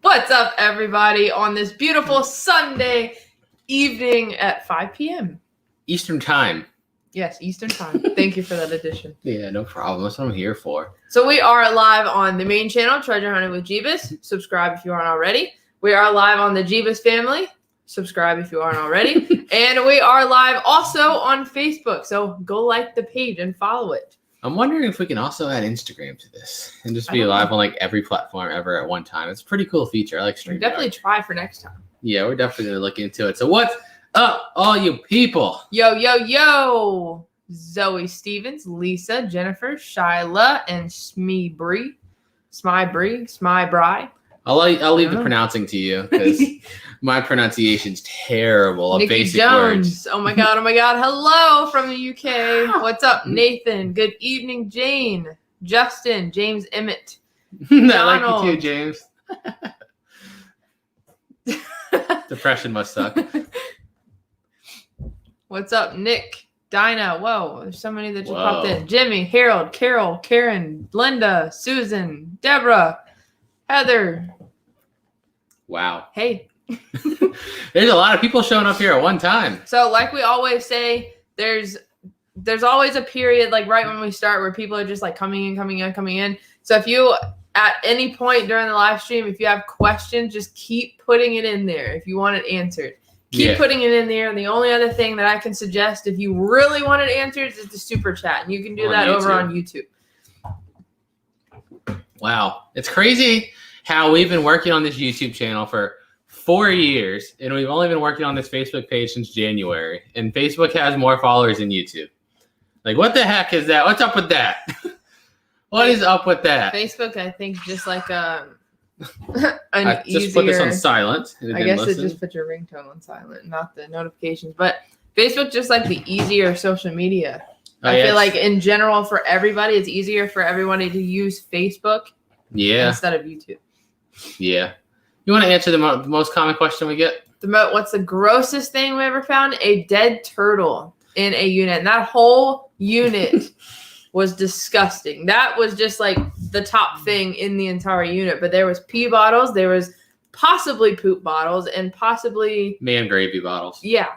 What's up, everybody, on this beautiful Sunday evening at 5 p.m. Eastern Time. Yes, Eastern Time. Thank you for that addition. Yeah, no problem. That's what I'm here for. So we are live on the main channel, Treasure Hunting with Jebus. Subscribe if you aren't already. We are live on the Jebus family. Subscribe if you aren't already. And we are live also on Facebook. So go like the page and follow it. I'm wondering if we can also add Instagram to this and just be live on like every platform ever at one time. It's a pretty cool feature. I like streaming. Definitely try for next time. Yeah, we're definitely going to look into it. So what's up, all you people? Yo, yo, yo. Zoe Stevens, Lisa, Jennifer, Shyla, and Smee Bree. Smee Bry. I'll leave the pronouncing to you because my pronunciation's terrible. Nikki Basic Jones. words. Oh my god. Hello from the UK. What's up, Nathan? Good evening, Jane. Justin, James Emmett. I like you too, James. Depression must suck. What's up, Nick? Dinah. Whoa, there's so many that just popped in. Jimmy, Harold, Carol, Karen, Linda, Susan, Deborah, Heather. Wow. Hey. There's a lot of people showing up here at one time. So like we always say, there's always a period like right when we start where people are just like coming in. So if you at any point during the live stream, if you have questions, just keep putting it in there if you want it answered. Keep putting it in there. And the only other thing that I can suggest if you really want it answered is the super chat. And you can do that over on YouTube. Wow. It's crazy how we've been working on this YouTube channel for 4 years, and we've only been working on this Facebook page since January, and Facebook has more followers than YouTube. Like, what the heck is that? What's up with that? What is up with that? Facebook, I think, just like I just put this on silent. I guess it just put your ringtone on silent, not the notifications. But Facebook, just like the easier social media. I feel like in general for everybody, it's easier for everybody to use Facebook instead of YouTube. Yeah. You want to answer the most common question we get? What's the grossest thing we ever found? A dead turtle in a unit. And that whole unit was disgusting. That was just like the top thing in the entire unit. But there was pee bottles. There was possibly poop bottles and possibly... man gravy bottles. Yeah.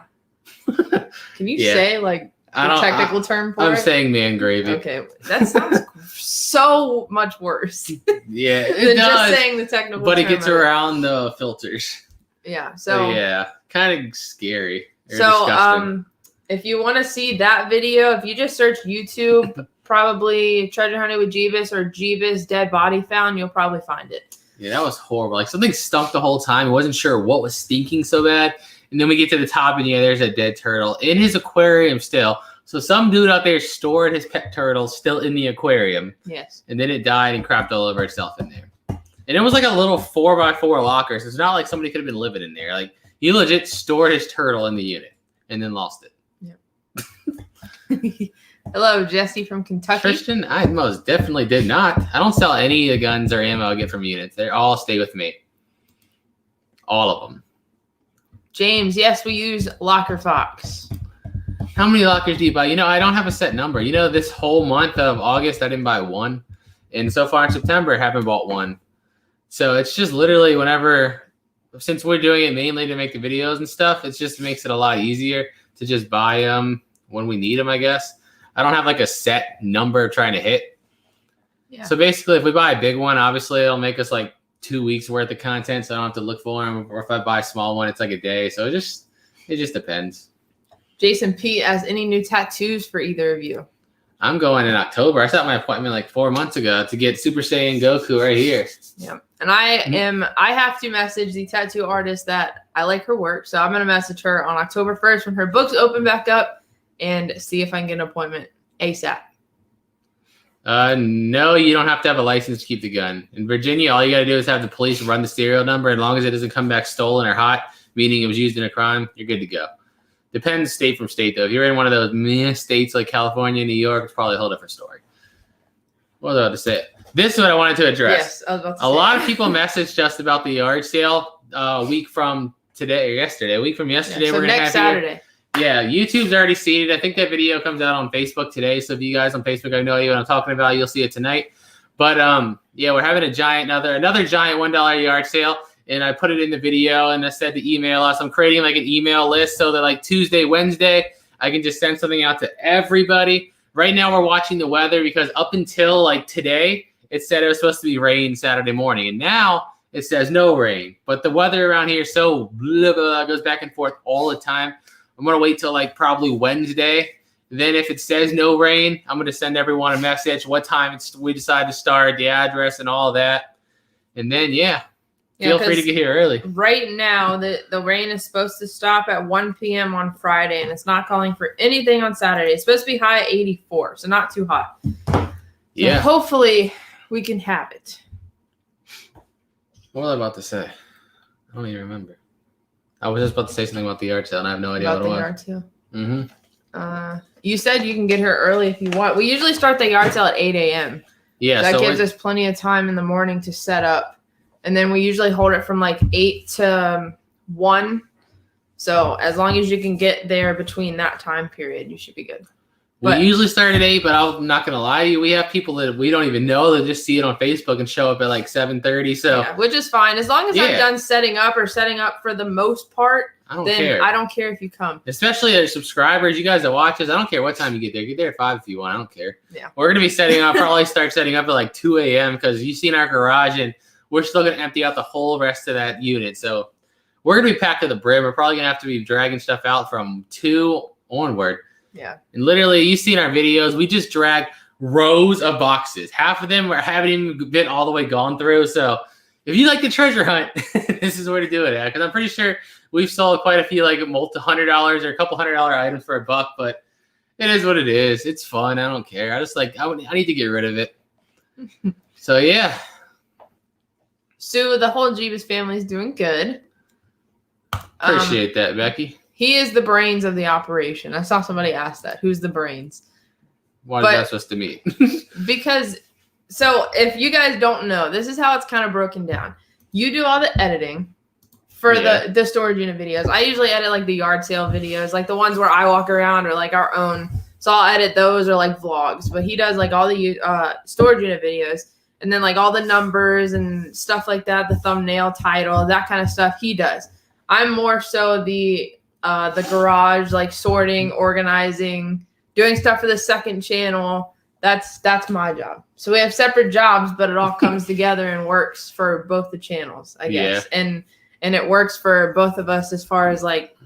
Can you say like... technical term for it? I'm saying man gravy. Okay, that sounds so much worse. Yeah, than just saying the technical term. But it gets around the filters. Yeah, so yeah, kind of scary. So if you want to see that video, if you just search YouTube, probably Treasure Hunting with Jebus or Jebus Dead Body Found, you'll probably find it. Yeah, that was horrible. Like something stunk the whole time. I wasn't sure what was stinking so bad. And then we get to the top, and there's a dead turtle in his aquarium still. So some dude out there stored his pet turtle still in the aquarium. Yes. And then it died and crapped all over itself in there. And it was like a little 4x4 locker. So it's not like somebody could have been living in there. Like he legit stored his turtle in the unit and then lost it. Yep. Hello, Jesse from Kentucky. Christian, I most definitely did not. I don't sell any of the guns or ammo I get from units. They all stay with me. All of them. James, yes, we use Locker Fox. How many lockers do you buy? I don't have a set number. This whole month of August, I didn't buy one. And so far in September, I haven't bought one. So it's just literally whenever, since we're doing it mainly to make the videos and stuff, it just makes it a lot easier to just buy them when we need them, I guess. I don't have like a set number trying to hit. Yeah. So basically, if we buy a big one, obviously it'll make us like 2 weeks worth of content, so I don't have to look for them. Or if I buy a small one, it's like a day. So it just depends. Jason P, has any new tattoos for either of you? I'm going in October. I set my appointment like 4 months ago to get Super Saiyan Goku right here. Yeah. And I have to message the tattoo artist that I like her work. So I'm going to message her on October 1st when her books open back up and see if I can get an appointment ASAP. No, you don't have to have a license to keep the gun. In Virginia, all you got to do is have the police run the serial number. As long as it doesn't come back stolen or hot, meaning it was used in a crime, you're good to go. Depends state from state, though. If you're in one of those meh states like California, New York, it's probably a whole different story. What was I about to say? This is what I wanted to address. Yes, I was about to say. A lot of people messaged us about the yard sale a week from today or yesterday. A week from yesterday. Yeah, so we're gonna next Saturday. Yeah, YouTube's already seeded. I think that video comes out on Facebook today. So if you guys on Facebook, I know you what I'm talking about. You'll see it tonight. But yeah, we're having a giant, another giant $1 yard sale. and I put it in the video, and I said to email us. I'm creating like an email list so that like Tuesday, Wednesday, I can just send something out to everybody. Right now we're watching the weather because up until like today, it said it was supposed to be rain Saturday morning, and now it says no rain. But the weather around here so blah, blah, blah, goes back and forth all the time. I'm going to wait till like probably Wednesday. Then if it says no rain, I'm going to send everyone a message, what time we decide to start, the address and all that. And then, feel free to get here early. Right now, the rain is supposed to stop at 1 p.m. on Friday, and it's not calling for anything on Saturday. It's supposed to be high at 84, so not too hot. Yeah. So hopefully we can have it. What was I about to say? I don't even remember. I was just about to say something about the yard sale, and I have no idea what it was. About the yard sale? Mm-hmm. You said you can get here early if you want. We usually start the yard sale at 8 a.m. Yeah. That gives us plenty of time in the morning to set up. And then we usually hold it from like 8 to 1. So as long as you can get there between that time period, you should be good. We usually start at 8, but I'm not going to lie to you. We have people that we don't even know that just see it on Facebook and show up at like 7:30. So which is fine. As long as I'm done setting up for the most part, I don't care if you come. Especially as subscribers, you guys that watch us, I don't care what time you get there. Get there at 5 if you want. I don't care. Yeah. We're going to be setting up, probably start setting up at like 2 a.m. because you've seen our garage and we're still going to empty out the whole rest of that unit. So we're going to be packed to the brim. We're probably going to have to be dragging stuff out from 2 onward. Yeah. And literally, you've seen our videos. We just drag rows of boxes. Half of them haven't even been all the way gone through. So if you like the treasure hunt, this is where to do it at. Because I'm pretty sure we've sold quite a few like $100 or a couple $100 items for $1. But it is what it is. It's fun. I don't care. I need to get rid of it. So, yeah. So the whole Jebus family is doing good. Appreciate that, Becky. He is the brains of the operation. I saw somebody ask that. Who's the brains? Why is that supposed to mean? Because, so if you guys don't know, this is how it's kind of broken down. You do all the editing for the storage unit videos. I usually edit like the yard sale videos, like the ones where I walk around or like our own. So I'll edit those or like vlogs. But he does like all the storage unit videos. And then like all the numbers and stuff like that, the thumbnail, title, that kind of stuff he does. I'm more so the garage, like sorting, organizing, doing stuff for the second channel. That's my job. So we have separate jobs, but it all comes together and works for both the channels, I guess. And it works for both of us as far as like,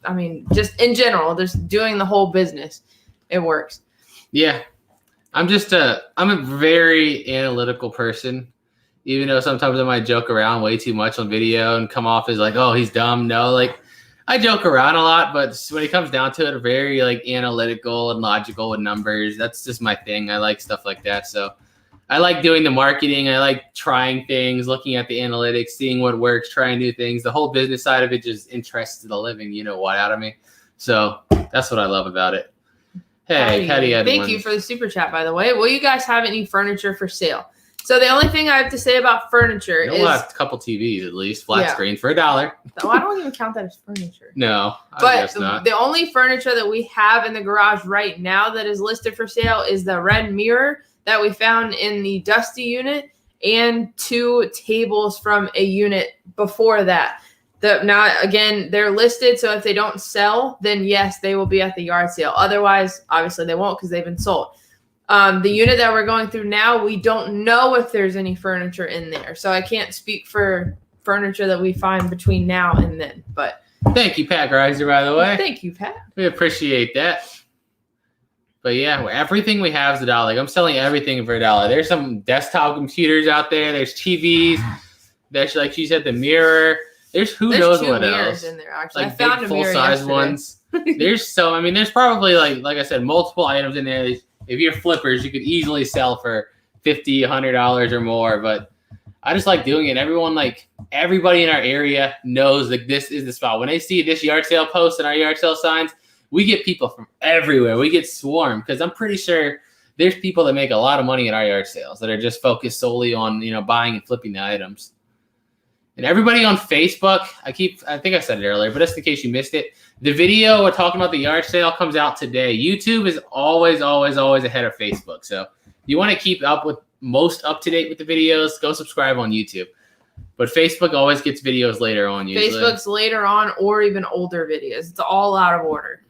I mean, just in general, just doing the whole business. It works. Yeah. I'm a very analytical person, even though sometimes I might joke around way too much on video and come off as like, oh, he's dumb. No, like I joke around a lot, but when it comes down to it, I'm very like analytical and logical with numbers. That's just my thing. I like stuff like that. So I like doing the marketing. I like trying things, looking at the analytics, seeing what works, trying new things. The whole business side of it just interests the living, out of me. So that's what I love about it. Hey, Patty, thank you for the super chat, by the way. Will you guys have any furniture for sale? So the only thing I have to say about furniture is... We'll have a couple TVs at least, flat screen for $1. Oh, I don't even count that as furniture. No, I guess not. The only furniture that we have in the garage right now that is listed for sale is the red mirror that we found in the Dusty unit and 2 tables from a unit before that. Now, again, they're listed, so if they don't sell, then yes, they will be at the yard sale. Otherwise, obviously, they won't because they've been sold. The unit that we're going through now, we don't know if there's any furniture in there. So I can't speak for furniture that we find between now and then. But thank you, Pat Greiser, by the way. Thank you, Pat. We appreciate that. But yeah, everything we have is $1. Like, I'm selling everything for $1. There's some desktop computers out there. There's TVs. There's, like she said, the mirror. There's knows what else. In there, actually. Like I found big full-size ones. There's probably like I said, multiple items in there. If you're flippers, you could easily sell for $50, $100 or more. But I just like doing it. Everybody in our area knows that this is the spot. When they see this yard sale post and our yard sale signs, we get people from everywhere. We get swarmed because I'm pretty sure there's people that make a lot of money at our yard sales that are just focused solely on buying and flipping the items. And everybody on Facebook, I think I said it earlier, but just in case you missed it, the video we're talking about the yard sale comes out today. YouTube is always, always, always ahead of Facebook. So if you want to keep up to date with the videos, go subscribe on YouTube. But Facebook always gets videos later on usually. Facebook's later on or even older videos. It's all out of order.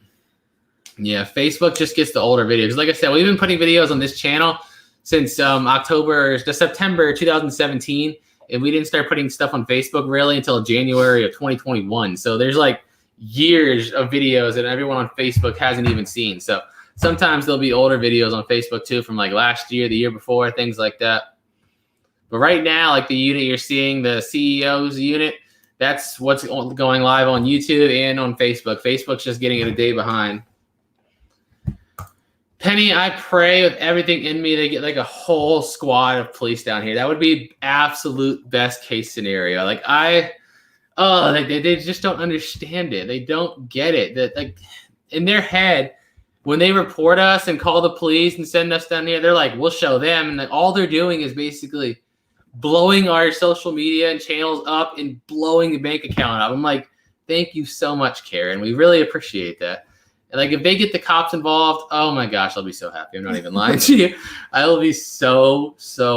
Yeah, Facebook just gets the older videos. Like I said, we've been putting videos on this channel since September 2017, and we didn't start putting stuff on Facebook really until January of 2021. So there's like years of videos that everyone on Facebook hasn't even seen. So sometimes there'll be older videos on Facebook too from like last year, the year before, things like that. But right now, like the unit you're seeing, the CEO's unit, that's what's going live on YouTube and on Facebook. Facebook's just getting it a day behind. Penny, I pray with everything in me they get like a whole squad of police down here. That would be absolute best case scenario. Like they just don't understand it. They don't get it. That like in their head, when they report us and call the police and send us down here, they're like, we'll show them. And like, all they're doing is basically blowing our social media and channels up and blowing the bank account up. I'm like, thank you so much, Karen. We really appreciate that. And like if they get the cops involved, oh my gosh, I'll be so happy. I'm not even lying to you. I will be so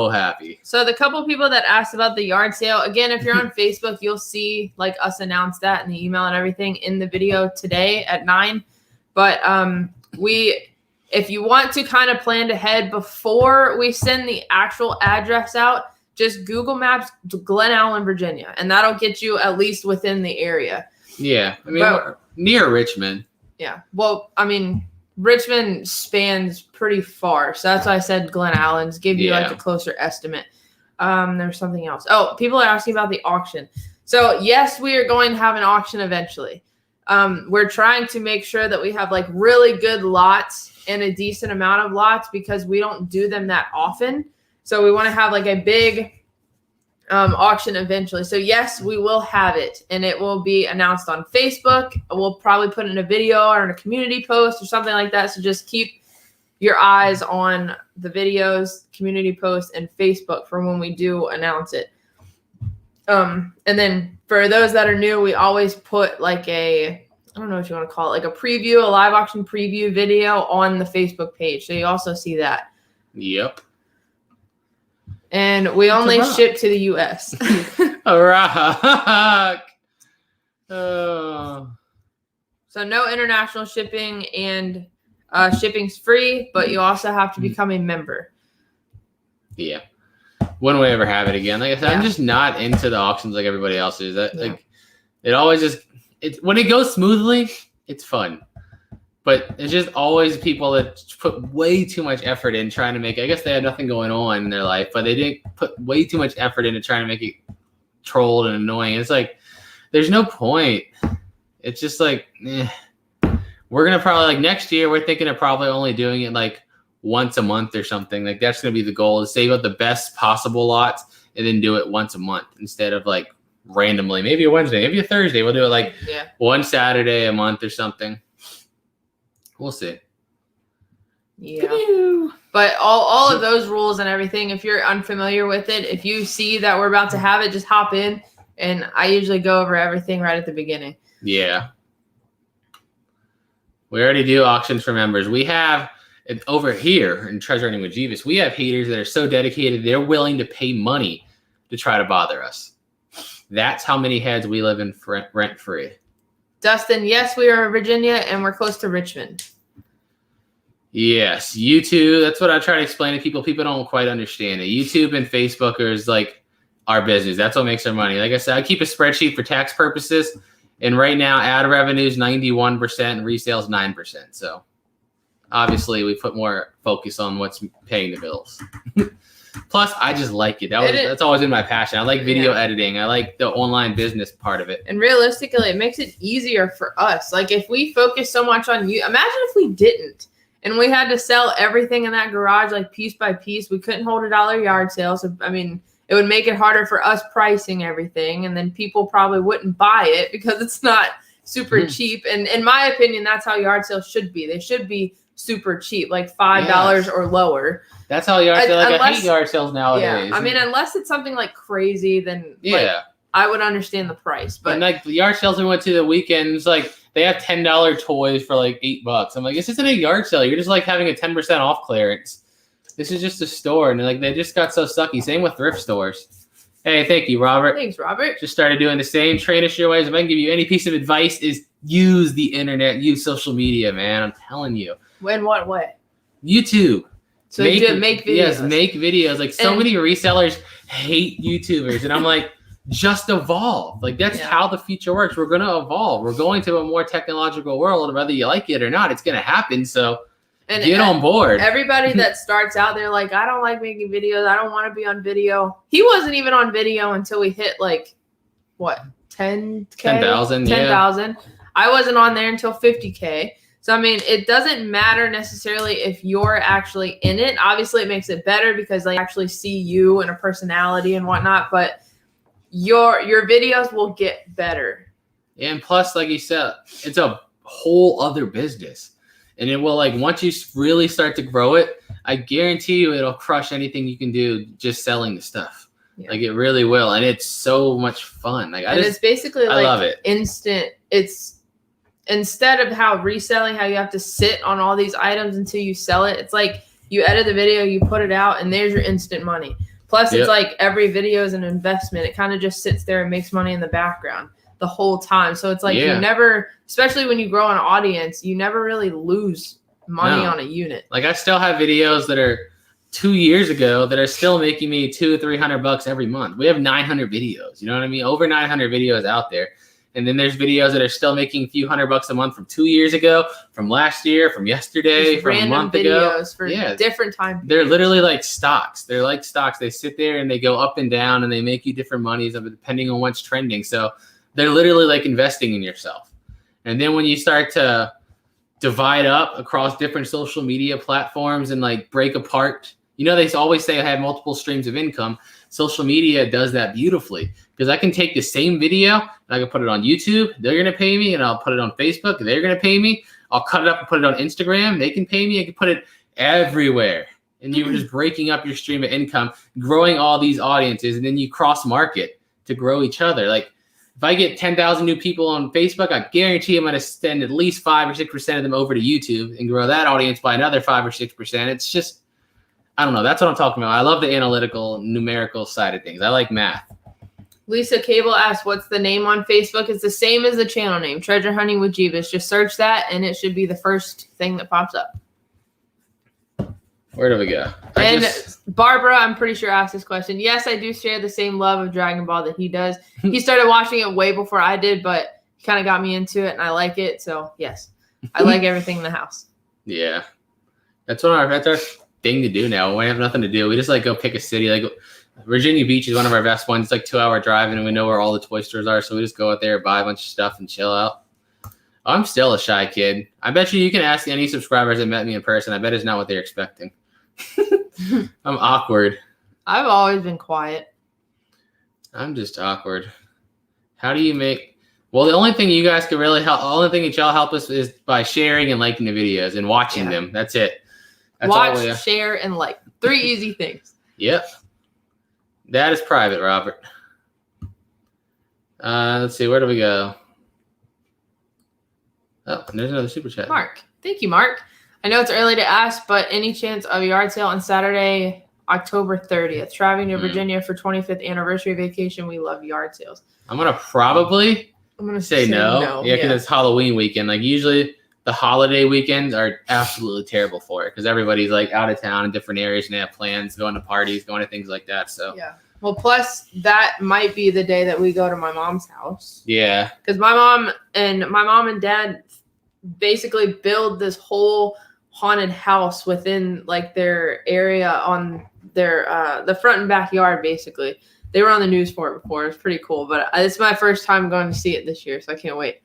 happy. So the couple people that asked about the yard sale, again, if you're on Facebook, you'll see like us announce that in the email and everything in the video today at 9. But if you want to kind of plan ahead before we send the actual address out, just Google Maps Glen Allen, Virginia, and that'll get you at least within the area. Yeah, I mean, we're near Richmond. Yeah, well, I mean, Richmond spans pretty far, so that's why I said Glen Allen's give you like a closer estimate. There's something else. Oh, people are asking about the auction. So yes, we are going to have an auction eventually. We're trying to make sure that we have like really good lots and a decent amount of lots because we don't do them that often. So we want to have like a big auction eventually. So yes, we will have it and it will be announced on Facebook. We'll probably put in a video or in a community post or something like that. So just keep your eyes on the videos, community posts, and Facebook for when we do announce it. And then for those that are new, we always put like I don't know what you want to call it, like a preview, a live auction preview video on the Facebook page. So you also see that. Yep. And we only ship to the U.S. Rock. So no international shipping, and shipping's free, but you also have to become a member. Yeah. When will we ever have it again? Like I said, I'm just not into the auctions like everybody else is. Like it always just when it goes smoothly, it's fun. But it's just always people that put way too much effort in trying to make it. I guess they had nothing going on in their life, but they didn't put way too much effort into trying to make it trolled and annoying. It's like, there's no point. It's just like, we're going to probably, like next year, we're thinking of probably only doing it like once a month or something. Like that's going to be the goal, is save up the best possible lots and then do it once a month instead of like randomly. Maybe a Wednesday, maybe a Thursday. We'll do it like one Saturday a month or something. We'll see. Yeah. But all of those rules and everything, if you're unfamiliar with it, if you see that we're about to have it, just hop in. And I usually go over everything right at the beginning. Yeah. We already do auctions for members. We have over here in Treasure Hunting with Jebus, we have haters that are so dedicated, they're willing to pay money to try to bother us. That's how many heads we live in rent-free. Dustin, yes, we are in Virginia and we're close to Richmond. Yes, YouTube. That's what I try to explain to people. People don't quite understand it. YouTube and Facebook is like our business. That's what makes our money. Like I said, I keep a spreadsheet for tax purposes. And right now, ad revenue is 91% and resales 9%. So obviously, we put more focus on what's paying the bills. Plus, I just like it. That's always been my passion. I like video editing. I like the online business part of it. And realistically, it makes it easier for us. Like if we focus so much on you, imagine if we didn't and we had to sell everything in that garage like piece by piece. We couldn't hold $1 yard sale. So, I mean, it would make it harder for us pricing everything. And then people probably wouldn't buy it because it's not super cheap. And in my opinion, that's how yard sales should be. They should be super cheap, like $5 or lower. That's how yard sales. Like I hate yard sales nowadays. Yeah, I mean, unless it's something like crazy, then like, I would understand the price. But like the yard sales we went to the weekends, like they have $10 toys for like $8. I'm like, this isn't a yard sale. You're just like having a 10% off clearance. This is just a store, and like they just got so sucky. Same with thrift stores. Hey, thank you, Robert. Thanks, Robert. Just started doing the same. Train us your ways. If I can give you any piece of advice, is use the internet, use social media, man. I'm telling you. In what way? YouTube. So make videos. Yes, make videos. Like so many resellers hate YouTubers, and I'm like, just evolve. Like that's how the future works. We're gonna evolve. We're going to a more technological world, whether you like it or not. It's gonna happen. So get on board. Everybody that starts out, they're like, I don't like making videos. I don't want to be on video. He wasn't even on video until we hit like what 10,000. 10,000. I wasn't on there until 50K. So, I mean, it doesn't matter necessarily if you're actually in it. Obviously, it makes it better because they actually see you and a personality and whatnot. But your videos will get better. And plus, like you said, it's a whole other business. And it will, like, once you really start to grow it, I guarantee you it'll crush anything you can do just selling the stuff. Yeah. Like, it really will. And it's so much fun. Like, it's basically I love it. Instant. It's instead of how reselling, how you have to sit on all these items until you sell it. It's like you edit the video, you put it out, and there's your instant money. Plus, it's like every video is an investment. It kind of just sits there and makes money in the background the whole time. So it's like you never, especially when you grow an audience, you never really lose money on a unit. Like I still have videos that are 2 years ago that are still making me $200-300 every month. We have 900 videos. You know what I mean? Over 900 videos out there. And then there's videos that are still making a few $100 a month from 2 years ago, from last year, from yesterday, from a month ago. Videos for different time. They're literally like stocks. They're like stocks. They sit there and they go up and down and they make you different monies depending on what's trending. So they're literally like investing in yourself. And then when you start to divide up across different social media platforms and like break apart, you know, they always say I have multiple streams of income. Social media does that beautifully because I can take the same video and I can put it on YouTube. They're going to pay me, and I'll put it on Facebook. They're going to pay me. I'll cut it up and put it on Instagram. They can pay me. I can put it everywhere. And you were just breaking up your stream of income, growing all these audiences, and then you cross market to grow each other. Like if I get 10,000 new people on Facebook, I guarantee I'm going to send at least 5 or 6% of them over to YouTube and grow that audience by another 5 or 6%. It's just, I don't know. That's what I'm talking about. I love the analytical, numerical side of things. I like math. Lisa Cable asked, what's the name on Facebook? It's the same as the channel name, Treasure Hunting with Jebus. Just search that, and it should be the first thing that pops up. Where do we go? Barbara, I'm pretty sure, asked this question. Yes, I do share the same love of Dragon Ball that he does. He started watching it way before I did, but he kind of got me into it, and I like it. So, yes, I like everything in the house. Yeah. That's our thing to do now. When we have nothing to do, we just like go pick a city. Like Virginia Beach is one of our best ones. It's like 2-hour drive, and we know where all the toy stores are, so we just go out there, buy a bunch of stuff, and chill out. I'm still a shy kid. I bet you can ask any subscribers that met me in person. I bet it's not what they're expecting. I'm awkward. I've always been quiet. I'm just awkward. How do you make? Well, the only thing you guys can really help, the only thing that y'all help us is by sharing and liking the videos and watching them. That's it. That's watch, share, and like. 3 easy things. Yep. That is private, Robert. Let's see. Where do we go? Oh, there's another super chat. Mark. Thank you, Mark. I know it's early to ask, but any chance of a yard sale on Saturday, October 30th? Traveling to Virginia for 25th anniversary vacation. We love yard sales. I'm going to say no. Yeah, because it's Halloween weekend. Like usually the holiday weekends are absolutely terrible for it because everybody's like out of town in different areas and they have plans, going to parties, going to things like that. So yeah. Well, plus that might be the day that we go to my mom's house. Yeah. Because my mom and dad basically build this whole haunted house within like their area on their the front and backyard. Basically, they were on the news for it before. It's pretty cool, but it's my first time going to see it this year, so I can't wait.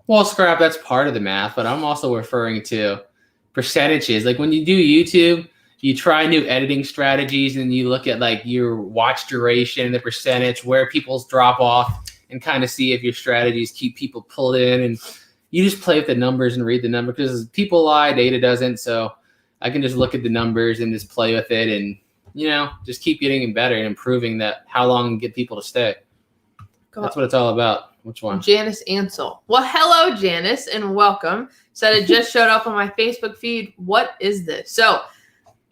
Well, Scrap, that's part of the math, but I'm also referring to percentages. Like when you do YouTube, you try new editing strategies and you look at like your watch duration, the percentage, where people's drop off, and kind of see if your strategies keep people pulled in. And you just play with the numbers and read the number because people lie, data doesn't. So I can just look at the numbers and just play with it and, you know, just keep getting better and improving that how long and get people to stay. That's what it's all about. Which one? Janice Ansel. Well, hello, Janice, and welcome. Said it just showed up on my Facebook feed. What is this? So,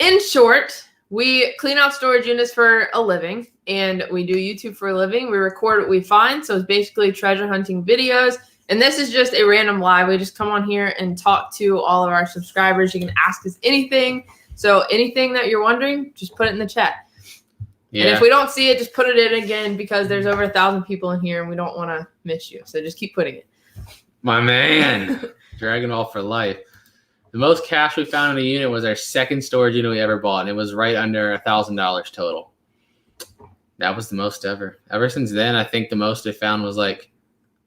in short, We clean out storage units for a living, and we do YouTube for a living. We record what we find, so it's basically treasure hunting videos. And this is just a random live. We just come on here and talk to all of our subscribers. You can ask us anything. So anything that you're wondering, just put it in the chat. Yeah. And if we don't see it, just put it in again, because there's over 1,000 people in here and we don't want to miss you. So just keep putting it. My man. Dragon Ball for life. The most cash we found in a unit was our second storage unit we ever bought, and it was right under $1,000 total. That was the most ever. Ever since then, I think the most I found was like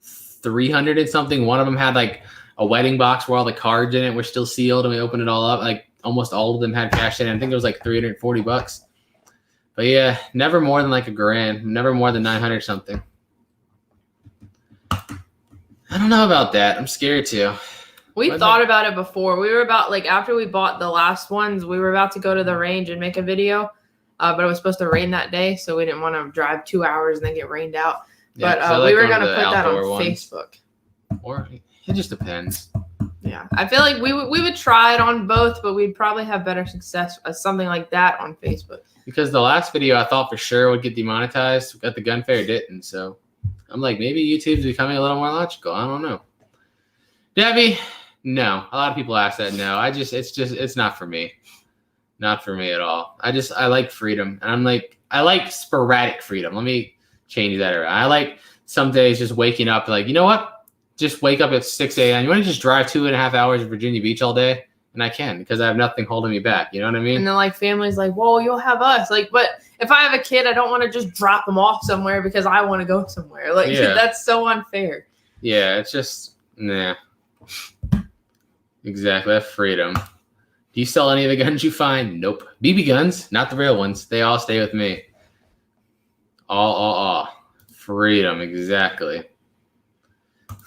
300 and something. One of them had like a wedding box where all the cards in it were still sealed, and we opened it all up. Like almost all of them had cash in it. I think it was like $340. But yeah, never more than like $1,000. Never more than 900 something. I don't know about that. I'm scared too. We thought about it before. We were about, like, after we bought the last ones, we were about to go to the range and make a video, but it was supposed to rain that day, so we didn't want to drive 2 hours and then get rained out. Yeah, but we were going to put that on Facebook. Or it just depends. Yeah, I feel like we would try it on both, but we'd probably have better success as something like that on Facebook. Because the last video I thought for sure would get demonetized, at the gun fair it didn't. So I'm like, maybe YouTube's becoming a little more logical. I don't know. Debbie. No, a lot of people ask that. No, it's not for me. Not for me at all. I like freedom. And I like sporadic freedom. Let me change that around. I like some days just waking up like, you know what? Just wake up at 6 a.m. You want to just drive 2.5 hours to Virginia Beach all day? And I can, because I have nothing holding me back. You know what I mean? And then like families like, whoa, you'll have us. Like, but if I have a kid, I don't want to just drop them off somewhere because I want to go somewhere. Like, yeah. That's so unfair. Yeah, it's just, nah. Exactly, that's freedom. Do you sell any of the guns you find? Nope. BB guns, not the real ones. They all stay with me. All. Freedom, exactly.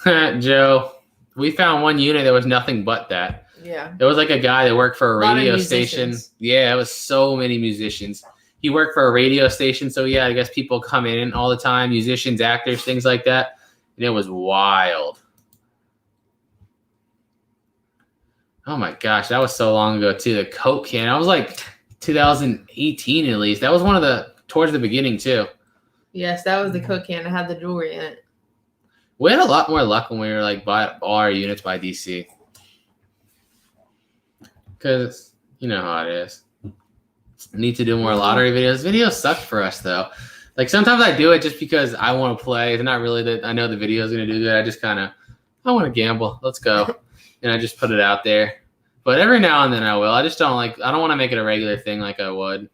Joe, we found one unit that was nothing but that. Yeah. There was like a guy that worked for a radio station. Yeah, it was so many musicians. He worked for a radio station, so yeah, I guess people come in all the time, musicians, actors, things like that. And it was wild. Oh my gosh, that was so long ago too. The Coke can. I was like 2018 at least. That was one of the towards the beginning too. Yes, that was the Coke can. It had the jewelry in it. We had a lot more luck when we were like bought all our units by DC. Because you know how it is. Need to do more lottery videos. Videos suck for us though. Like sometimes I do it just because I want to play. It's not really that I know the video is gonna do good. I just I want to gamble. Let's go. And I just put it out there. But every now and then I will. I just don't I don't want to make it a regular thing like I would.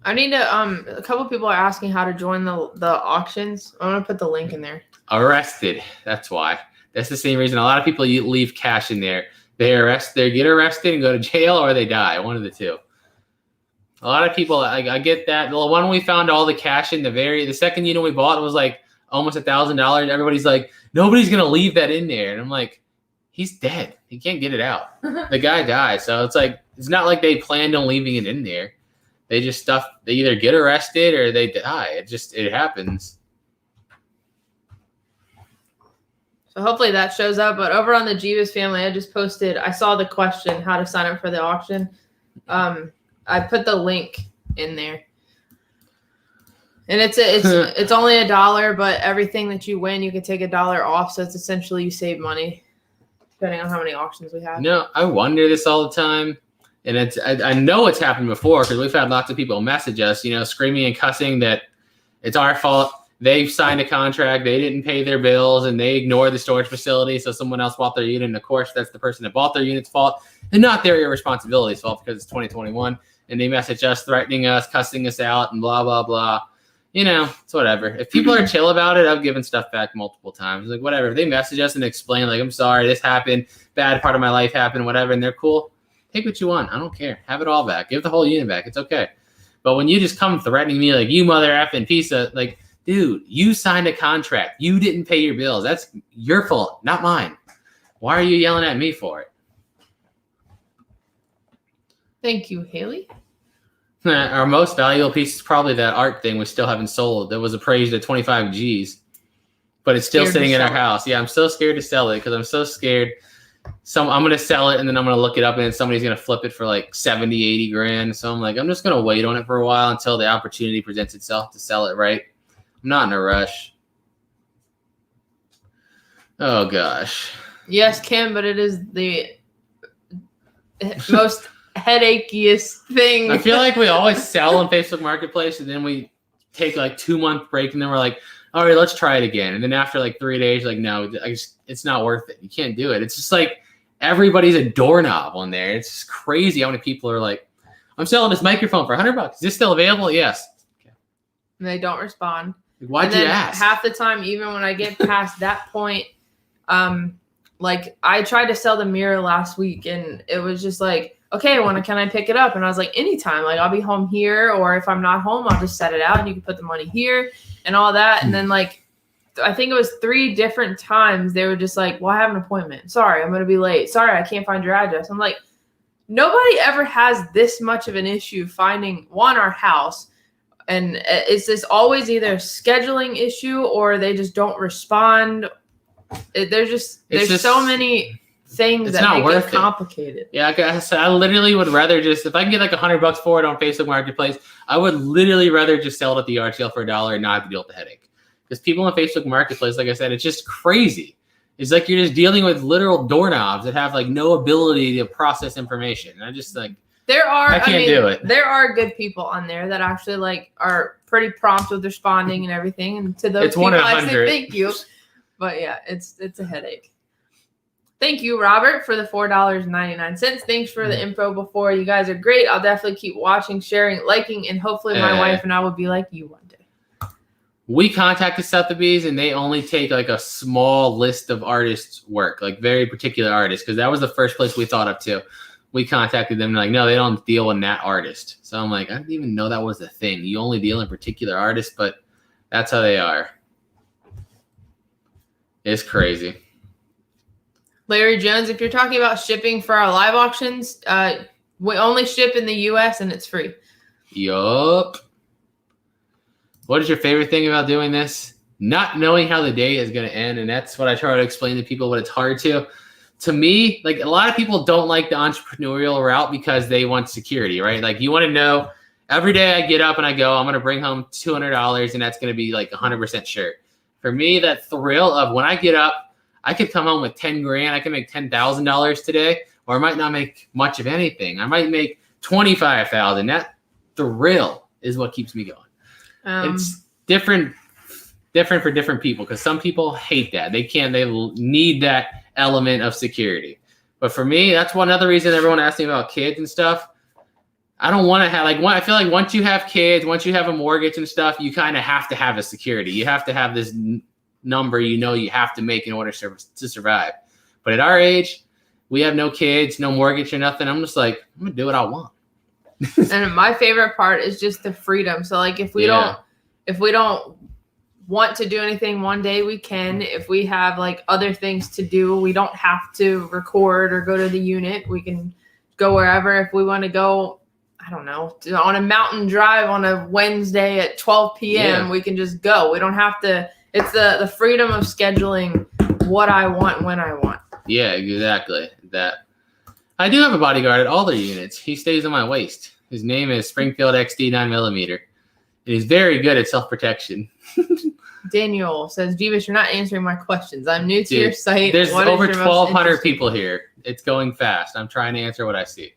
I need to, a couple people are asking how to join the auctions. I'm going to put the link in there. Arrested. That's why. That's the same reason. A lot of people leave cash in there. They get arrested and go to jail, or they die. One of the two. A lot of people, I get that. The one we found all the cash in, the second unit we bought was like almost $1,000. Everybody's like, nobody's going to leave that in there. And I'm like, he's dead. He can't get it out. The guy died. So it's like, it's not like they planned on leaving it in there. They either get arrested or they die. It happens. So hopefully that shows up. But over on the Jebus family, I saw the question, how to sign up for the auction. I put the link in there. And it's only $1, but everything that you win, you can take $1 off. So it's essentially you save money, depending on how many auctions we have. No, I wonder this all the time. And I know it's happened before because we've had lots of people message us, screaming and cussing that it's our fault. They've signed a contract. They didn't pay their bills and they ignored the storage facility. So someone else bought their unit. And of course, that's the person that bought their unit's fault and not their irresponsibility's fault because it's 2021. And they message us, threatening us, cussing us out and blah, blah, blah. It's whatever. If people are chill about it, I've given stuff back multiple times. Like, whatever. If they message us and explain, like, I'm sorry, this happened, bad part of my life happened, whatever, and they're cool, take what you want. I don't care. Have it all back. Give the whole unit back. It's okay. But when you just come threatening me like, you mother effing piece of, like, dude, you signed a contract. You didn't pay your bills. That's your fault, not mine. Why are you yelling at me for it? Thank you, Haley. Our most valuable piece is probably that art thing we still haven't sold. That was appraised at 25 G's, but it's still sitting in our house. Yeah, I'm so scared to sell it because I'm so scared I'm gonna sell it and then I'm gonna look it up and then somebody's gonna flip it for like 70, 80 grand. So I'm like, I'm just gonna wait on it for a while until the opportunity presents itself to sell it right. I'm not in a rush. Oh gosh. Yes, Kim, but it is the most headacheiest thing. I feel like we always sell on Facebook Marketplace and then we take like 2-month break and then we're like, all right, let's try it again. And then after like 3 days, like, no, it's not worth it. You can't do it. It's just like everybody's a doorknob on there. It's just crazy how many people are like, I'm selling this microphone for $100. Is this still available? Yes. Okay. And they don't respond. Why'd you ask? Half the time, even when I get past that point, like I tried to sell the mirror last week and it was just like, okay, can I pick it up? And I was like, anytime, like I'll be home here, or if I'm not home, I'll just set it out and you can put the money here and all that. And then like, I think it was 3 different times they were just like, well, I have an appointment. Sorry, I'm going to be late. Sorry, I can't find your address. I'm like, nobody ever has this much of an issue finding our house. And it's this always either a scheduling issue or they just don't respond. There's so many things that make it complicated. Yeah, I guess I literally would rather just, if I can get like $100 for it on Facebook Marketplace, I would literally rather just sell it at the yard sale for $1 and not have to deal with the headache. Because people on Facebook Marketplace, like I said, it's just crazy. It's like you're just dealing with literal doorknobs that have like no ability to process information. And I just like, I can't do it. There are good people on there that actually like are pretty prompt with responding and everything. And to those people, I say thank you. But yeah, it's a headache. Thank you, Robert, for the $4.99. Thanks for the info before. You guys are great. I'll definitely keep watching, sharing, liking, and hopefully my wife and I will be like you one day. We contacted Sotheby's and they only take like a small list of artists' work, like very particular artists, because that was the first place we thought of too. We contacted them and like, no, they don't deal in that artist. So I'm like, I didn't even know that was a thing. You only deal in particular artists, but that's how they are. It's crazy. Larry Jones, if you're talking about shipping for our live auctions, we only ship in the U.S. and it's free. Yup. What is your favorite thing about doing this? Not knowing how the day is going to end, and that's what I try to explain to people, but it's hard to. To me, like a lot of people don't like the entrepreneurial route because they want security, right? Like you want to know every day I get up and I go, I'm going to bring home $200 and that's going to be like 100% sure. For me, that thrill of when I get up, I could come home with 10 grand. I can make $10,000 today, or I might not make much of anything. I might make 25,000. That thrill is what keeps me going. It's different for different people because some people hate that. They need that element of security. But for me, that's one other reason everyone asks me about kids and stuff. I don't want to have I feel like once you have kids, once you have a mortgage and stuff, you kind of have to have a security. You have to have this number you have to make in order to survive. But at our age, we have no kids, no mortgage or nothing. I'm just like, I'm gonna do what I want. And my favorite part is just the freedom. So like if we don't want to do anything one day, we can. If we have like other things to do, we don't have to record or go to the unit. We can go wherever. If we want to go, I don't know, on a mountain drive on a Wednesday at 12 p.m., we can just go. We don't have to. It's the freedom of scheduling what I want when I want. Yeah, exactly. That. I do have a bodyguard at all their units. He stays on my waist. His name is Springfield XD 9mm. And he's very good at self-protection. Daniel says, Jebus, you're not answering my questions. I'm new to your site. There's over 1,200 people here. It's going fast. I'm trying to answer what I see.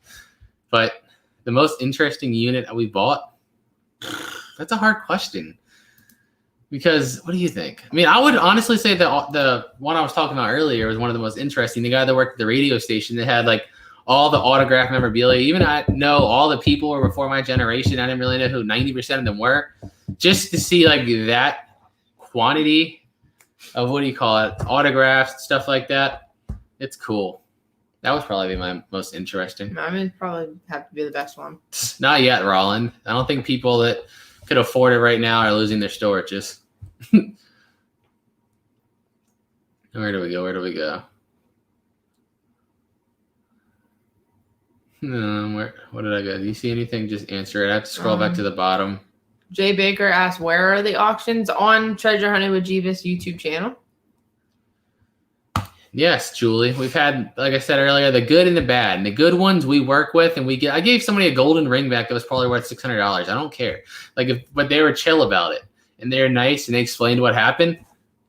But the most interesting unit we bought, that's a hard question. Because what do you think? I mean, I would honestly say the one I was talking about earlier was one of the most interesting. The guy that worked at the radio station that had like all the autograph memorabilia. Even I know all the people were before my generation. I didn't really know who 90% of them were. Just to see like that quantity of autographs, stuff like that. It's cool. That was probably my most interesting. I mean, probably have to be the best one. Not yet, Roland. I don't think people that could afford it right now are losing their storages. Where do we go? What did I go? Do you see anything? Just answer it. I have to scroll back to the bottom. Jay Baker asked, where are the auctions? On Treasure Hunting with Jebus YouTube channel. Yes, Julie. We've had, like I said earlier, the good and the bad. And the good ones we work with, and we get. I gave somebody a golden ring back that was probably worth $600. I don't care. But they were chill about it, and they're nice, and they explained what happened.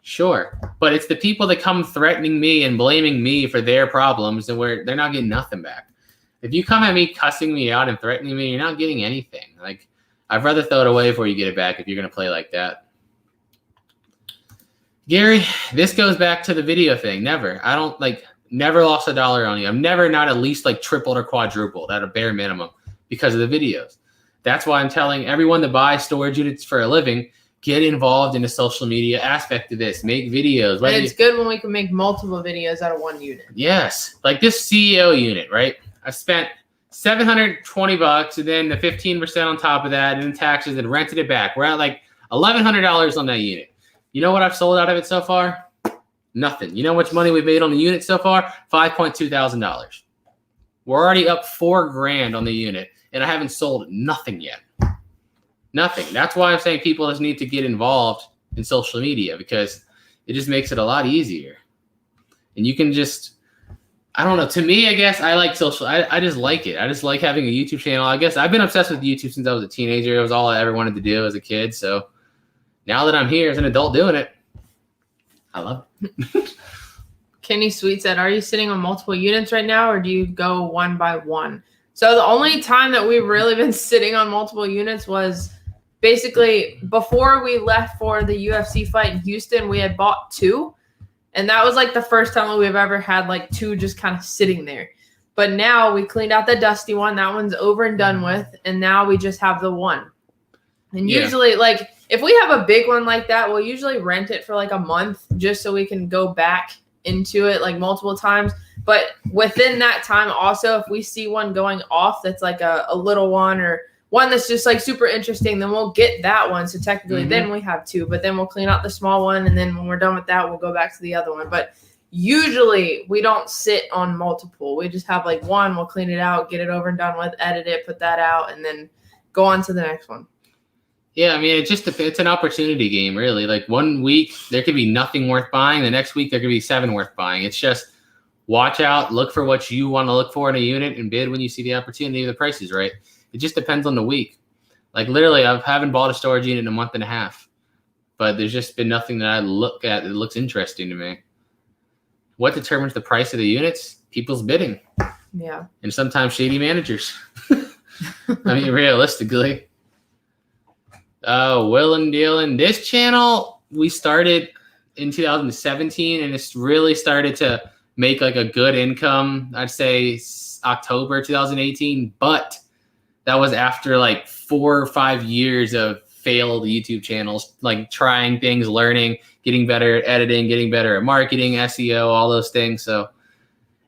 Sure, but it's the people that come threatening me and blaming me for their problems, and where they're not getting nothing back. If you come at me cussing me out and threatening me, you're not getting anything. Like, I'd rather throw it away before you get it back if you're gonna play like that. Gary, this goes back to the video thing. Never lost $1 on you. I've never not at least like tripled or quadrupled at a bare minimum because of the videos. That's why I'm telling everyone to buy storage units for a living. Get involved in the social media aspect of this. Make videos. And it's good when we can make multiple videos out of one unit. Yes. Like this CEO unit, right? I spent $720 and then the 15% on top of that and then taxes and rented it back. We're at like $1,100 on that unit. You know what I've sold out of it so far? Nothing. You know how much money we've made on the unit so far? $5.2 thousand. We're already up $4,000 on the unit, and I haven't sold nothing yet. Nothing. That's why I'm saying people just need to get involved in social media because it just makes it a lot easier. And you can just, I don't know. To me, I guess I like social. I just like it. I just like having a YouTube channel. I guess I've been obsessed with YouTube since I was a teenager. It was all I ever wanted to do as a kid. So now that I'm here as an adult doing it, I love it. Kenny Sweet said, are you sitting on multiple units right now or do you go one by one? So the only time that we've really been sitting on multiple units was basically before we left for the UFC fight in Houston, we had bought 2. And that was like the first time that we've ever had like 2 just kind of sitting there. But now we cleaned out the dusty one. That one's over and done with. And now we just have the 1. And usually like if we have a big one like that, we'll usually rent it for like a month just so we can go back into it like multiple times. But within that time also, if we see one going off that's like a little one or one that's just like super interesting, then we'll get that one. So technically then we have 2, but then we'll clean out the small one. And then when we're done with that, we'll go back to the other one. But usually we don't sit on multiple. We just have like one, we'll clean it out, get it over and done with, edit it, put that out, and then go on to the next one. Yeah, I mean, it's an opportunity game, really. Like 1 week, there could be nothing worth buying. The next week, there could be 7 worth buying. It's just watch out, look for what you want to look for in a unit, and bid when you see the opportunity or the price is right. It just depends on the week. Like literally, I haven't bought a storage unit in a month and a half, but there's just been nothing that I look at that looks interesting to me. What determines the price of the units? People's bidding. Yeah. And sometimes shady managers. I mean, realistically. Will and Dealin'. This channel, we started in 2017, and it's really started to make like a good income. I'd say October 2018, but that was after like 4 or 5 years of failed YouTube channels, like trying things, learning, getting better at editing, getting better at marketing, SEO, all those things. So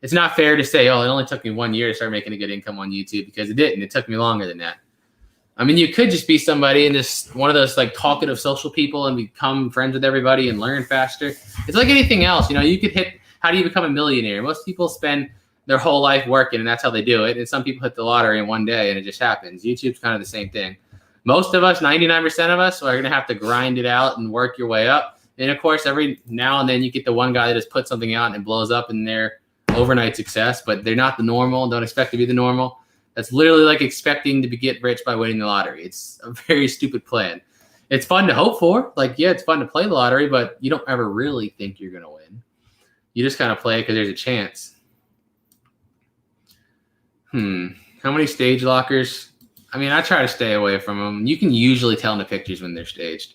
it's not fair to say, oh, it only took me 1 year to start making a good income on YouTube, because it didn't. It took me longer than that. I mean, you could just be somebody and just one of those like talkative social people and become friends with everybody and learn faster. It's like anything else. You know, you could hit, how do you become a millionaire? Most people spend their whole life working, and that's how they do it. And some people hit the lottery in one day and it just happens. YouTube's kind of the same thing. Most of us, 99% of us, are going to have to grind it out and work your way up. And of course, every now and then you get the one guy that just puts something out and it blows up in their overnight success, but they're not the normal. Don't expect to be the normal. That's literally like expecting to get rich by winning the lottery. It's a very stupid plan. It's fun to hope for. Like, yeah, it's fun to play the lottery, but you don't ever really think you're going to win. You just kind of play it because there's a chance. How many stage lockers? I mean, I try to stay away from them. You can usually tell in the pictures when they're staged.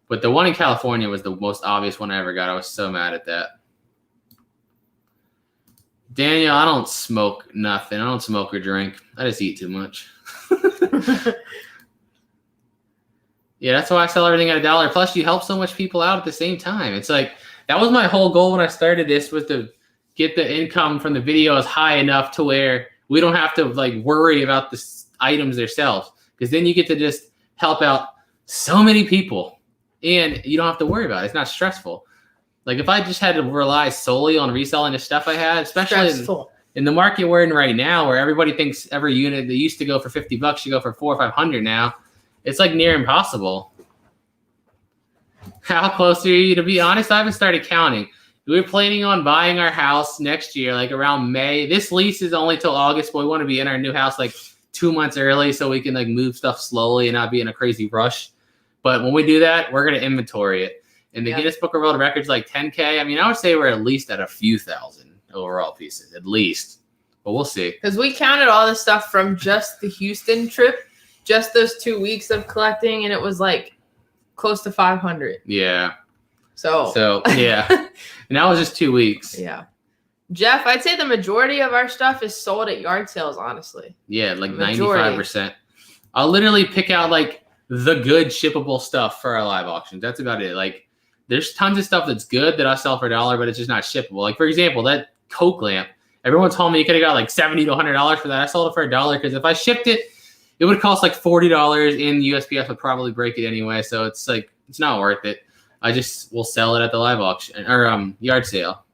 But the one in California was the most obvious one I ever got. I was so mad at that. Daniel, I don't smoke nothing. I don't smoke or drink. I just eat too much. Yeah, that's why I sell everything at $1. Plus, you help so much people out at the same time. It's like, that was my whole goal when I started this, was to get the income from the videos high enough to where we don't have to like worry about the items themselves. Because then you get to just help out so many people and you don't have to worry about it. It's not stressful. Like if I just had to rely solely on reselling the stuff I had, especially in the market we're in right now, where everybody thinks every unit that used to go for $50 should go for $400 or $500 now, it's like near impossible. How close are you? To be honest, I haven't started counting. we're planning on buying our house next year, like around May. This lease is only till August, but we want to be in our new house like 2 months early so we can like move stuff slowly and not be in a crazy rush. But when we do that, we're going to inventory it. And the Guinness Book of World Records like 10K. I mean, I would say we're at least at a few thousand overall pieces, at least. But we'll see. Because we counted all this stuff from just the Houston trip, just those 2 weeks of collecting, and it was like close to 500. Yeah. So yeah. And that was just 2 weeks. Yeah. Jeff, I'd say the majority of our stuff is sold at yard sales, honestly. Yeah, like 95%. I'll literally pick out like the good shippable stuff for our live auctions. That's about it. Like there's tons of stuff that's good that I sell for $1, but it's just not shippable. Like for example, that Coke lamp. Everyone told me you could have got like $70 to $100 for that. I sold it for $1 because if I shipped it, it would cost like $40 in USPS would probably break it anyway. So it's like, it's not worth it. I just will sell it at the live auction or yard sale.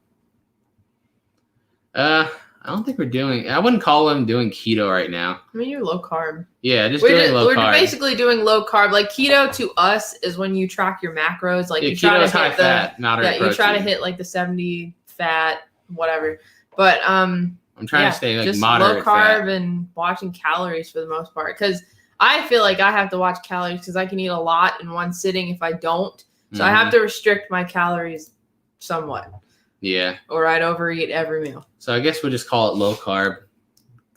I don't think I wouldn't call them doing keto right now. I mean, you're low carb. Yeah, doing low carb. We're basically doing low carb. Like keto to us is when you track your macros. Like you try to hit high fat, moderate protein. You try to hit like the 70 fat, whatever. But I'm trying to stay like just moderate low carb fat. And watching calories for the most part. Because I feel like I have to watch calories because I can eat a lot in one sitting if I don't. So I have to restrict my calories somewhat. Yeah. Or I'd overeat every meal. So I guess we'll just call it low carb,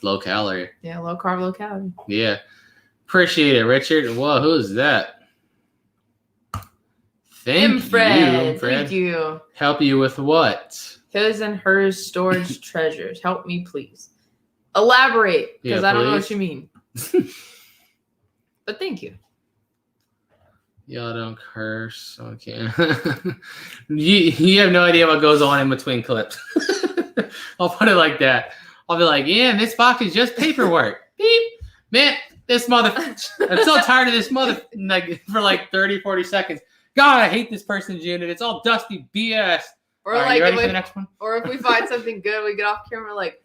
low calorie. Yeah, low carb, low calorie. Yeah. Appreciate it, Richard. Whoa, who's that? Thank you, Fred. Thank you. Help you with what? His and hers storage treasures. Help me, please. Elaborate, because I don't know what you mean. But thank you. Y'all don't curse. Okay. you have no idea what goes on in between clips. I'll put it like that. I'll be like, yeah, this box is just paperwork. Beep. Man, this mother. I'm so tired of this mother like, for like 30, 40 seconds. God, I hate this person's unit. It's all dusty BS. Or like, you ready for the next one? Or if we find something good, we get off camera like,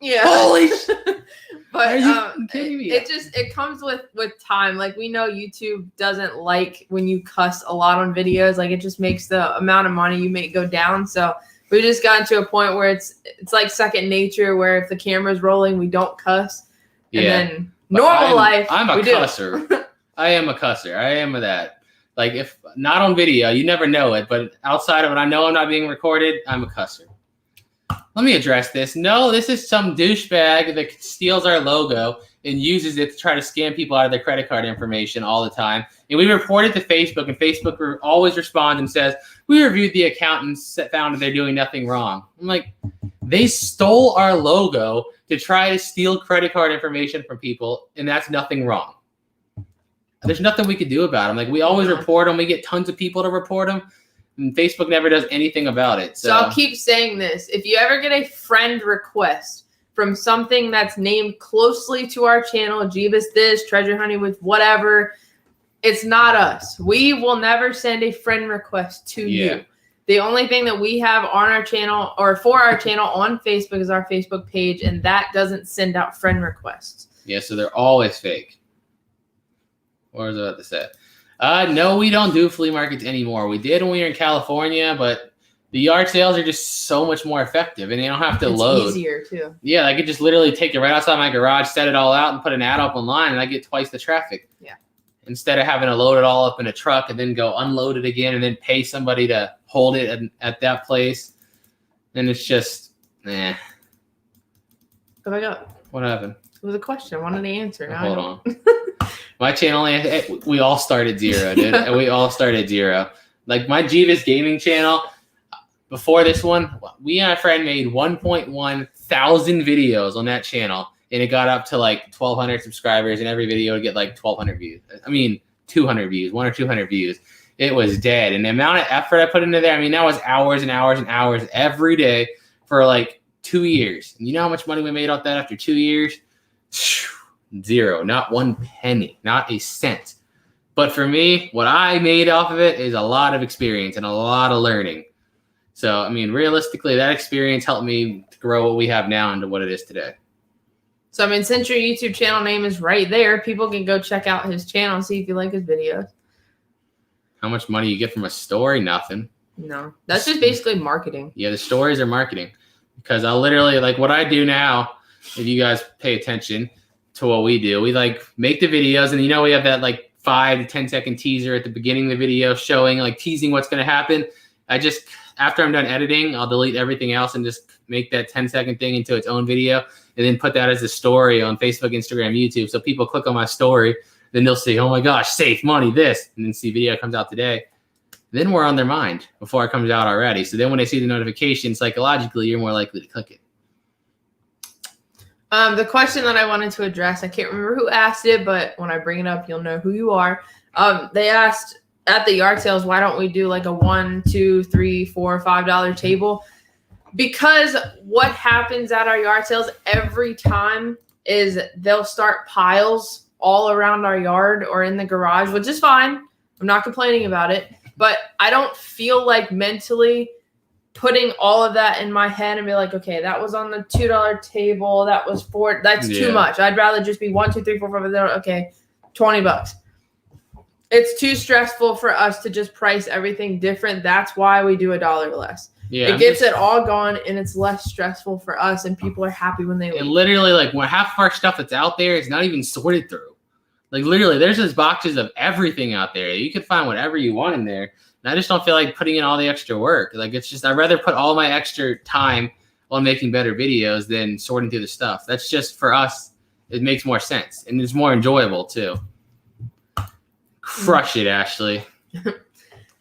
yeah. Holy shit. But it comes with time. Like we know YouTube doesn't like when you cuss a lot on videos. Like it just makes the amount of money you make go down. So we just gotten to a point where it's like second nature where if the camera's rolling, we don't cuss. And then normal life, I'm a cusser. I am a cusser. I am with that. Like if not on video, you never know it. But outside of it, I know I'm not being recorded. I'm a cusser. Let me address this. No, this is some douchebag that steals our logo and uses it to try to scam people out of their credit card information all the time. And we report it to Facebook, and Facebook always responds and says, we reviewed the account and found that they're doing nothing wrong. I'm like, they stole our logo to try to steal credit card information from people, and that's nothing wrong. There's nothing we could do about them. Like, we always report them. We get tons of people to report them. And Facebook never does anything about it. So I'll keep saying this. If you ever get a friend request from something that's named closely to our channel, Jebus this, Treasure Hunting with whatever, it's not us. We will never send a friend request to you. The only thing that we have on our channel or for our channel on Facebook is our Facebook page, and that doesn't send out friend requests. Yeah, so they're always fake. What was I about to say? No, we don't do flea markets anymore. We did when we were in California, but the yard sales are just so much more effective, and they don't have to load. It's easier, too. Yeah, I could just literally take it right outside my garage, set it all out, and put an ad up online, and I get twice the traffic. Yeah. Instead of having to load it all up in a truck and then go unload it again and then pay somebody to hold it at that place. And it's just, What have I got? What happened? It was a question. I wanted to answer. Now Hold on. My channel, we all started zero, dude. And we all started zero. Like my Jebus gaming channel, before this one, we and a friend made 1.1 thousand videos on that channel. And it got up to like 1,200 subscribers, and every video would get like 1,200 views. I mean, 200 views, 100 or 200 views. It was dead. And the amount of effort I put into there, I mean, that was hours and hours and hours every day for like 2 years. And you know how much money we made off that after 2 years? Zero, not one penny, not a cent. But for me, what I made off of it is a lot of experience and a lot of learning. So, I mean, realistically, that experience helped me to grow what we have now into what it is today. So, I mean, since your YouTube channel name is right there, people can go check out his channel and see if you like his videos. How much money you get from a story? Nothing. No, that's just basically marketing. Yeah, the stories are marketing. Because I'll literally, like, what I do now, if you guys pay attention to what we do, we like make the videos, and we have that like 5 to 10 second teaser at the beginning of the video showing, like, teasing what's going to happen. I just, after I'm done editing, I'll delete everything else and just make that 10-second thing into its own video, and then put that as a story on Facebook, Instagram, YouTube. So people click on my story, then they'll see, oh my gosh, safe money, this, and then see video comes out today. Then we're on their mind before it comes out already. So then when they see the notification, psychologically, you're more likely to click it. The question that I wanted to address, I can't remember who asked it, but when I bring it up, you'll know who you are. They asked at the yard sales, why don't we do like a $1, $2, $3, $4, $5 table? Because what happens at our yard sales every time is they'll start piles all around our yard or in the garage, which is fine. I'm not complaining about it. But I don't feel like mentally putting all of that in my head and be like, okay, that was on the $2 table. That was $4. That's too much. I'd rather just be 1, 2, 3, 4, 5. Okay, $20. It's too stressful for us to just price everything different. That's why we do $1 less. Yeah, it gets it all gone, and it's less stressful for us, and people are happy when they leave. And literally, like, when half of our stuff that's out there is not even sorted through. Like, literally, there's just boxes of everything out there. You can find whatever you want in there. And I just don't feel like putting in all the extra work. Like, it's just, I'd rather put all my extra time on making better videos than sorting through the stuff. That's just, for us, it makes more sense. And it's more enjoyable, too. Crush it, Ashley.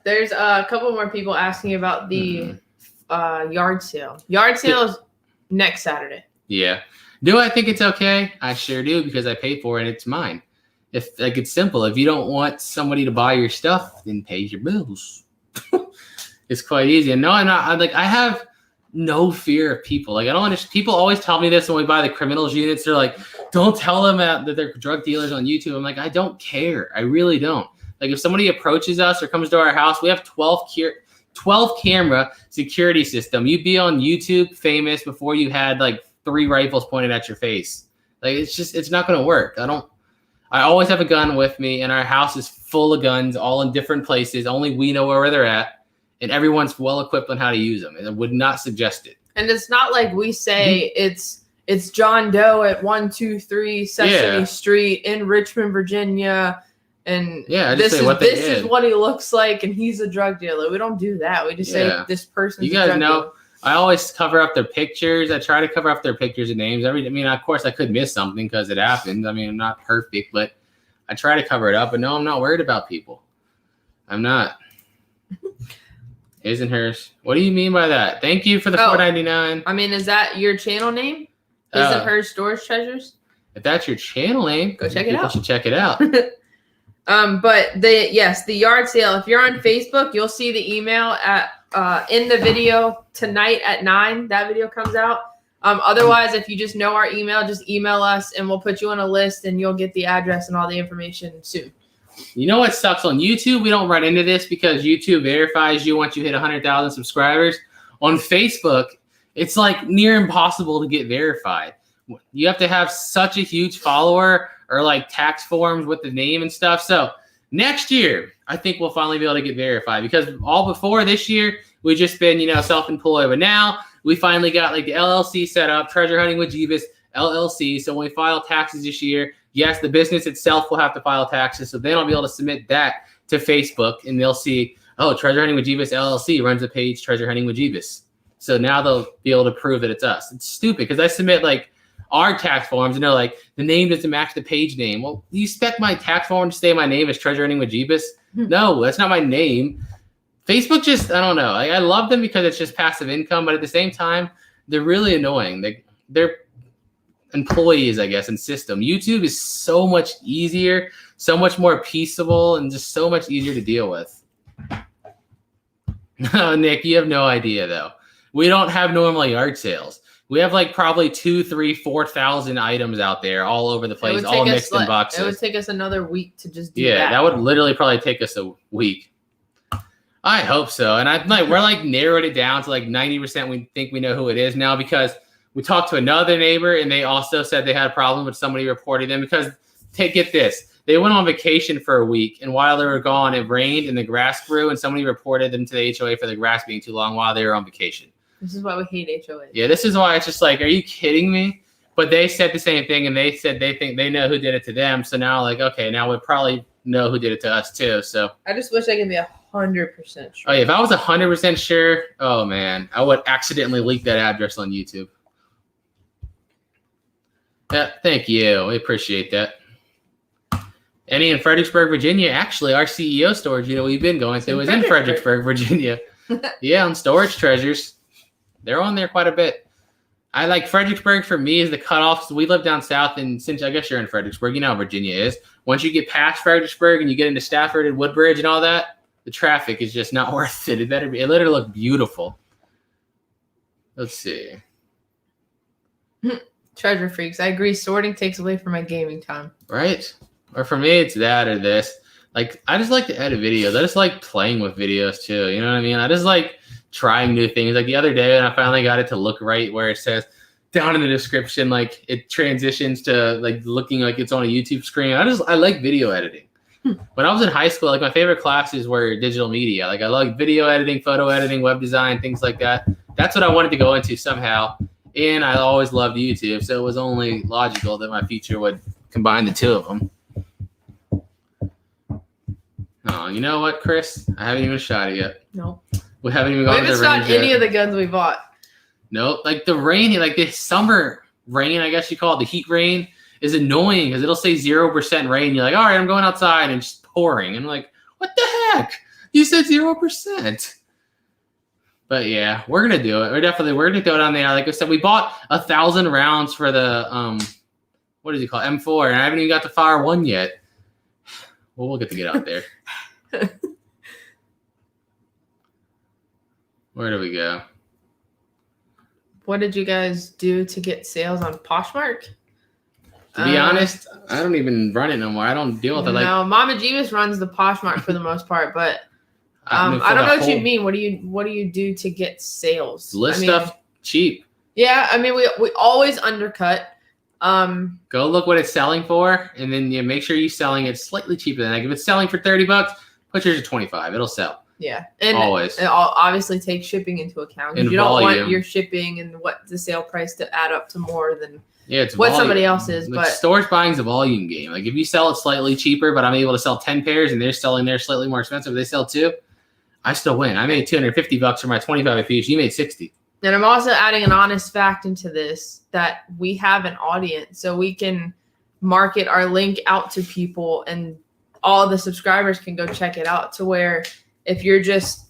There's a couple more people asking about the yard sale. Yard sale is next Saturday. Yeah. Do I think it's okay? I sure do, because I pay for it and it's mine. If, like, it's simple. If you don't want somebody to buy your stuff, then pay your bills. It's quite easy. And no, I'm not. I have no fear of people. Like, I don't understand. People always tell me this when we buy the criminals units. They're like, don't tell them that they're drug dealers on YouTube. I'm like, I don't care. I really don't. Like, if somebody approaches us or comes to our house, we have 12 camera security system. You'd be on YouTube famous before you had like 3 rifles pointed at your face. Like, it's not going to work. I always have a gun with me, and our house is full of guns, all in different places. Only we know where they're at, and everyone's well equipped on how to use them. And I would not suggest it. And it's not like we say it's John Doe at 123 Sesame Street in Richmond, Virginia, and this is what he looks like, and he's a drug dealer. We don't do that. We just say this person's you guys a drug know. dealer. I always cover up their pictures. I try to cover up their pictures and names. Of course, I could miss something because it happens. I'm not perfect, but I try to cover it up. But no, I'm not worried about people. I'm not. His and hers. What do you mean by that? Thank you for the $4.99. Is that your channel name? His and hers Storage Treasures? If that's your channel name, go check it out. People should check it out. But the yard sale. If you're on Facebook, you'll see the email in the video tonight at 9. That video comes out. Otherwise, if you just know our email, just email us and we'll put you on a list and you'll get the address and all the information soon. You know what sucks on YouTube? We don't run into this because YouTube verifies you once you hit 100,000 subscribers. On Facebook, it's like near impossible to get verified. You have to have such a huge follower or like tax forms with the name and stuff. So next year, I think we'll finally be able to get verified, because all before this year, we've just been, self-employed. But now we finally got like the LLC set up, Treasure Hunting with Jebus LLC. So when we file taxes this year, yes, the business itself will have to file taxes. So then I'll be able to submit that to Facebook, and they'll see, oh, Treasure Hunting with Jebus LLC runs a page, Treasure Hunting with Jebus. So now they'll be able to prove that it's us. It's stupid because I submit like our tax forms and they're like, the name doesn't match the page name. Well, you expect my tax form to say my name is Treasure Hunting with Jebus? No, that's not my name. Facebook just, I don't know. I love them because it's just passive income, but at the same time, they're really annoying. They're employees, I guess, in system. YouTube is so much easier, so much more peaceable, and just so much easier to deal with. Nick, you have no idea, though. We don't have normal yard sales. We have like probably 2,000, 3,000, 4,000 items out there all over the place, all mixed in boxes. It would take us another week to just do that. Yeah, that would literally probably take us a week. I hope so. And we're like narrowed it down to like 90%. We think we know who it is now, because we talked to another neighbor and they also said they had a problem with somebody reporting them because, get this, They went on vacation for a week, and while they were gone, it rained and the grass grew, and somebody reported them to the HOA for the grass being too long while they were on vacation. This is why we hate HOA. Yeah, this is why it's just like, are you kidding me? But they said the same thing, and they said they think they know who did it to them. So now, like, okay, now we probably know who did it to us too. So I just wish I could be 100% sure. Oh yeah, if I was 100% sure, oh man, I would accidentally leak that address on YouTube. Yeah, thank you. We appreciate that. Any in Fredericksburg, Virginia. Actually, our CEO storage unit we've been going to is in Fredericksburg, Virginia. Yeah, on Storage Treasures. They're on there quite a bit. I like Fredericksburg for me is the cutoff. So we live down south, and since I guess you're in Fredericksburg, you know how Virginia is. Once you get past Fredericksburg and you get into Stafford and Woodbridge and all that, the traffic is just not worth it. It better be. It literally look beautiful. Let's see. Treasure freaks. I agree. Sorting takes away from my gaming time. Right? Or for me, it's that or this. Like, I just like to edit videos. I just like playing with videos too. You know what I mean? I just like trying new things. Like the other day, when I finally got it to look right, where it says down in the description, like it transitions to like looking like it's on a YouTube screen. I like video editing. When I was in high school, like my favorite classes were digital media. Like I like video editing, photo editing, web design, things like that. That's what I wanted to go into somehow. And I always loved YouTube, so it was only logical that my future would combine the two of them. Oh, you know what, Chris? I haven't even shot it yet. No. We haven't even gone to the range shot any of the guns we bought. Nope. Like the rain, like the summer rain, I guess you call it, the heat rain, is annoying because it'll say 0% rain. You're like, all right, I'm going outside, and it's pouring. And I'm like, what the heck? You said 0%. But yeah, we're gonna do it. We're gonna go down there. Like I said, we bought 1,000 rounds for the what does he call it? M4, and I haven't even got to fire one yet. Well, we'll get to get out there. Where do we go? What did you guys do to get sales on Poshmark? To be honest, I don't even run it no more. I don't deal with it. Like, no, Mama Jebus runs the Poshmark for the most part, but I don't know what you mean. What do you do to get sales? List stuff cheap. Yeah, I mean we always undercut. Go look what it's selling for, and then you make sure you're selling it slightly cheaper than that. If it's selling for $30, put yours at $25. It'll sell. Yeah, and always. It obviously take shipping into account. You don't want your shipping and what the sale price to add up to more than it's what volume. Somebody else is. Like but storage buying is a volume game. Like if you sell it slightly cheaper, but I'm able to sell 10 pairs and they're selling theirs slightly more expensive, they sell 2. I still win. I made $250 for my 25 apiece. You made 60. And I'm also adding an honest fact into this that we have an audience, so we can market our link out to people, and all the subscribers can go check it out. To where if you're just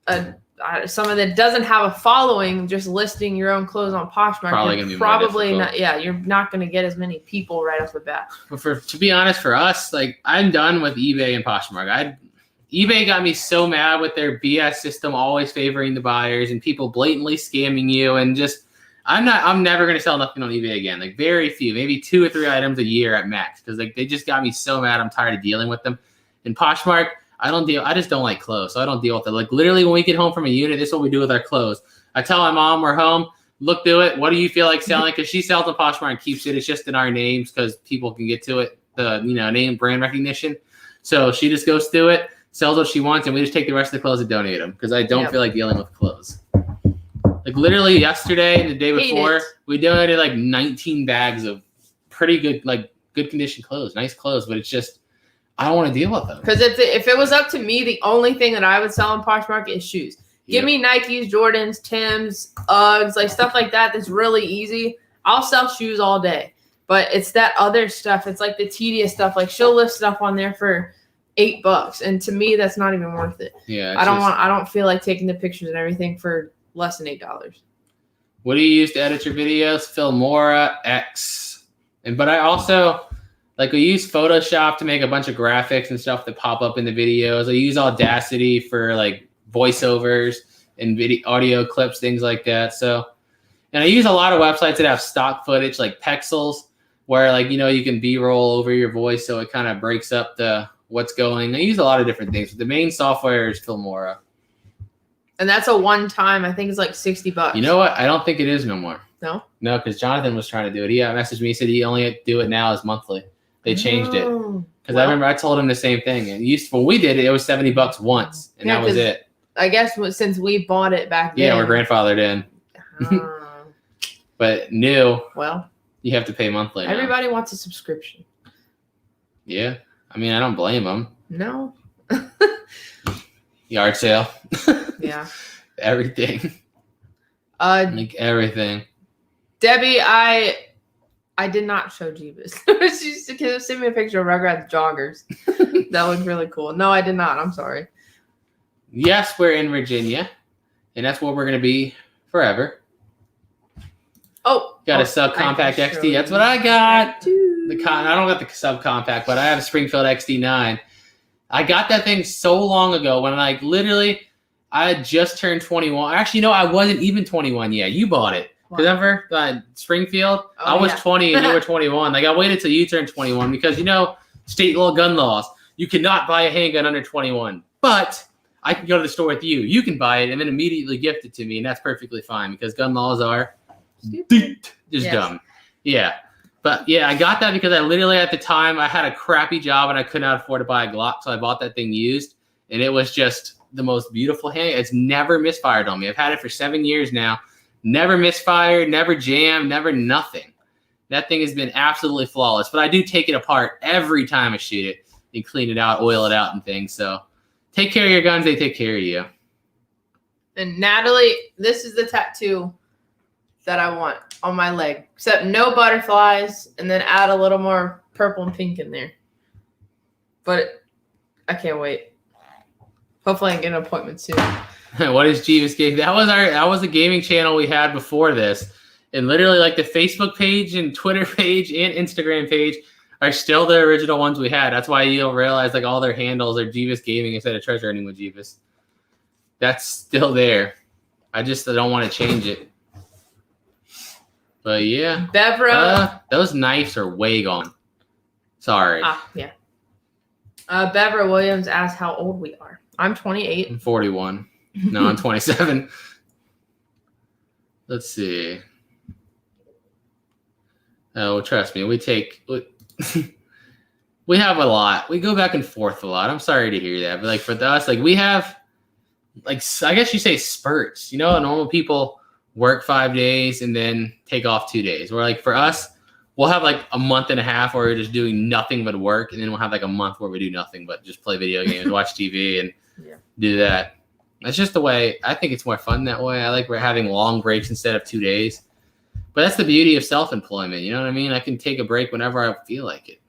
someone that doesn't have a following, just listing your own clothes on Poshmark, probably not. Yeah, you're not going to get as many people right off the bat. But to be honest, for us, like I'm done with eBay and Poshmark. eBay got me so mad with their BS system, always favoring the buyers and people blatantly scamming you, and just I'm never going to sell nothing on eBay again. Like very few, maybe 2 or 3 items a year at max, because like they just got me so mad. I'm tired of dealing with them. And Poshmark, I just don't like clothes, so I don't deal with it. Like literally when we get home from a unit, this is what we do with our clothes. I tell my mom we're home, look through it. What do you feel like selling? Because she sells on Poshmark and keeps it. It's just in our names because people can get to it, the name brand recognition. So she just goes through it, sells what she wants, and we just take the rest of the clothes and donate them because I don't feel like dealing with clothes. Like literally yesterday and the day before, we donated like 19 bags of pretty good, like good condition clothes, nice clothes, but it's just I don't want to deal with them. Because if it was up to me, the only thing that I would sell on Poshmark is shoes. Give me Nikes, Jordans, Timbs, Uggs, like stuff like that. That's really easy. I'll sell shoes all day. But it's that other stuff. It's like the tedious stuff. Like she'll list stuff on there for $8, and to me, that's not even worth it. Yeah, I don't feel like taking the pictures and everything for less than $8. What do you use to edit your videos? Filmora X. But I also we use Photoshop to make a bunch of graphics and stuff that pop up in the videos. I use Audacity for like voiceovers and video audio clips, things like that. So, and I use a lot of websites that have stock footage like Pexels, where you can B-roll over your voice, so it kind of breaks up what's going. I use a lot of different things. But the main software is Filmora. And that's a one-time. I think it's like $60. You know what? I don't think it is no more. No, because Jonathan was trying to do it. He messaged me. He said he only do it now as monthly. They changed it. Because I remember I told him the same thing. And when we did it, it was $70 once, and that was it. I guess since we bought it back then. Yeah, we're grandfathered in. But new. Well, you have to pay monthly. Everybody wants a subscription. Yeah, I mean, I don't blame them. No. Yard sale. Yeah. Everything. Like everything. Debbie, I did not show Jebus. She sent me a picture of Rugrats joggers. That looked really cool. No, I did not. I'm sorry. Yes, we're in Virginia, and that's where we're going to be forever. Oh. Got a subcompact XD. That's what I got. I don't got the subcompact, but I have a Springfield XD9. I got that thing so long ago when I had just turned 21. Actually, no, I wasn't even 21 yet. You bought it. Remember Springfield? I was 20 and you were 21. Like I waited till you turned 21 because state gun laws. You cannot buy a handgun under 21. But I can go to the store with you. You can buy it and then immediately gift it to me, and that's perfectly fine because gun laws are just dumb. Yeah. But yeah, I got that because I literally at the time I had a crappy job and I could not afford to buy a Glock, so I bought that thing used, and it was just the most beautiful handgun. It's never misfired on me. I've had it for 7 years now. Never misfired, never jammed, never nothing. That thing has been absolutely flawless. But I do take it apart every time I shoot it and clean it out, oil it out and things. So take care of your guns, they take care of you. And Natalie, this is the tattoo that I want on my leg. Except no butterflies, and then add a little more purple and pink in there. But I can't wait. Hopefully I can get an appointment soon. What is Jebus Gaming? That was a gaming channel we had before this. And literally like the Facebook page and Twitter page and Instagram page are still the original ones we had. That's why you'll realize like all their handles are Jebus Gaming instead of Treasure Hunting with Jebus. That's still there. I don't want to change it. But yeah. Bevra. Those knives are way gone. Sorry. Yeah. Bevra Williams asked how old we are. I'm 28. I'm 41. No, I'm 27. Let's see. Oh, trust me, we have a lot. We go back and forth a lot. I'm sorry to hear that, but like for us, like we have, like I guess you say spurts. Normal people work 5 days and then take off 2 days. Where like for us, we'll have like a month and a half where we're just doing nothing but work, and then we'll have like a month where we do nothing but just play video games, watch TV, and do that. That's just the way. I think it's more fun that way. I like we're having long breaks instead of 2 days. But that's the beauty of self-employment. You know what I mean? I can take a break whenever I feel like it.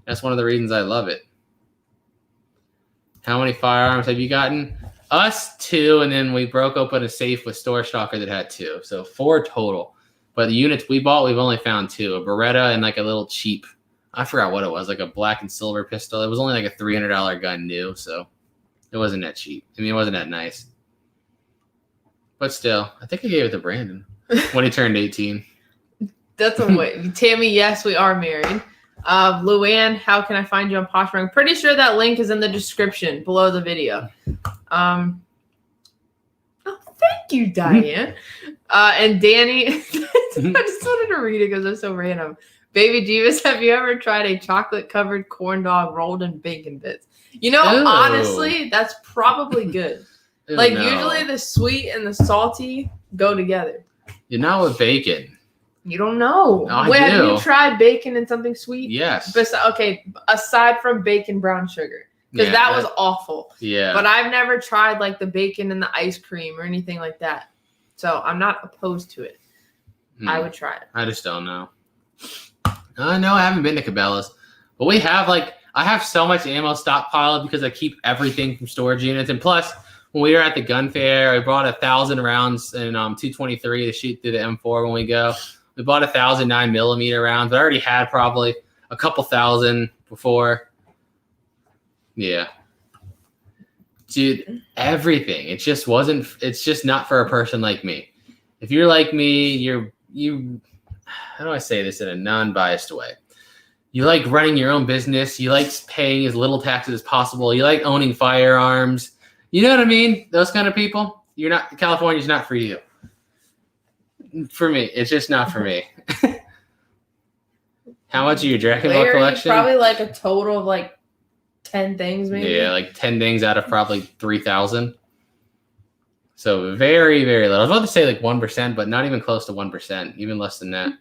That's one of the reasons I love it. How many firearms have you gotten? Us, 2, and then we broke open a safe with Store Stalker that had 2. So 4 total. But the units we bought, we've only found 2. A Beretta and like a little cheap, I forgot what it was, like a black and silver pistol. It was only like a $300 gun new, so it wasn't that cheap. I mean, it wasn't that nice. But still, I think I gave it to Brandon when he turned 18. That's a way. Tammy, yes, we are married. Luann, how can I find you on Poshmark? I'm pretty sure that link is in the description below the video. Oh, thank you, Diane. And Danny, I just wanted to read it because it's so random. Baby Jebus, have you ever tried a chocolate-covered corn dog rolled in bacon bits? Honestly, that's probably good. Usually the sweet and the salty go together. You're not with bacon. You don't know. No, Have you tried bacon and something sweet? Yes. Aside from bacon brown sugar. Because that was awful. Yeah. But I've never tried like the bacon and the ice cream or anything like that. So I'm not opposed to it. I would try it. I just don't know. No, I haven't been to Cabela's. But we have I have so much ammo stockpiled because I keep everything from storage units. And plus, when we were at the gun fair, I brought 1,000 rounds and 223 to shoot through the M4 when we go. We bought 1,000 9mm rounds. I already had probably a couple thousand before. Yeah. Dude, everything. It's just not for a person like me. If you're like me, how do I say this in a non-biased way? You like running your own business. You like paying as little taxes as possible. You like owning firearms. You know what I mean? Those kind of people. California's not for you. For me, it's just not for me. How much of your Dragon Ball Larry, collection? probably like a total of like 10 things, maybe. Yeah, like 10 things out of probably 3,000. So very, very little. I was about to say like 1%, but not even close to 1%, even less than that.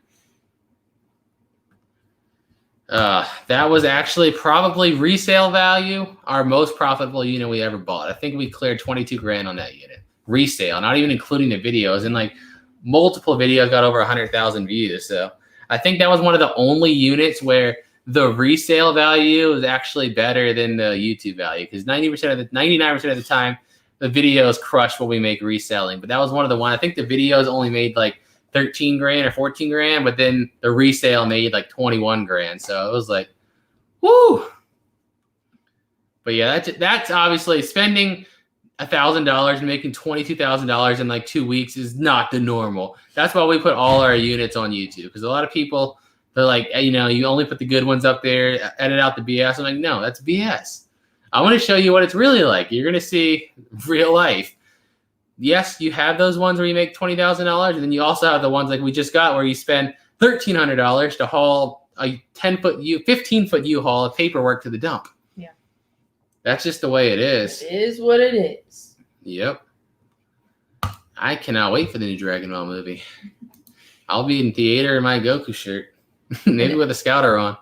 That was actually probably resale value, our most profitable unit we ever bought. I think we cleared 22 grand on that unit. Resale, not even including the videos. And like multiple videos got over 100,000 views. So I think that was one of the only units where the resale value is actually better than the YouTube value, because 99% of the time, the videos crush what we make reselling. But that was one of the one. I think the videos only made like 13 grand or 14 grand, but then the resale made like 21 grand. So it was like, woo. But yeah, that's obviously spending $1,000 and making $22,000 in like 2 weeks is not the normal. That's why we put all our units on YouTube, because a lot of people, they're like, you know, you only put the good ones up there, edit out the BS. I'm like, no, that's BS. I want to show you what it's really like. You're going to see real life. Yes, you have those ones where you make $20,000, and then you also have the ones like we just got where you spend $1,300 to haul a 15-foot U-Haul of paperwork to the dump. Yeah. That's just the way it is. It is what it is. Yep. I cannot wait for the new Dragon Ball movie. I'll be in theater in my Goku shirt, maybe with a scouter on.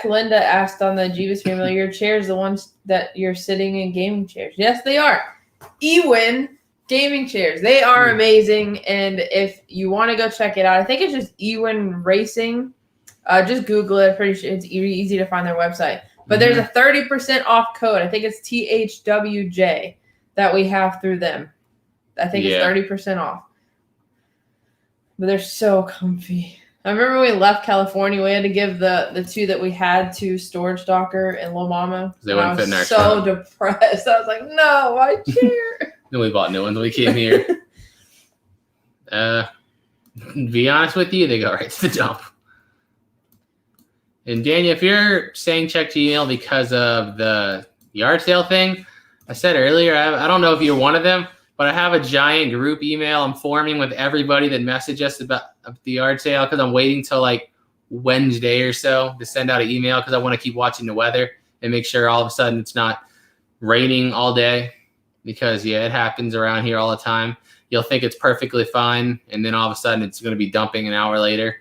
Linda asked on the Jebus family, your chairs, the ones that you're sitting in gaming chairs. Yes, they are. Ewin gaming chairs. They are amazing. And if you want to go check it out, I think it's just Ewin Racing. Just Google it. Pretty sure it's easy to find their website. But there's a 30% off code. I think it's THWJ that we have through them. I think it's 30% off. But they're so comfy. I remember when we left California, we had to give the two that we had to Storage Docker and Lil Mama. They wouldn't fit in our trunk. Depressed. I was like, no, my chair. Then we bought new ones when we came here. Be honest with you, they go right to the dump. And Daniel, if you're saying check Gmail because of the yard sale thing, I said earlier, I don't know if you're one of them, but I have a giant group email I'm forming with everybody that messaged us about the yard sale, because I'm waiting till like Wednesday or so to send out an email, because I want to keep watching the weather and make sure all of a sudden it's not raining all day, because it happens around here all the time. You'll think it's perfectly fine, and then all of a sudden it's going to be dumping an hour later.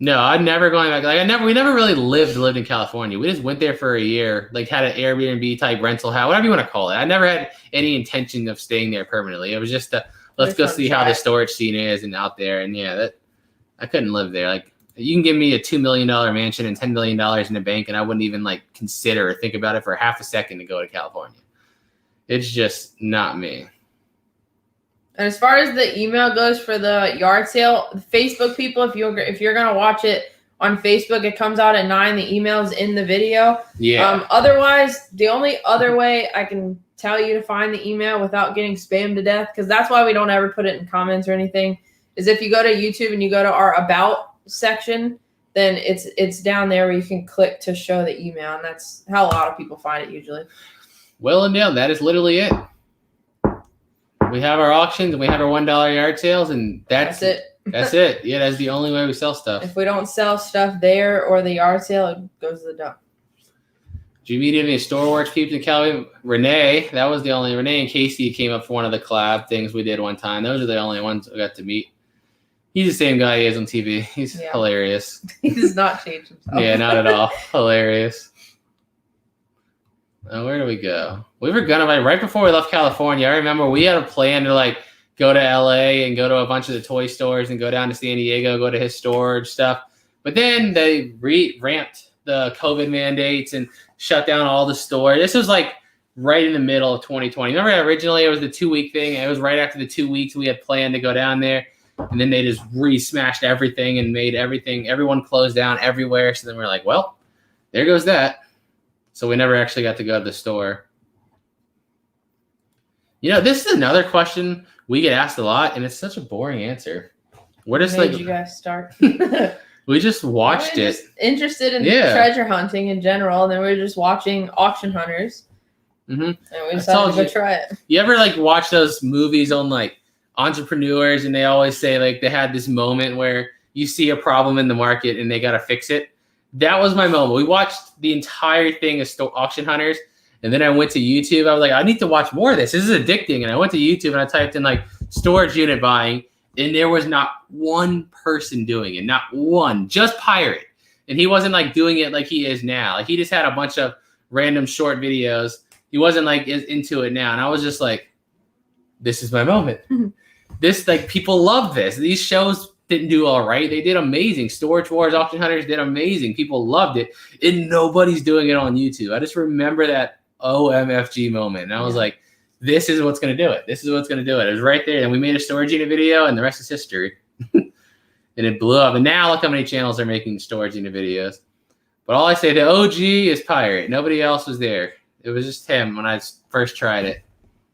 No, I'm never going back. We never really lived in California. We just went there for a year, like had an Airbnb type rental house, whatever you want to call it. I never had any intention of staying there permanently. It was just let's go see how the storage scene is and out there. And I couldn't live there. Like, you can give me a $2 million mansion and $10 million in the bank, and I wouldn't even like consider or think about it for half a second to go to California. It's just not me. And as far as the email goes for the yard sale, Facebook people, if you're gonna watch it on Facebook, it comes out at 9. The email's in the video. Yeah. Otherwise, the only other way I can tell you to find the email without getting spammed to death, because that's why we don't ever put it in comments or anything, is if you go to YouTube and you go to our About section, then it's down there where you can click to show the email, and that's how a lot of people find it usually. Well and done. That is literally it. We have our auctions and we have our $1 yard sales, and that's it. That's it. Yeah, that's the only way we sell stuff. If we don't sell stuff there or the yard sale, it goes to the dump. Did you meet any Store Wars peeps in Cali? Renee, that was the only. Renee and Casey came up for one of the collab things we did one time. Those are the only ones I got to meet. He's the same guy he is on TV. He's hilarious. He does not change himself. Yeah, not at all. Hilarious. Where do we go? We were gonna, right before we left California, I remember we had a plan to like go to LA and go to a bunch of the toy stores and go down to San Diego, go to his storage stuff. But then they ramped the COVID mandates and shut down all the stores. This was like right in the middle of 2020. Remember, originally it was the 2-week thing. It was right after the 2 weeks we had planned to go down there. And then they just re-smashed everything and made everyone closed down everywhere. So then we're like, well, there goes that. So we never actually got to go to the store. This is another question we get asked a lot, and it's such a boring answer. We're just Where did you guys start? We just watched it. Just interested in treasure hunting in general, and then we were just watching Auction Hunters. Mm-hmm. And we decided to go try it. You ever watch those movies on entrepreneurs, and they always say they had this moment where you see a problem in the market and they got to fix it. That was my moment. We watched the entire thing of auction hunters. And then I went to YouTube. I was like, I need to watch more of this. This is addicting. And I went to YouTube and I typed in like storage unit buying. And there was not one person doing it. Not one. Just Pirate. And he wasn't like doing it like he is now. Like he just had a bunch of random short videos. He wasn't like into it now. And I was just like, this is my moment. This, like, people love this. These shows didn't do all right. They did amazing. Storage Wars, Auction Hunters did amazing. People loved it. And nobody's doing it on YouTube. I just remember that OMFG moment. And I was like, this is what's going to do it. This is what's going to do it. It was right there. And we made a storage unit video and the rest is history. And it blew up. And now look how many channels are making storage unit videos. But all I say, the OG is Pirate. Nobody else was there. It was just him when I first tried it.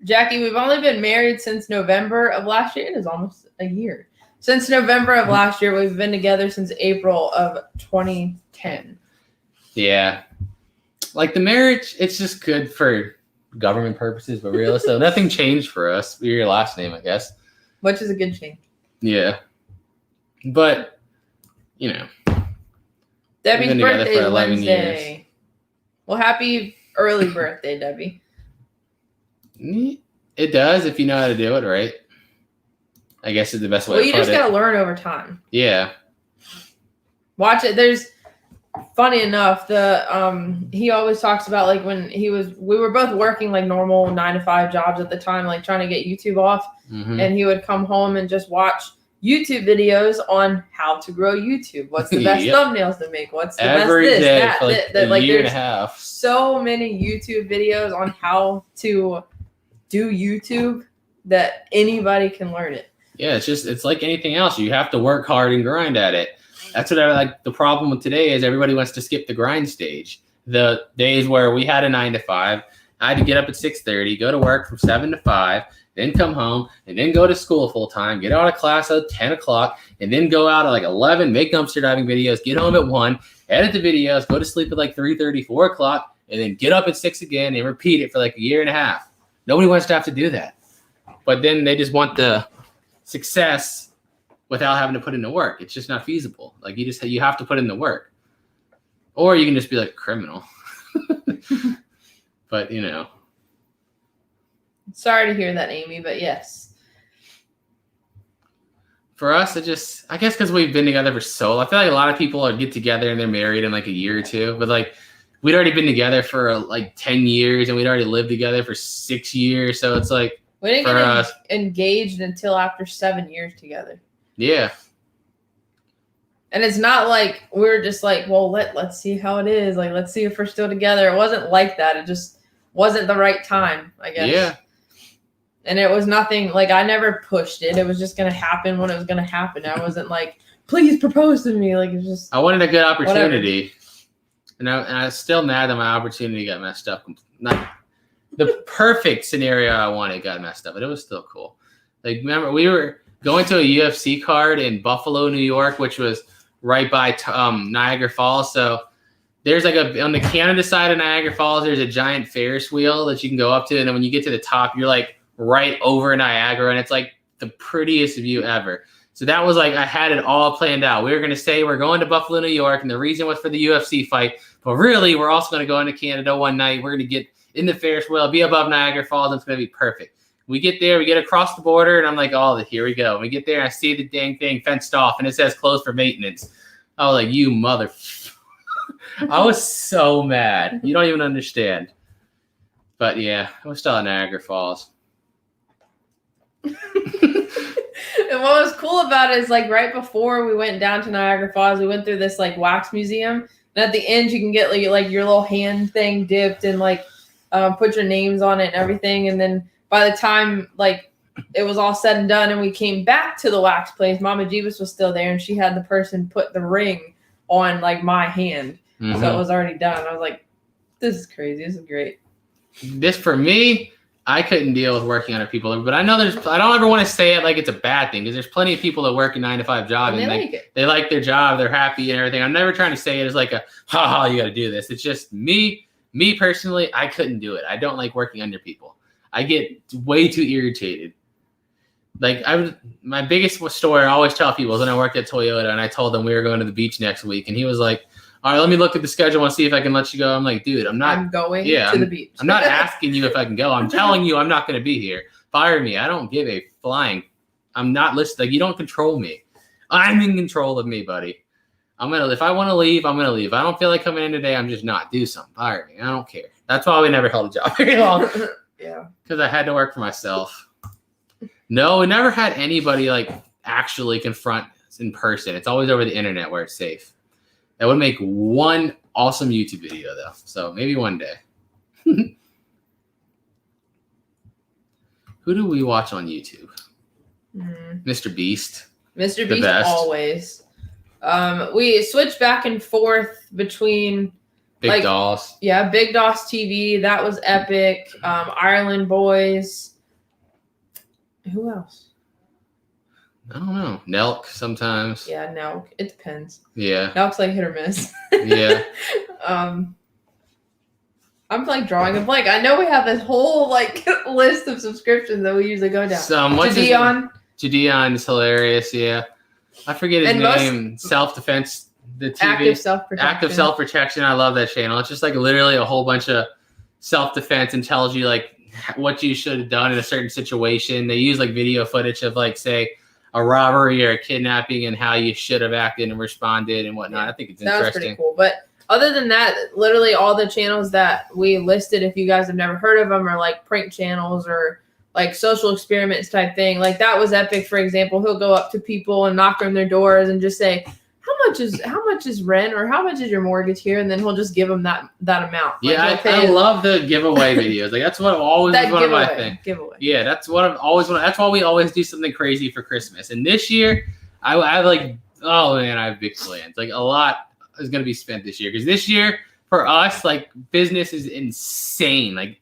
Jackie, we've only been married since November of last year. It is almost a year. Since November of last year, we've been together since April of 2010. Yeah. Like the marriage, it's just good for government purposes, but really, so nothing changed for us. We're your last name, I guess. Which is a good change. Yeah. But, you know. Debbie's birthday is Wednesday. Years. Well, happy early birthday, Debbie. It does if you know how to do it, right? I guess is the best way to put it. Well, you just got to learn over time. Yeah. Watch it. There's, funny enough, he always talks about like when we were both working like normal 9-to-5 jobs at the time, like trying to get YouTube off. Mm-hmm. And he would come home and just watch YouTube videos on how to grow YouTube. What's the best thumbnails to make? What's the Every best this, day that, for like that. a Like year there's and a half. So many YouTube videos on how to do YouTube that anybody can learn it. Yeah, it's like anything else. You have to work hard and grind at it. That's what I like. The problem with today is everybody wants to skip the grind stage. The days where we had a 9-to-5, I had to get up at 6:30, go to work from 7 to 5, then come home, and then go to school full time, get out of class at 10 o'clock, and then go out at like 11, make dumpster diving videos, get home at 1, edit the videos, go to sleep at like 3:30, 4 o'clock, and then get up at 6 again and repeat it for like a year and a half. Nobody wants to have to do that. But then they just want the success without having to put in the work. It's just not feasible. Like you have to put in the work. Or you can just be like a criminal. But, you know. Sorry to hear that, Amy, but yes. For us, I guess because we've been together for so long. I feel like a lot of people get together and they're married in like a year or two. But like we'd already been together for like 10 years and we'd already lived together for 6 years. So it's like, we didn't get engaged until after 7 years together. Yeah. And it's not like we're just like, well, let's see how it is. Like, let's see if we're still together. It wasn't like that. It just wasn't the right time, I guess. Yeah. And it was nothing, like, I never pushed it. It was just going to happen when it was going to happen. I wasn't like, please propose to me. Like, it's just. I wanted a good opportunity. And I was still mad that my opportunity got messed up. Not the perfect scenario I wanted got messed up, but it was still cool. Like, remember, we were going to a UFC card in Buffalo, New York, which was right by Niagara Falls. So there's like on the Canada side of Niagara Falls, there's a giant Ferris wheel that you can go up to. And then when you get to the top, you're like right over Niagara. And it's like the prettiest view ever. So that was like, I had it all planned out. We were going to say we're going to Buffalo, New York. And the reason was for the UFC fight. But really, we're also going to go into Canada one night. We're going to get in the Ferris wheel, be above Niagara Falls. It's going to be perfect. We get there, we get across the border, and I'm like, oh, here we go. We get there, and I see the dang thing fenced off, and it says closed for maintenance. I was like, you mother. I was so mad. You don't even understand. But yeah, we're still at Niagara Falls. And what was cool about it is like right before we went down to Niagara Falls, we went through this like wax museum. And at the end, you can get like your little hand thing dipped and like put your names on it and everything. And then by the time like it was all said and done and we came back to the wax place, Mama Jebus was still there and she had the person put the ring on like my hand. Mm-hmm. So it was already done. I was like, this is crazy. This is great. This for me, I couldn't deal with working under people, but I know I don't ever want to say it like it's a bad thing because there's plenty of people that work a 9-to-5 job and they like their job, they're happy and everything. I'm never trying to say it as like a, haha, you got to do this. It's just me personally, I couldn't do it. I don't like working under people. I get way too irritated. Like my biggest story I always tell people is when I worked at Toyota and I told them we were going to the beach next week, and he was like, all right, let me look at the schedule and see if I can let you go. I'm like, dude, I'm going to the beach. I'm not asking you if I can go. I'm telling you I'm not going to be here. Fire me. I don't give a flying. I'm not listening. Like, you don't control me. I'm in control of me, buddy. If I want to leave, I'm going to leave. If I don't feel like coming in today, I'm just not. Do something. Fire me. I don't care. That's why we never held a job very long. Yeah. Because I had to work for myself. No, we never had anybody like actually confront us in person. It's always over the internet where it's safe. That would make one awesome YouTube video though. So maybe one day. Who do we watch on YouTube? Mr. Beast. Mr. Beast always. We switch back and forth between Big Doss. Yeah, Big Doss TV. That was epic. Ireland Boys. Who else? I don't know. Nelk sometimes. Yeah, Nelk. It depends. Yeah. Nelk's like hit or miss. Yeah. I'm like drawing a blank. I know we have this whole like list of subscriptions that we usually go down. Jadeon is hilarious. Yeah. I forget his name. Self-defense. The TV. Active self-protection. I love that channel. It's just like literally a whole bunch of self-defense and tells you like what you should have done in a certain situation. They use like video footage of like, say, a robbery or a kidnapping and how you should have acted and responded and whatnot. Yeah, I think it's interesting. That was pretty cool. But other than that, literally all the channels that we listed, if you guys have never heard of them, are like prank channels or like social experiments type thing. Like that was epic. For example, he'll go up to people and knock on their doors and just say, how much is rent or how much is your mortgage here? And then he'll just give them that amount. Yeah, I love the giveaway videos. Like that's what always is one of my things. Giveaway. Yeah, that's what I've always wanted. That's why we always do something crazy for Christmas. And this year, I like, oh man, I have big plans. Like a lot is gonna be spent this year because this year for us, like business is insane. Like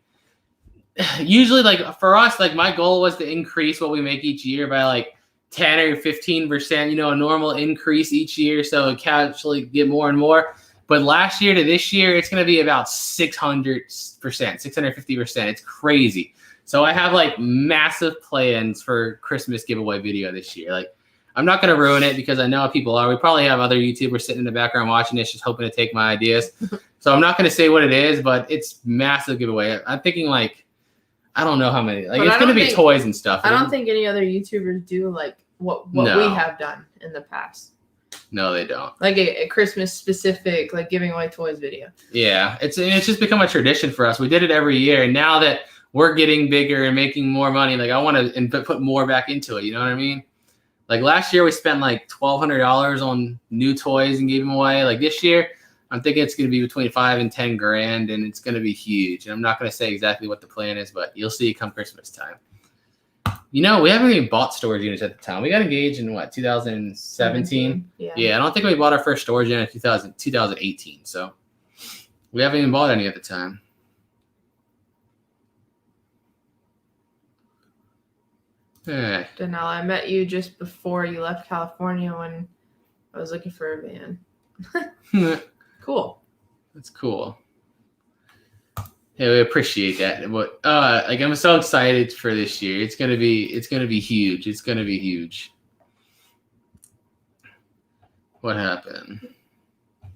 usually, like for us, like my goal was to increase what we make each year by like 10 or 15%, you know, a normal increase each year. So it can actually get more and more. But last year to this year, it's going to be about 600%, 650%. It's crazy. So I have like massive plans for Christmas giveaway video this year. Like I'm not going to ruin it because I know how people are. We probably have other YouTubers sitting in the background watching this, just hoping to take my ideas. So I'm not going to say what it is, but it's massive giveaway. I'm thinking like, I don't know how many. Like it's going to be toys and stuff. I don't think any other YouTubers do like what we have done in the past. No, they don't. Like a Christmas specific, like giving away toys video. Yeah, it's just become a tradition for us. We did it every year, and now that we're getting bigger and making more money, like I want to put more back into it. You know what I mean? Like last year, we spent like $1,200 on new toys and gave them away. Like this year, I'm thinking it's going to be between $5,000 and $10,000, and it's going to be huge. And I'm not going to say exactly what the plan is, but you'll see it come Christmas time. You know, we haven't even bought storage units at the time. We got engaged in what, 2017? Yeah, I don't think we bought our first storage unit in 2018. So we haven't even bought any at the time. Hey. Danelle, I met you just before you left California when I was looking for a van. Cool. That's cool. Yeah, we appreciate that. But like I'm so excited for this year. It's gonna be huge. It's gonna be huge. What happened?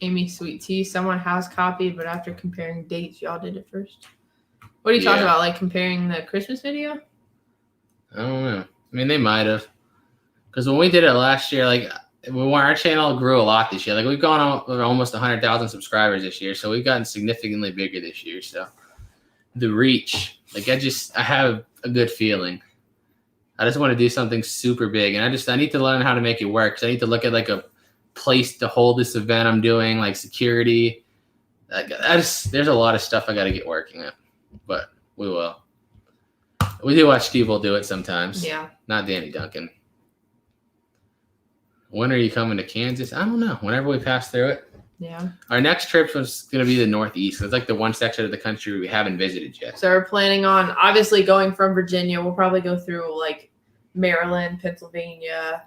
Amy Sweet Tea, someone has copied, but after comparing dates, y'all did it first. What are you talking about? Like comparing the Christmas video? I don't know. I mean, they might have. Because when we did it last year, like our channel grew a lot this year. Like we've gone over almost 100,000 subscribers this year, so we've gotten significantly bigger this year. So the reach, like I have a good feeling. I just want to do something super big, and I need to learn how to make it work. So I need to look at like a place to hold this event I'm doing, like security. There's a lot of stuff I got to get working at, but we will. We do watch Steve will do it sometimes. Yeah. Not Danny Duncan. When are you coming to Kansas? I don't know. Whenever we pass through it. Yeah. Our next trip was going to be the Northeast. It's like the one section of the country we haven't visited yet. So we're planning on obviously going from Virginia. We'll probably go through like Maryland, Pennsylvania,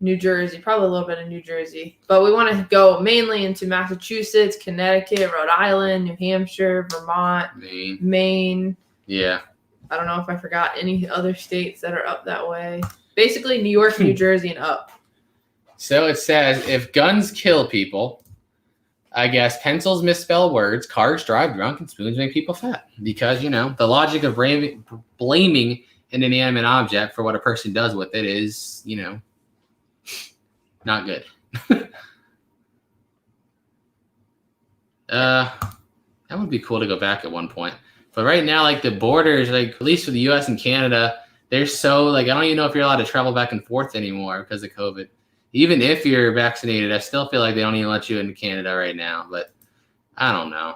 New Jersey, probably a little bit of New Jersey. But we want to go mainly into Massachusetts, Connecticut, Rhode Island, New Hampshire, Vermont, Maine. Yeah. I don't know if I forgot any other states that are up that way. basically New York, New Jersey, and up. So it says, if guns kill people, I guess pencils misspell words, cars drive drunk, and spoons make people fat. Because, you know, the logic of blaming an inanimate object for what a person does with it is, you know, not good. That would be cool to go back at one point. But right now, like the borders, like at least for the US and Canada, they're so like, I don't even know if you're allowed to travel back and forth anymore because of COVID. Even if you're vaccinated, I still feel like they don't even let you into Canada right now. But I don't know.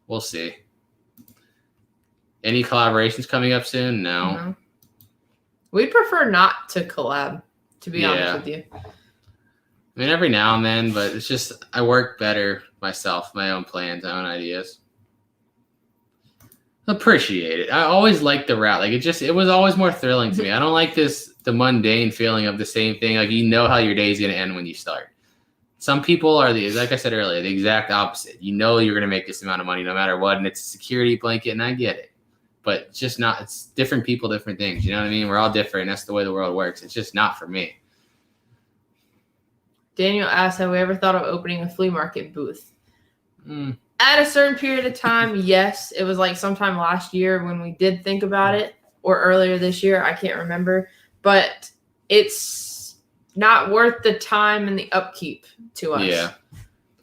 We'll see. Any collaborations coming up soon? No. Mm-hmm. We'd prefer not to collab, to be honest with you. I mean, every now and then, but it's just I work better myself, my own plans, my own ideas. Appreciate it. I always liked the route. Like it was always more thrilling to me. I don't like the mundane feeling of the same thing. Like you know how your day's gonna end when you start. Some people are like I said earlier, the exact opposite. You know you're gonna make this amount of money no matter what, and it's a security blanket, and I get it. But it's just not. It's different people, different things. You know what I mean? We're all different. That's the way the world works. It's just not for me. Daniel asked, have we ever thought of opening a flea market booth? At a certain period of time, yes. It was like sometime last year when we did think about it, or earlier this year. I can't remember. But it's not worth the time and the upkeep to us. Yeah.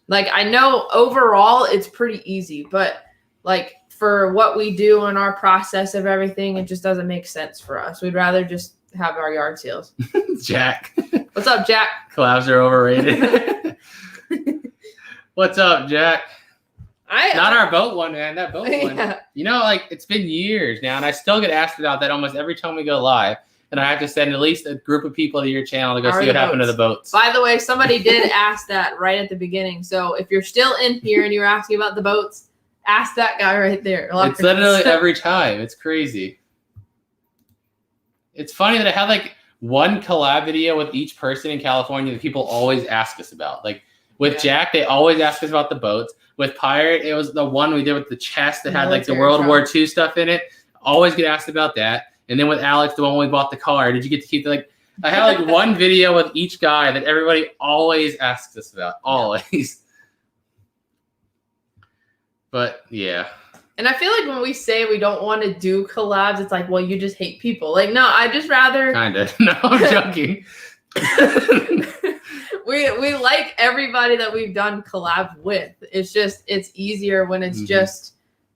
Like, I know overall it's pretty easy, but like for what we do in our process of everything, it just doesn't make sense for us. We'd rather just have our yard sales. Jack. What's up, Jack? Collabs are overrated. What's up, Jack? Not our boat one, man. That boat one. You know, like it's been years now, and I still get asked about that almost every time we go live. And I have to send at least a group of people to your channel to go see what happened to the boats. By the way, somebody did ask that right at the beginning. So if you're still in here and you're asking about the boats, ask that guy right there. It's literally every time. It's crazy. It's funny that I have like one collab video with each person in California that people always ask us about. Like with Jack, they always ask us about the boats. With Pirate, it was the one we did with the chest that had like the World War II stuff in it. Always get asked about that. And then with Alex, the one we bought the car, did you get to keep like I have like one video with each guy that everybody always asks us about. Always. But yeah. And I feel like when we say we don't want to do collabs, it's like, well, you just hate people. Like, no, I just rather kinda. No, I'm joking. we like everybody that we've done collab with. It's just it's easier when it's just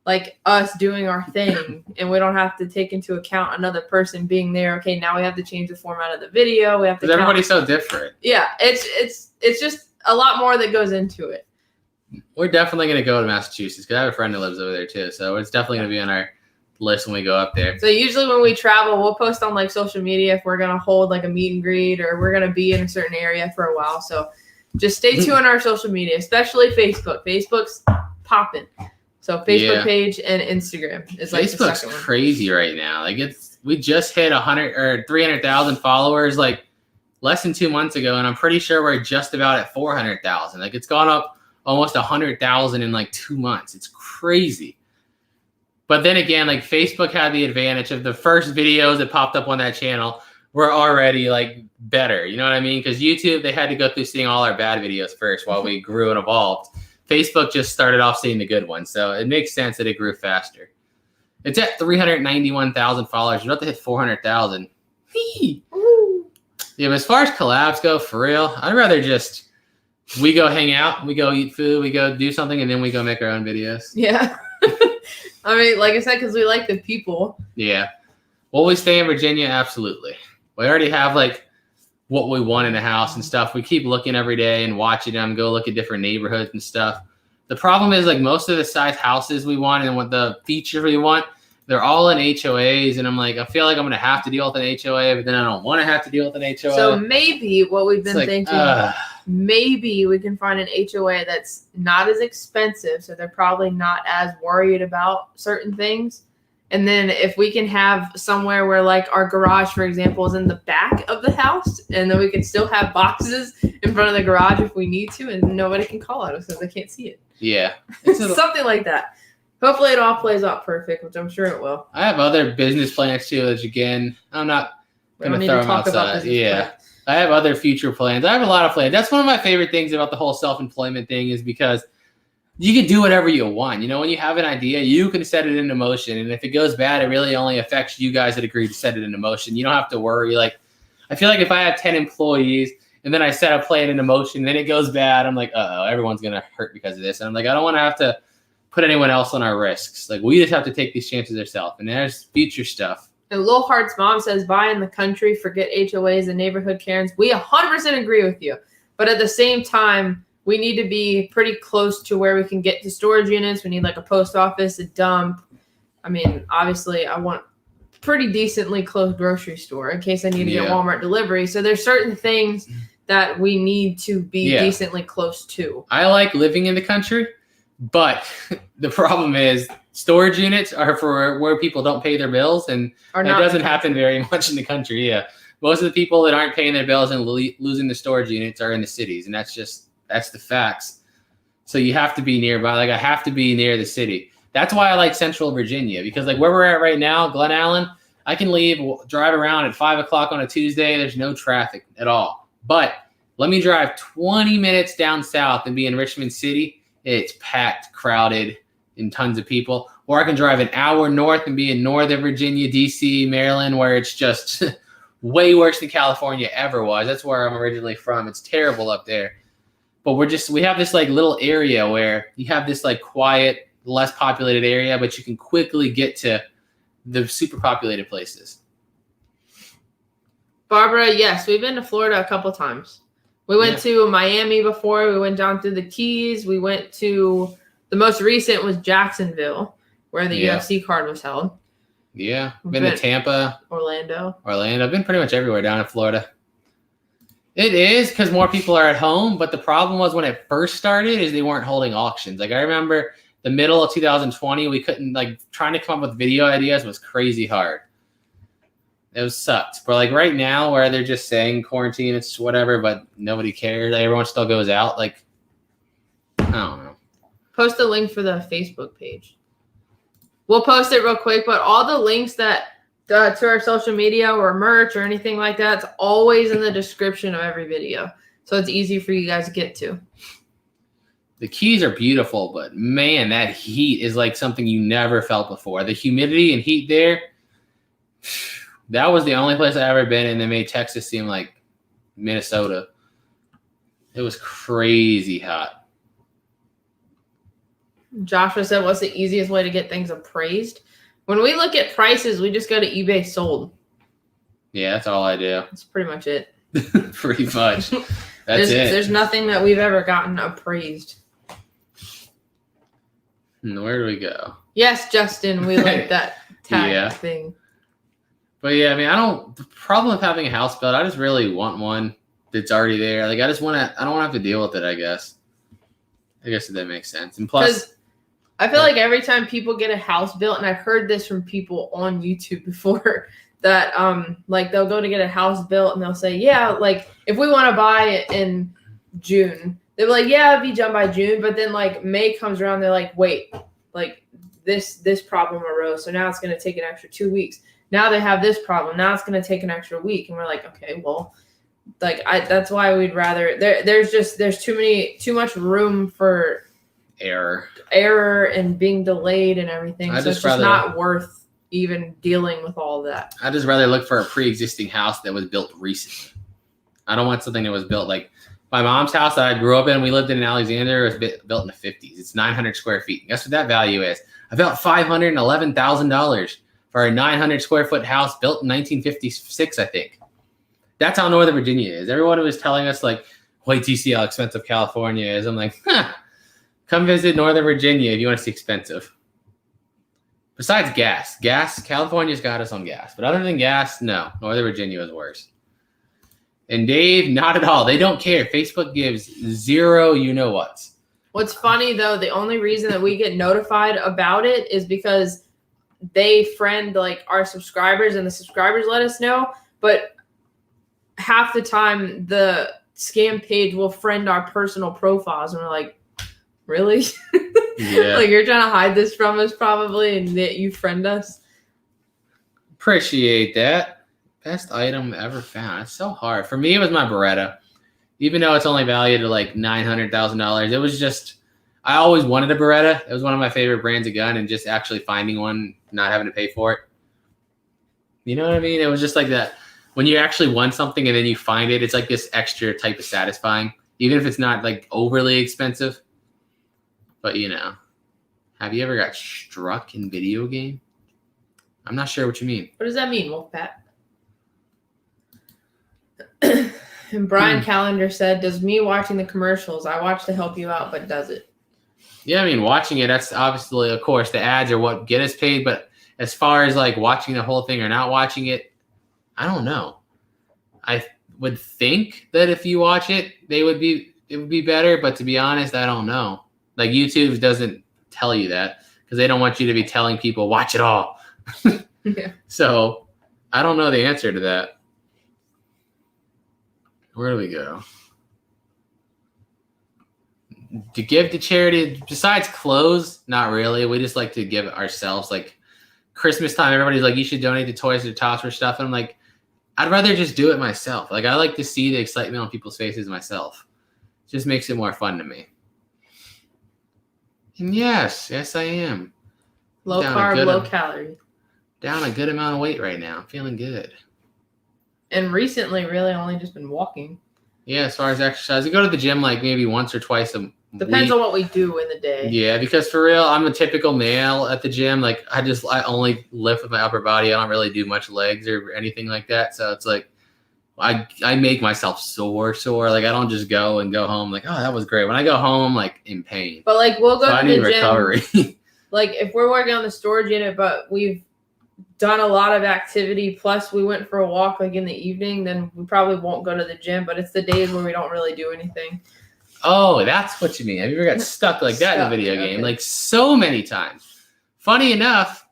like us doing our thing and we don't have to take into account another person being there. Okay, now we have to change the format of the video. We have to everybody's so different. Yeah, it's just a lot more that goes into it. We're definitely going to go to Massachusetts because I have a friend who lives over there too. So it's definitely going to be on our list when we go up there. So usually when we travel, we'll post on like social media if we're going to hold like a meet and greet or we're going to be in a certain area for a while. So just stay tuned on our social media, especially Facebook. Facebook's popping. So Facebook page and Instagram is like Facebook's the second one. Crazy right now. Like we just hit 100 or 300,000 followers like less than 2 months ago, and I'm pretty sure we're just about at 400,000. Like it's gone up almost 100,000 in like 2 months. It's crazy. But then again, like Facebook had the advantage of the first videos that popped up on that channel were already like better. You know what I mean? Because YouTube, they had to go through seeing all our bad videos first while we grew and evolved. Facebook just started off seeing the good ones. So it makes sense that it grew faster. It's at 391,000 followers. You're about to hit 400,000. Yeah, but as far as collabs go, for real, I'd rather just we go hang out, we go eat food, we go do something, and then we go make our own videos. Yeah. I mean, like I said, because we like the people. Yeah. Will we stay in Virginia? Absolutely. We already have like what we want in the house and stuff. We keep looking every day and watching them, go look at different neighborhoods and stuff. The problem is like most of the size houses we want and what the features we want, they're all in HOAs. And I'm like, I feel like I'm going to have to deal with an HOA, but then I don't want to have to deal with an HOA. So maybe what we've been thinking, maybe we can find an HOA that's not as expensive. So they're probably not as worried about certain things. And then if we can have somewhere where like our garage, for example, is in the back of the house, and then we can still have boxes in front of the garage if we need to, and nobody can call out us because they can't see it. Yeah. Something like that. Hopefully it all plays out perfect, which I'm sure it will. I have other business plans too, which again, I'm not We don't need to talk about this. Yeah. I have other future plans. I have a lot of plans. That's one of my favorite things about the whole self-employment thing is because you can do whatever you want. You know, when you have an idea, you can set it into motion. And if it goes bad, it really only affects you guys that agree to set it into motion. You don't have to worry. Like, I feel like if I have 10 employees and then I set a plan into motion, then it goes bad, I'm like, uh-oh, everyone's going to hurt because of this. And I'm like, I don't want to have to put anyone else on our risks. Like, we just have to take these chances ourselves. And there's future stuff. And Lil Heart's mom says, buy in the country, forget HOAs and neighborhood Karens. We 100% agree with you. But at the same time, we need to be pretty close to where we can get to storage units. We need like a post office, a dump. I mean, obviously, I want pretty decently close grocery store in case I need to get Walmart delivery. So there's certain things that we need to be decently close to. I like living in the country, but the problem is storage units are for where people don't pay their bills, and that doesn't happen very much in the country. Yeah, most of the people that aren't paying their bills and losing the storage units are in the cities, and that's the facts. So you have to be nearby. Like, I have to be near the city. That's why I like Central Virginia, because like where we're at right now, Glen Allen, I can drive around at 5 o'clock on a Tuesday. There's no traffic at all. But let me drive 20 minutes down south and be in Richmond City. It's packed, crowded, and tons of people. Or I can drive an hour north and be in Northern Virginia, DC, Maryland, where it's just way worse than California ever was. That's where I'm originally from. It's terrible up there. But we have this like little area where you have this like quiet, less populated area, but you can quickly get to the super populated places. Barbara, yes, we've been to Florida a couple times. We went to Miami before. We went down through the Keys. We went to, the most recent was Jacksonville, where the UFC card was held. Yeah. Been to Tampa. Orlando. I've been pretty much everywhere down in Florida. It is because more people are at home, but the problem was when it first started is they weren't holding auctions. Like, I remember the middle of 2020, we couldn't, like, trying to come up with video ideas was crazy hard. It was sucked. But like right now where they're just saying quarantine, it's whatever, but nobody cares. Like, everyone still goes out. Like, I don't know. Post a link for the Facebook page. We'll post it real quick, but all the links that to our social media or merch or anything like that, it's always in the description of every video. So it's easy for you guys to get to. The Keys are beautiful, but man, that heat is like something you never felt before. The humidity and heat there, that was the only place I've ever been in that made Texas seem like Minnesota. It was crazy hot. Joshua said, what's the easiest way to get things appraised? When we look at prices, we just go to eBay sold. Yeah, that's all I do. That's pretty much it. Pretty much. That's it. There's nothing that we've ever gotten appraised. Where do we go? Yes, Justin, we like that tag thing. But yeah, I mean, the problem with having a house built, I just really want one that's already there. Like, I don't want to have to deal with it, I guess. I guess that makes sense. And plus, I feel like every time people get a house built, and I've heard this from people on YouTube before, that like they'll go to get a house built and they'll say, yeah, like if we want to buy it in June, they're like, yeah, it'd be done by June. But then like May comes around, they're like, wait, like this problem arose, so now it's going to take an extra 2 weeks. Now they have this problem. Now it's going to take an extra week. And we're like, okay, well, like that's why we'd rather there's too much room for error and being delayed and everything. So it's just not worth even dealing with all of that. I'd just rather look for a pre-existing house that was built recently. I don't want something that was built like my mom's house that I grew up in. We lived in Alexander. It was built in the 50s. It's 900 square feet. Guess what that value is? About $511,000 for a 900 square foot house built in 1956, I think. That's how Northern Virginia is. Everyone was telling us, like, wait till you see how expensive California is. I'm like, come visit Northern Virginia if you want to see expensive. Besides gas, California's got us on gas. But other than gas, no, Northern Virginia is worse. And Dave, not at all. They don't care. Facebook gives zero you-know-whats. What's funny, though, the only reason that we get notified about it is because they friend, like, our subscribers, and the subscribers let us know. But half the time, the scam page will friend our personal profiles, and we're like, really? Yeah. Like, you're trying to hide this from us, probably, and that you friend us? Appreciate that. Best item ever found. It's so hard. For me, it was my Beretta. Even though it's only valued at like $900,000, it was just, I always wanted a Beretta. It was one of my favorite brands of gun, and just actually finding one, not having to pay for it. You know what I mean? It was just like that. When you actually want something and then you find it, it's like this extra type of satisfying, even if it's not like overly expensive. But you know, have you ever got struck in video game? I'm not sure what you mean. What does that mean, Wolfpat? And Brian Callender said, does me watching the commercials, I watch to help you out, but does it? Yeah, I mean, watching it, that's obviously, of course, the ads are what get us paid. But as far as like watching the whole thing or not watching it, I don't know. I would think that if you watch it, it would be better. But to be honest, I don't know. Like YouTube doesn't tell you that because they don't want you to be telling people, watch it all. Yeah. So I don't know the answer to that. Where do we go? To give to charity, besides clothes, not really. We just like to give ourselves. Like Christmas time, everybody's like, you should donate to Toys or Tots for stuff. And I'm like, I'd rather just do it myself. Like I like to see the excitement on people's faces myself. It just makes it more fun to me. And yes, I am. Low carb, low calorie. Down a good amount of weight right now. I'm feeling good. And recently, really only just been walking. Yeah, as far as exercise, I go to the gym like maybe once or twice a week. Depends on what we do in the day. Yeah, because for real, I'm a typical male at the gym. Like I only lift with my upper body. I don't really do much legs or anything like that. So it's like I make myself sore. Like I don't just go home like, oh, that was great. When I go home, I'm like in pain. But like we'll go to the gym. Recovery. Like if we're working on the storage unit, but we've done a lot of activity, plus we went for a walk like in the evening, then we probably won't go to the gym. But it's the days where we don't really do anything. Oh, that's what you mean. Have you ever got stuck like that in a video game? Like so many times. Funny enough,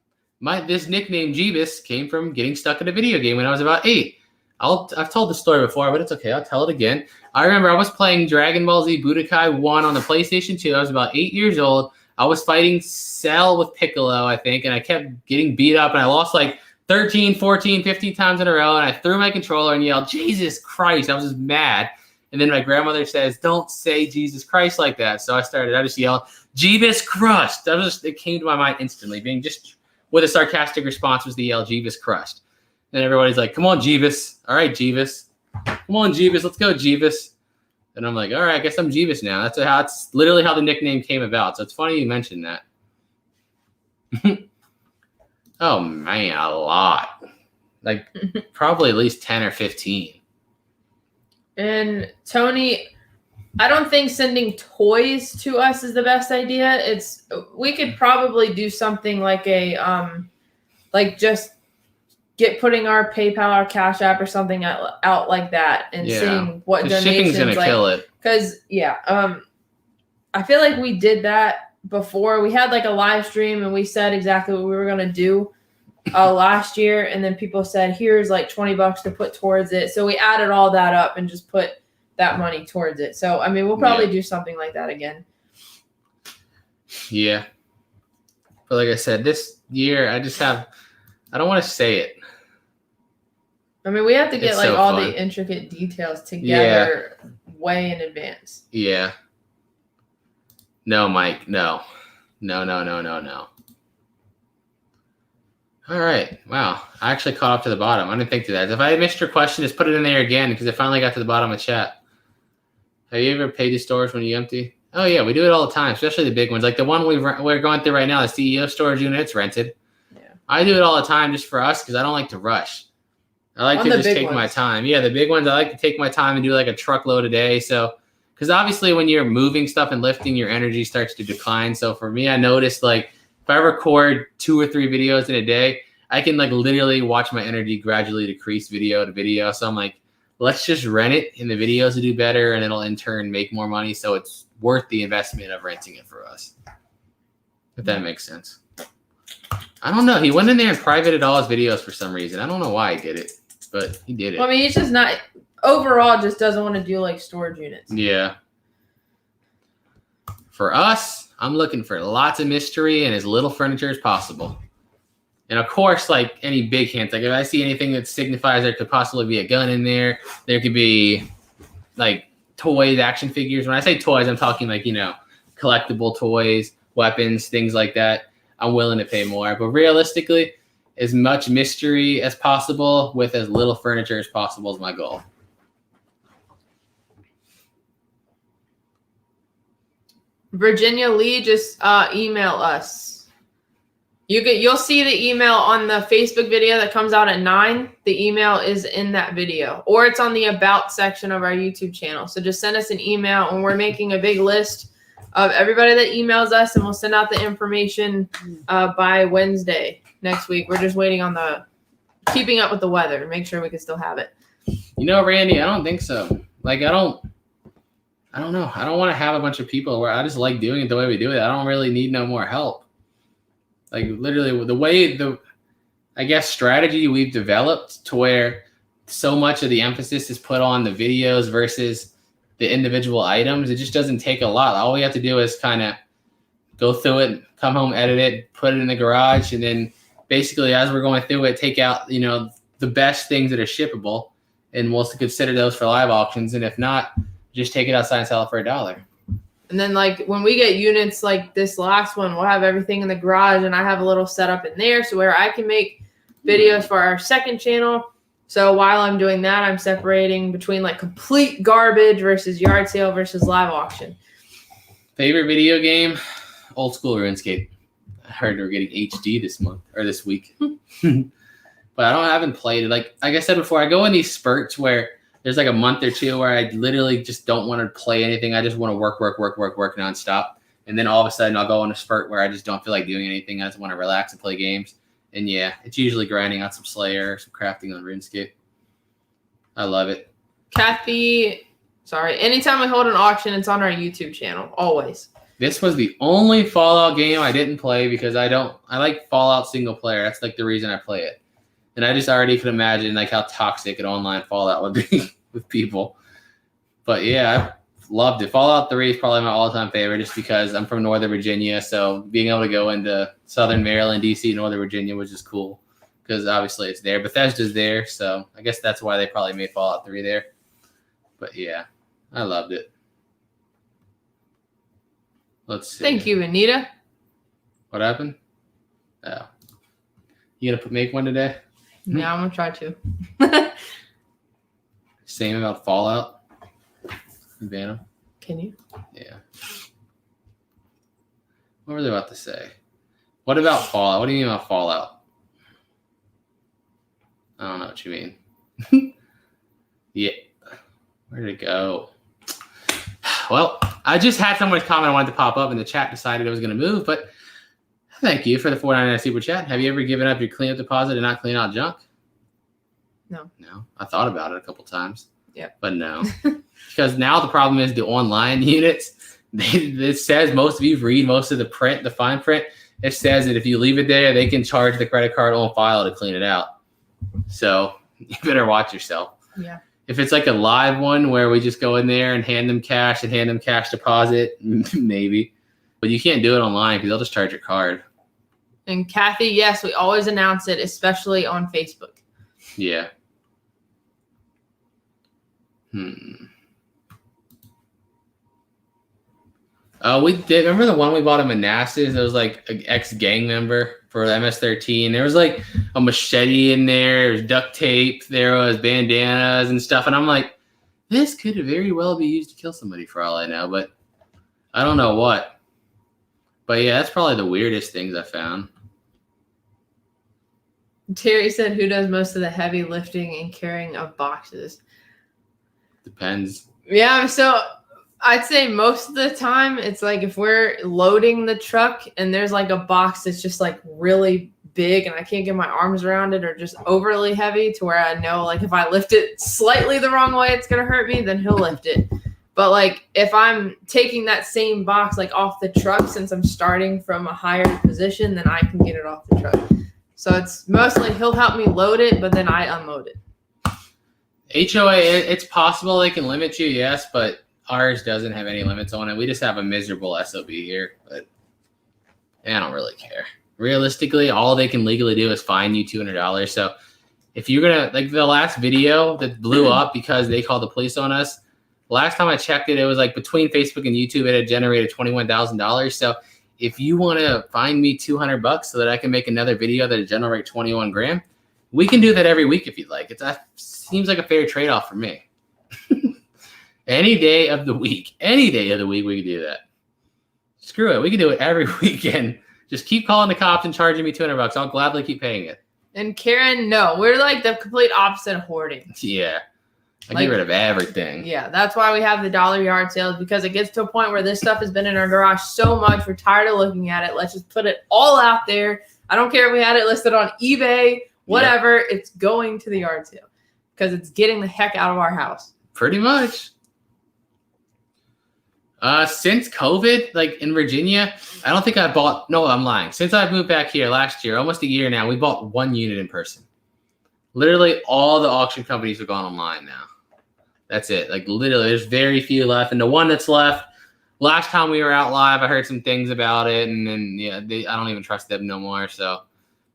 this nickname Jebus came from getting stuck in a video game when I was about 8. I've told the story before, but it's okay. I'll tell it again. I remember I was playing Dragon Ball Z Budokai 1 on the PlayStation 2. I was about 8 years old. I was fighting Cell with Piccolo, I think, and I kept getting beat up, and I lost like 13, 14, 15 times in a row, and I threw my controller and yelled, Jesus Christ. I was just mad. And then my grandmother says, don't say Jesus Christ like that. So I just yelled, Jebus Crust. It came to my mind instantly. Being just with a sarcastic response was the yell, Jebus Crust. And everybody's like, come on, Jebus. All right, Jebus. Come on, Jebus. Let's go, Jebus. And I'm like, all right, I guess I'm Jebus now. That's literally how the nickname came about. So it's funny you mentioned that. Oh, man, a lot. Like probably at least 10 or 15. And Tony, I don't think sending toys to us is the best idea. We could probably do something like just putting our PayPal or Cash App or something out like that and seeing what donations. Shipping's gonna kill it. Because I feel like we did that before. We had like a live stream and we said exactly what we were gonna do last year, and then people said, here's like $20 to put towards it. So we added all that up and just put that money towards it. So I mean, we'll probably do something like that again. Yeah. But like I said, this year I don't want to say it. I mean, we have to get all the intricate details together way in advance. Yeah. No, Mike. No. All right. Wow. I actually caught up to the bottom. I didn't think to that. If I missed your question, just put it in there again because I finally got to the bottom of chat. Have you ever paid the storage when you empty? Oh, yeah. We do it all the time, especially the big ones. Like the one we're going through right now, the CEO storage unit, it's rented. Yeah. I do it all the time just for us because I don't like to rush. I like to just take my time. Yeah, the big ones, I like to take my time and do like a truckload a day. So, because obviously when you're moving stuff and lifting, your energy starts to decline. So for me, I noticed like if I record 2 or 3 videos in a day, I can like literally watch my energy gradually decrease video to video. So I'm like, let's just rent it and the videos will do better and it'll in turn make more money. So it's worth the investment of renting it for us. If that makes sense. I don't know. He went in there and privated all his videos for some reason. I don't know why he did it, but he did it. Well, I mean, he's just not overall just doesn't want to do like storage units. Yeah. For us, I'm looking for lots of mystery and as little furniture as possible. And of course, like any big hints, like if I see anything that signifies there could possibly be a gun in there, there could be like toys, action figures. When I say toys, I'm talking like, collectible toys, weapons, things like that. I'm willing to pay more. But realistically, as much mystery as possible with as little furniture as possible is my goal. Virginia Lee, just email us. You'll see the email on the Facebook video that comes out at 9. The email is in that video, or it's on the about section of our YouTube channel. So just send us an email, and we're making a big list of everybody that emails us, and we'll send out the information by Wednesday next week. We're just waiting on the keeping up with the weather to make sure we can still have it. Randy, I don't think so. Like, I don't know. I don't want to have a bunch of people where I just like doing it the way we do it. I don't really need no more help. Like, literally, the way strategy we've developed to where so much of the emphasis is put on the videos versus the individual items, it just doesn't take a lot. All we have to do is kind of go through it, come home, edit it, put it in the garage, and then basically as we're going through it, take out, the best things that are shippable, and we'll consider those for live auctions. And if not, just take it outside and sell it for $1. And then, like, when we get units like this last one, we'll have everything in the garage, and I have a little setup in there so where I can make videos for our second channel. So while I'm doing that, I'm separating between, like, complete garbage versus yard sale versus live auction. Favorite video game? Old school RuneScape. I heard we're getting HD this week. But I haven't played it. Like I said before, I go in these spurts where there's like a month or two where I literally just don't want to play anything. I just want to work nonstop. And then all of a sudden I'll go on a spurt where I just don't feel like doing anything. I just want to relax and play games. And yeah, it's usually grinding out some Slayer, some crafting on RuneScape. I love it. Kathy, anytime we hold an auction, it's on our YouTube channel, always. This was the only Fallout game I didn't play because I like Fallout single player. That's like the reason I play it. And I just already could imagine like how toxic an online Fallout would be with people. But yeah, I loved it. Fallout 3 is probably my all-time favorite just because I'm from Northern Virginia. So being able to go into Southern Maryland, DC, Northern Virginia was just cool because obviously it's there. Bethesda's there. So I guess that's why they probably made Fallout 3 there. But yeah, I loved it. Let's see. Thank you, Anita. What happened? Oh. You gonna make one today? Yeah, I'm gonna try to. Same about Fallout. Venom. Can you? Yeah. What were they about to say? What about Fallout? What do you mean about Fallout? I don't know what you mean. Yeah. Where did it go? Well, I just had someone's comment I wanted to pop up, and the chat decided it was going to move, but thank you for the $4.99 super chat. Have you ever given up your cleanup deposit and not clean out junk? No. I thought about it a couple times. Yeah. But no. Because now the problem is the online units. It says most of you read most of the fine print. It says that if you leave it there, they can charge the credit card on file to clean it out. So you better watch yourself. Yeah. If it's like a live one where we just go in there and hand them cash deposit, maybe. But you can't do it online because they'll just charge your card. And Kathy, yes, we always announce it, especially on Facebook. Yeah. We did. Remember the one we bought in Manassas? It was like an ex-gang member for the MS-13. There was like a machete in there. There was duct tape. There was bandanas and stuff. And I'm like, this could very well be used to kill somebody for all I know. But I don't know what. But yeah, that's probably the weirdest things I found. Terry said, who does most of the heavy lifting and carrying of boxes? Depends. Yeah, so I'd say most of the time it's like if we're loading the truck and there's like a box that's just like really big and I can't get my arms around it or just overly heavy to where I know like if I lift it slightly the wrong way it's going to hurt me, then he'll lift it. But like if I'm taking that same box like off the truck since I'm starting from a higher position, then I can get it off the truck. So it's mostly he'll help me load it, but then I unload it. HOA, it's possible they can limit you, yes, but ours doesn't have any limits on it. We just have a miserable SOB here, but I don't really care. realistically, all they can legally do is fine you $200. So if you're going to, like the last video that blew up because they called the police on us, last time I checked it, it was like between Facebook and YouTube, it had generated $21,000. So if you want to find me $200 so that I can make another video that generate 21 grand, we can do that every week if you'd like. That seems like a fair trade-off for me. Any day of the week, we can do that. Screw it. We can do it every weekend. Just keep calling the cops and charging me $200. I'll gladly keep paying it. And Karen, no, we're like the complete opposite of hoarding. Yeah. I get rid of everything. Yeah, that's why we have the dollar yard sales, because it gets to a point where this stuff has been in our garage so much. We're tired of looking at it. Let's just put it all out there. I don't care if we had it listed on eBay, whatever. Yep. It's going to the yard sale because it's getting the heck out of our house. Pretty much. Since COVID, like in Virginia, I don't think I bought, no, I'm lying. Since I've moved back here last year, almost a year now, we bought 1 unit in person. Literally all the auction companies have gone online now. That's it. Like literally there's very few left. And the one that's left, last time we were out live, I heard some things about it. And then, I don't even trust them no more. So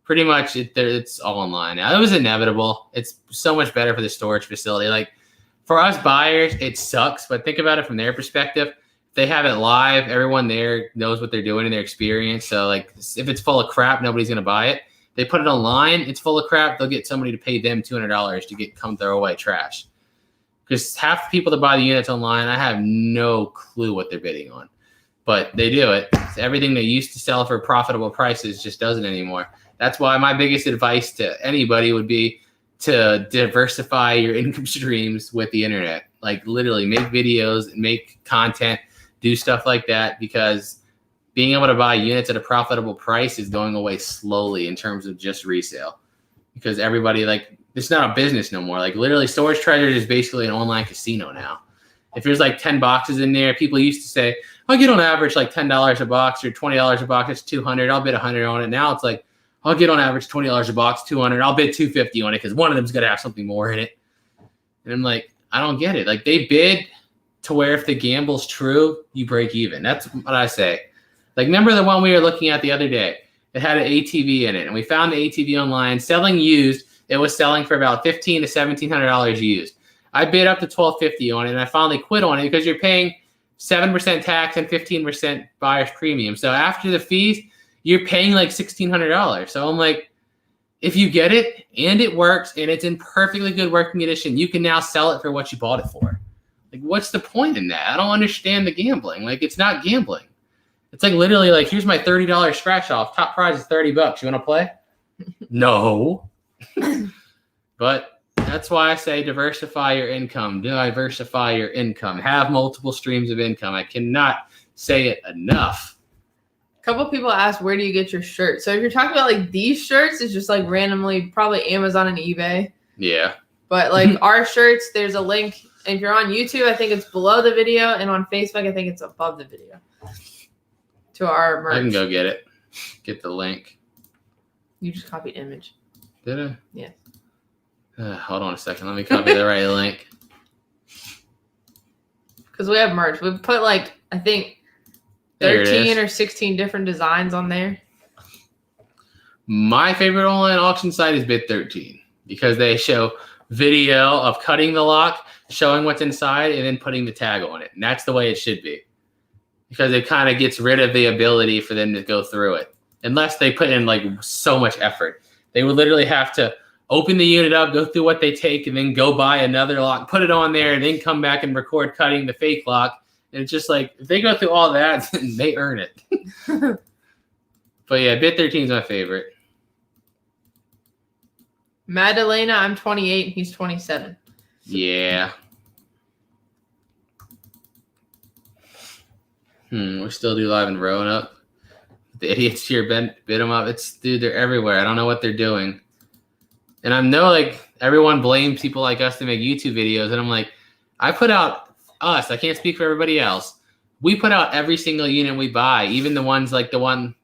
pretty much it's all online now. It was inevitable. It's so much better for the storage facility. Like for us buyers, it sucks. But think about it from their perspective. They have it live. Everyone there knows what they're doing in their experience. So like if it's full of crap, nobody's going to buy it. They put it online. It's full of crap. They'll get somebody to pay them $200 to come throw away trash. Because half the people that buy the units online, I have no clue what they're bidding on. But they do it. Everything they used to sell for profitable prices just doesn't anymore. That's why my biggest advice to anybody would be to diversify your income streams with the internet. Like literally make videos, make content, do stuff like that, because being able to buy units at a profitable price is going away slowly in terms of just resale. Because everybody, like, it's not a business no more. Like literally Storage Treasures is basically an online casino now. If there's like 10 boxes in there, people used to say, I'll get on average like $10 a box or $20 a box. It's 200. I'll bid 100 on it. Now it's like, I'll get on average $20 a box, 200. I'll bid 250 on it because one of them's going to have something more in it. And I'm like, I don't get it. Like they bid to where if the gamble's true, you break even. That's what I say. Like remember the one we were looking at the other day? It had an ATV in it, and we found the ATV online selling used. It was selling for about $1,500 to $1,700 used. I bid up to $1,250 on it, and I finally quit on it because you're paying 7% tax and 15% buyer's premium. So after the fees, you're paying like $1,600. So I'm like, if you get it and it works and it's in perfectly good working condition, you can now sell it for what you bought it for. Like, what's the point in that? I don't understand the gambling. Like, it's not gambling. It's like literally like, here's my $30 scratch off. Top prize is $30. You want to play? No. But that's why I say diversify your income. Diversify your income. Have multiple streams of income. I cannot say it enough. A couple of people ask, where do you get your shirts? So if you're talking about like these shirts, it's just like randomly, probably Amazon and eBay. Yeah. But like our shirts, there's a link. If you're on YouTube, I think it's below the video. And on Facebook, I think it's above the video. To our merch. I can go get it. Get the link. You just copied image. Did I? Yeah. Hold on a second. Let me copy the right link. Because we have merch. We've put like, I think 13 or 16 different designs on there. My favorite online auction site is Bid13 because they show video of cutting the lock, showing what's inside, and then putting the tag on it. And that's the way it should be. Because it kind of gets rid of the ability for them to go through it. Unless they put in like so much effort. They would literally have to open the unit up, go through what they take, and then go buy another lock, put it on there, and then come back and record cutting the fake lock. And it's just like, if they go through all that, they earn it. But yeah, Bid13 is my favorite. Madalena, I'm 28. He's 27. Yeah. We still do live in Roanoke. The idiots here bid them up. Dude, they're everywhere. I don't know what they're doing. And I know like everyone blames people like us to make YouTube videos. And I'm like, I put out us. I can't speak for everybody else. We put out every single unit we buy, even the ones like the one,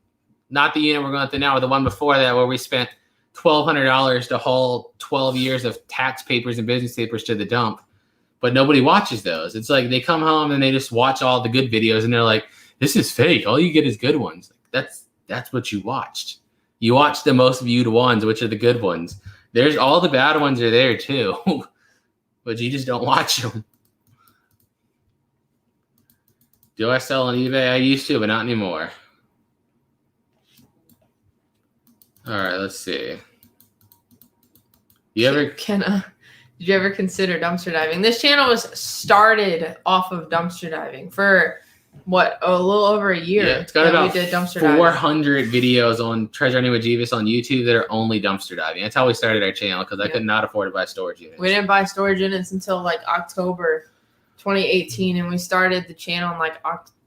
not the unit we're going through now, or the one before that where we spent $1,200 to haul 12 years of tax papers and business papers to the dump. But nobody watches those. It's like they come home and they just watch all the good videos and they're like, this is fake. All you get is good ones. That's what you watched. You watch the most viewed ones, which are the good ones. There's all the bad ones are there too, but you just don't watch them. Do I sell on eBay? I used to, but not anymore. All right, let's see. Did you ever consider dumpster diving? This channel was started off of dumpster diving for what, a little over a year. Yeah, it's got about we did dumpster 400 videos on Treasure Hunting with Jebus on YouTube that are only dumpster diving. That's how we started our channel because I could not afford to buy storage units. We didn't buy storage units until like October 2018, and we started the channel in like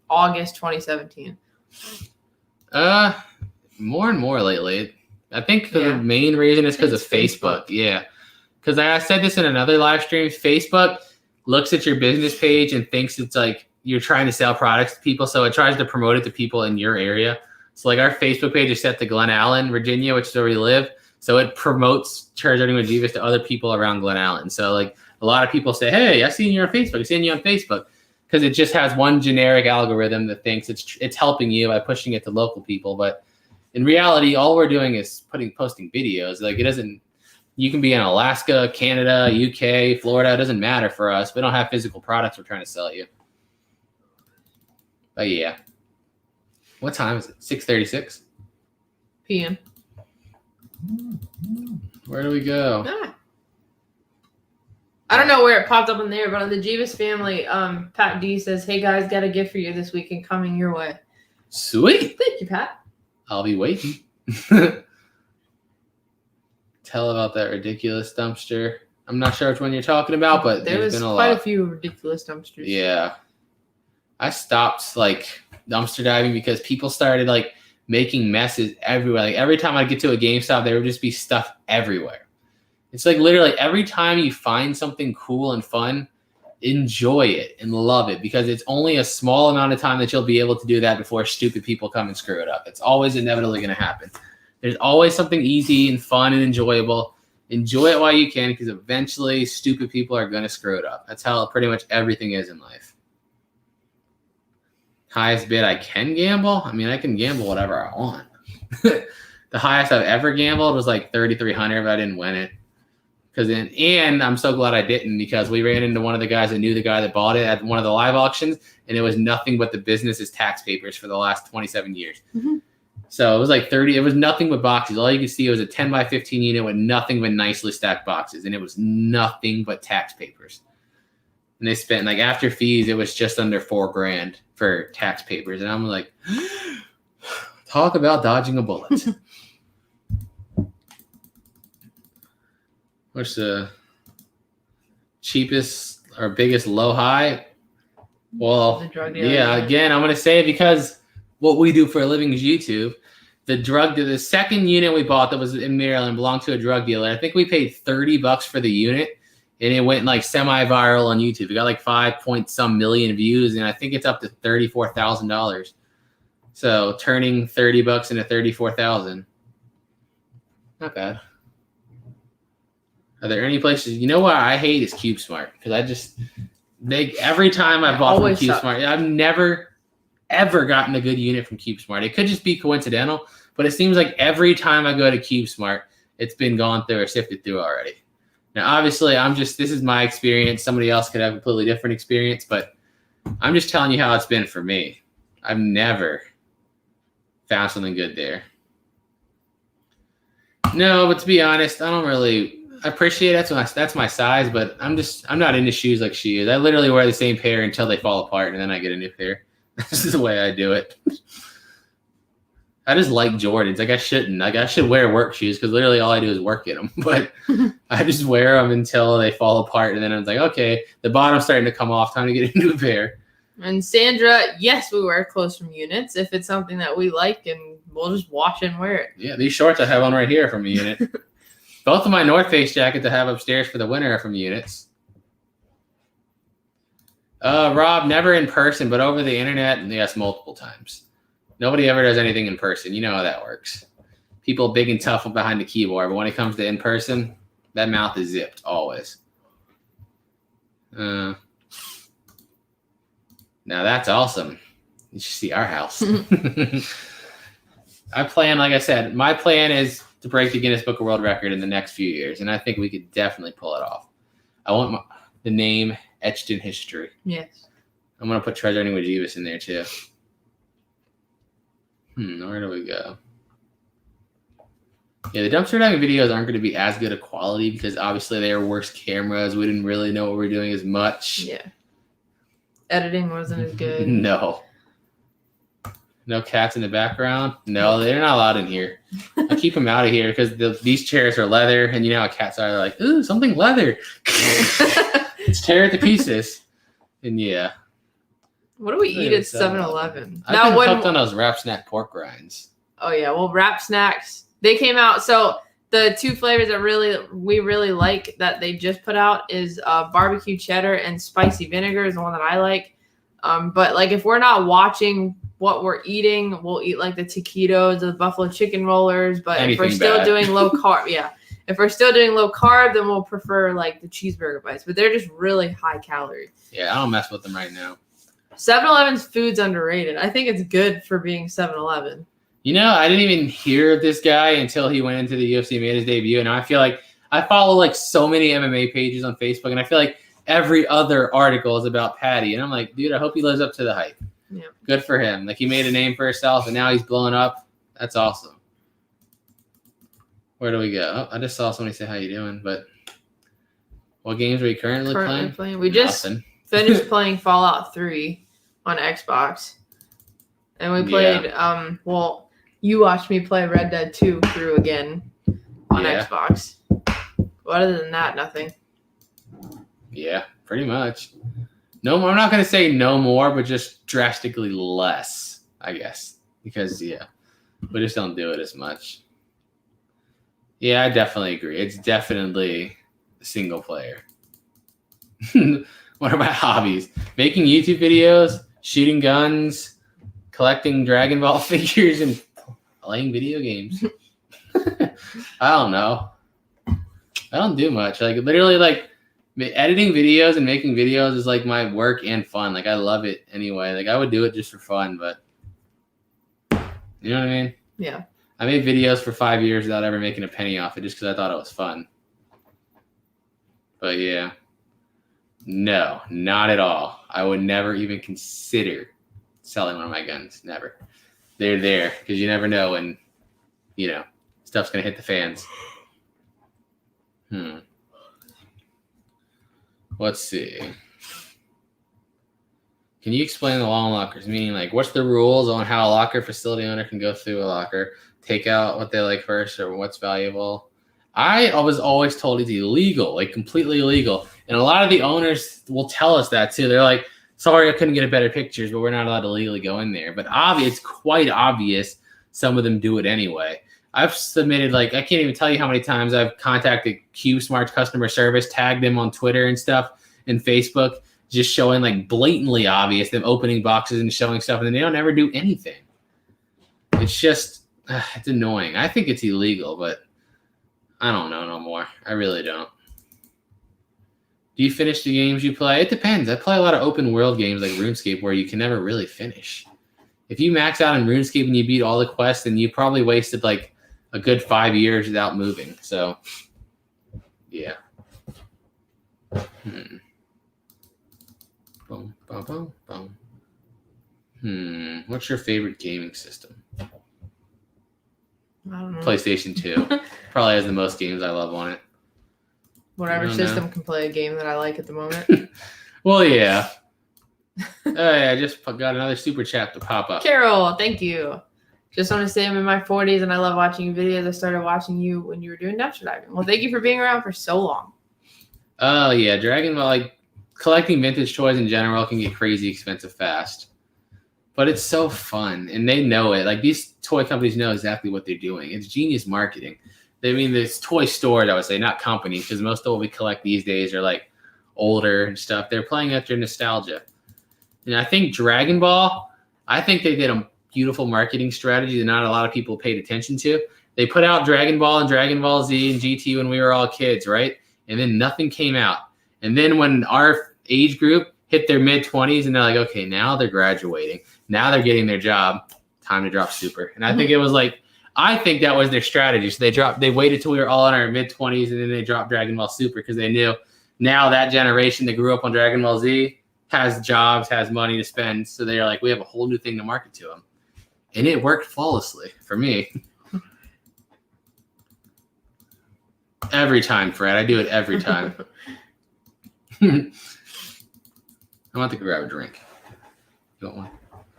August 2017. More and more lately. I think the main reason is because of Facebook. Yeah. Because I said this in another live stream. Facebook looks at your business page and thinks it's like you're trying to sell products to people. So it tries to promote it to people in your area. So like our Facebook page is set to Glen Allen, Virginia, which is where we live. So it promotes Treasure Hunting with Jebus to other people around Glen Allen. So like a lot of people say, hey, I seen you on Facebook. I seen you on Facebook. Because it just has one generic algorithm that thinks it's helping you by pushing it to local people. But in reality, all we're doing is posting videos. Like it doesn't. You can be in Alaska, Canada, UK, Florida. It doesn't matter for us. We don't have physical products we're trying to sell you. But yeah. What time is it? 6:36 p.m. Where do we go? I don't know where it popped up in there, but on the Jebus family, Pat D says, hey guys, got a gift for you this weekend coming your way. Sweet. Thank you, Pat. I'll be waiting. Tell about that ridiculous dumpster. I'm not sure which one you're talking about, but there's been quite a few ridiculous dumpsters. Yeah. I stopped like dumpster diving because people started like making messes everywhere. Like every time I get to a GameStop, there would just be stuff everywhere. It's like literally every time you find something cool and fun, enjoy it and love it because it's only a small amount of time that you'll be able to do that before stupid people come and screw it up. It's always inevitably going to happen. There's always something easy and fun and enjoyable. Enjoy it while you can because eventually stupid people are going to screw it up. That's how pretty much everything is in life. Highest bid I can gamble? I mean, I can gamble whatever I want. The highest I've ever gambled was like $3,300 if I didn't win it. And I'm so glad I didn't because we ran into one of the guys that knew the guy that bought it at one of the live auctions, and it was nothing but the business's tax papers for the last 27 years. Mm-hmm. So it was like 30. It was nothing but boxes. All you could see was a 10 by 15 unit with nothing but nicely stacked boxes, and it was nothing but tax papers. And they spent like after fees, it was just under $4,000 for tax papers, and I'm like, talk about dodging a bullet. What's the cheapest or biggest low high? Well, yeah, again, I'm going to say it because what we do for a living is YouTube. The second unit we bought that was in Maryland belonged to a drug dealer. I think we paid $30 for the unit, and it went like semi-viral on YouTube. It got like 5 million views, and I think it's up to $34,000. So turning $30 into $34,000, not bad. Are there any places? You know what I hate is CubeSmart because every time I bought from CubeSmart, I've never ever gotten a good unit from CubeSmart. It could just be coincidental, but it seems like every time I go to CubeSmart, it's been gone through or sifted through already. Now, obviously, this is my experience. Somebody else could have a completely different experience, but I'm just telling you how it's been for me. I've never found something good there. No, but to be honest, I don't really. I appreciate it. That's my size, but I'm not into shoes like she is. I literally wear the same pair until they fall apart, and then I get a new pair. This is the way I do it. I just like Jordans. Like I shouldn't. Like I should wear work shoes because literally all I do is work in them. But I just wear them until they fall apart, and then I'm like, okay, the bottom's starting to come off. Time to get a new pair. And Sandra, yes, we wear clothes from units if it's something that we like, and we'll just wash and wear it. Yeah, these shorts I have on right here from a unit. Both of my North Face jackets I have upstairs for the winter are from units. Rob, never in person, but over the internet, and yes, multiple times. Nobody ever does anything in person. You know how that works. People big and tough behind the keyboard, but when it comes to in person, that mouth is zipped always. Now that's awesome. You should see our house. I plan, like I said, my plan is to break the Guinness Book of World Record in the next few years, and I think we could definitely pull it off. I want the name etched in history. Yes. I'm going to put Treasure Hunting with Jebus in there, too. Where do we go? Yeah, the dumpster diving videos aren't going to be as good a quality because obviously they are worse cameras. We didn't really know what we were doing as much. Yeah. Editing wasn't as good. No. No cats in the background? No, they're not allowed in here. I keep them out of here because these chairs are leather, and you know how cats are. They're like, ooh, something leather. Let's tear it to pieces. And yeah. What do we eat at 7-Eleven? I've been hooked on those wrap snack pork rinds. Oh, yeah. Well, wrap snacks. They came out. So the two flavors that we really like that they just put out is barbecue cheddar and spicy vinegar is the one that I like. But like if we're not watching what we're eating, we'll eat like the taquitos, the buffalo chicken rollers. But if we're still doing low carb, yeah. If we're still doing low carb, then we'll prefer like the cheeseburger bites. But they're just really high calorie. Yeah, I don't mess with them right now. 7-Eleven's food's underrated. I think it's good for being 7-Eleven. You know, I didn't even hear of this guy until he went into the UFC, made his debut. And I feel like I follow like so many MMA pages on Facebook, and I feel like every other article is about Patty. And I'm like, dude, I hope he lives up to the hype. Yeah. Good for him. Like he made a name for himself, and now he's blowing up. That's awesome. Where do we go? Oh, I just saw somebody say, how you doing? But what games are we currently playing? We just finished playing Fallout 3 on Xbox. And we played, well, you watched me play Red Dead 2 through again on Xbox. But other than that, nothing. Yeah, pretty much. No more. I'm not going to say no more, but just drastically less, I guess. Because, we just don't do it as much. Yeah, I definitely agree. It's definitely single player. What are my hobbies? Making YouTube videos, shooting guns, collecting Dragon Ball figures, and playing video games. I don't know. I don't do much. Like literally, like editing videos and making videos is like my work and fun. Like I love it anyway. Like I would do it just for fun, but you know what I mean? Yeah. I made videos for 5 years without ever making a penny off it just because I thought it was fun. But yeah. No, not at all. I would never even consider selling one of my guns. Never. They're there because you never know when, stuff's going to hit the fans. Let's see. Can you explain the long lockers? Meaning, like, what's the rules on how a locker facility owner can go through a locker, take out what they like first or what's valuable? I was always told it's illegal, like completely illegal. And a lot of the owners will tell us that too. They're like, sorry, I couldn't get a better pictures, but we're not allowed to legally go in there. But it's quite obvious some of them do it anyway. I've submitted, like, I can't even tell you how many times I've contacted QSmart customer service, tagged them on Twitter and stuff and Facebook, just showing like blatantly obvious them opening boxes and showing stuff, and then they don't ever do anything. It's just, it's annoying. I think it's illegal, but I don't know no more. I really don't. Do you finish the games you play? It depends. I play a lot of open world games like RuneScape where you can never really finish. If you max out in RuneScape and you beat all the quests, then you probably wasted like a good 5 years without moving. So, yeah. Boom, boom, boom, boom. What's your favorite gaming system? I don't know. PlayStation 2. Probably has the most games I love on it. Whatever system can play a game that I like at the moment. Well, yeah. I just got another super chat to pop up. Carol, thank you. Just want to say I'm in my 40s and I love watching your videos. I started watching you when you were doing dumpster diving. Well, thank you for being around for so long. Oh, yeah. Dragon Ball, like, collecting vintage toys in general can get crazy expensive fast. But it's so fun, and they know it. Like, these toy companies know exactly what they're doing. It's genius marketing. I mean, there's toy stores, I would say, not companies, because most of what we collect these days are, like, older and stuff. They're playing up their nostalgia. And I think Dragon Ball, I think they did a beautiful marketing strategy that not a lot of people paid attention to. They put out Dragon Ball and Dragon Ball Z and GT when we were all kids, right? And then nothing came out. And then when our age group hit their mid-20s and they're like, okay, now they're graduating. Now they're getting their job. time to drop Super. And I think it was like, I think that was their strategy. So they waited till we were all in our mid-20s, and then they dropped Dragon Ball Super because they knew now that generation that grew up on Dragon Ball Z has jobs, has money to spend. So they're like, we have a whole new thing to market to them. And it worked flawlessly for me. Every time, Fred. I do it every time. I'm about to go grab a drink. You want one?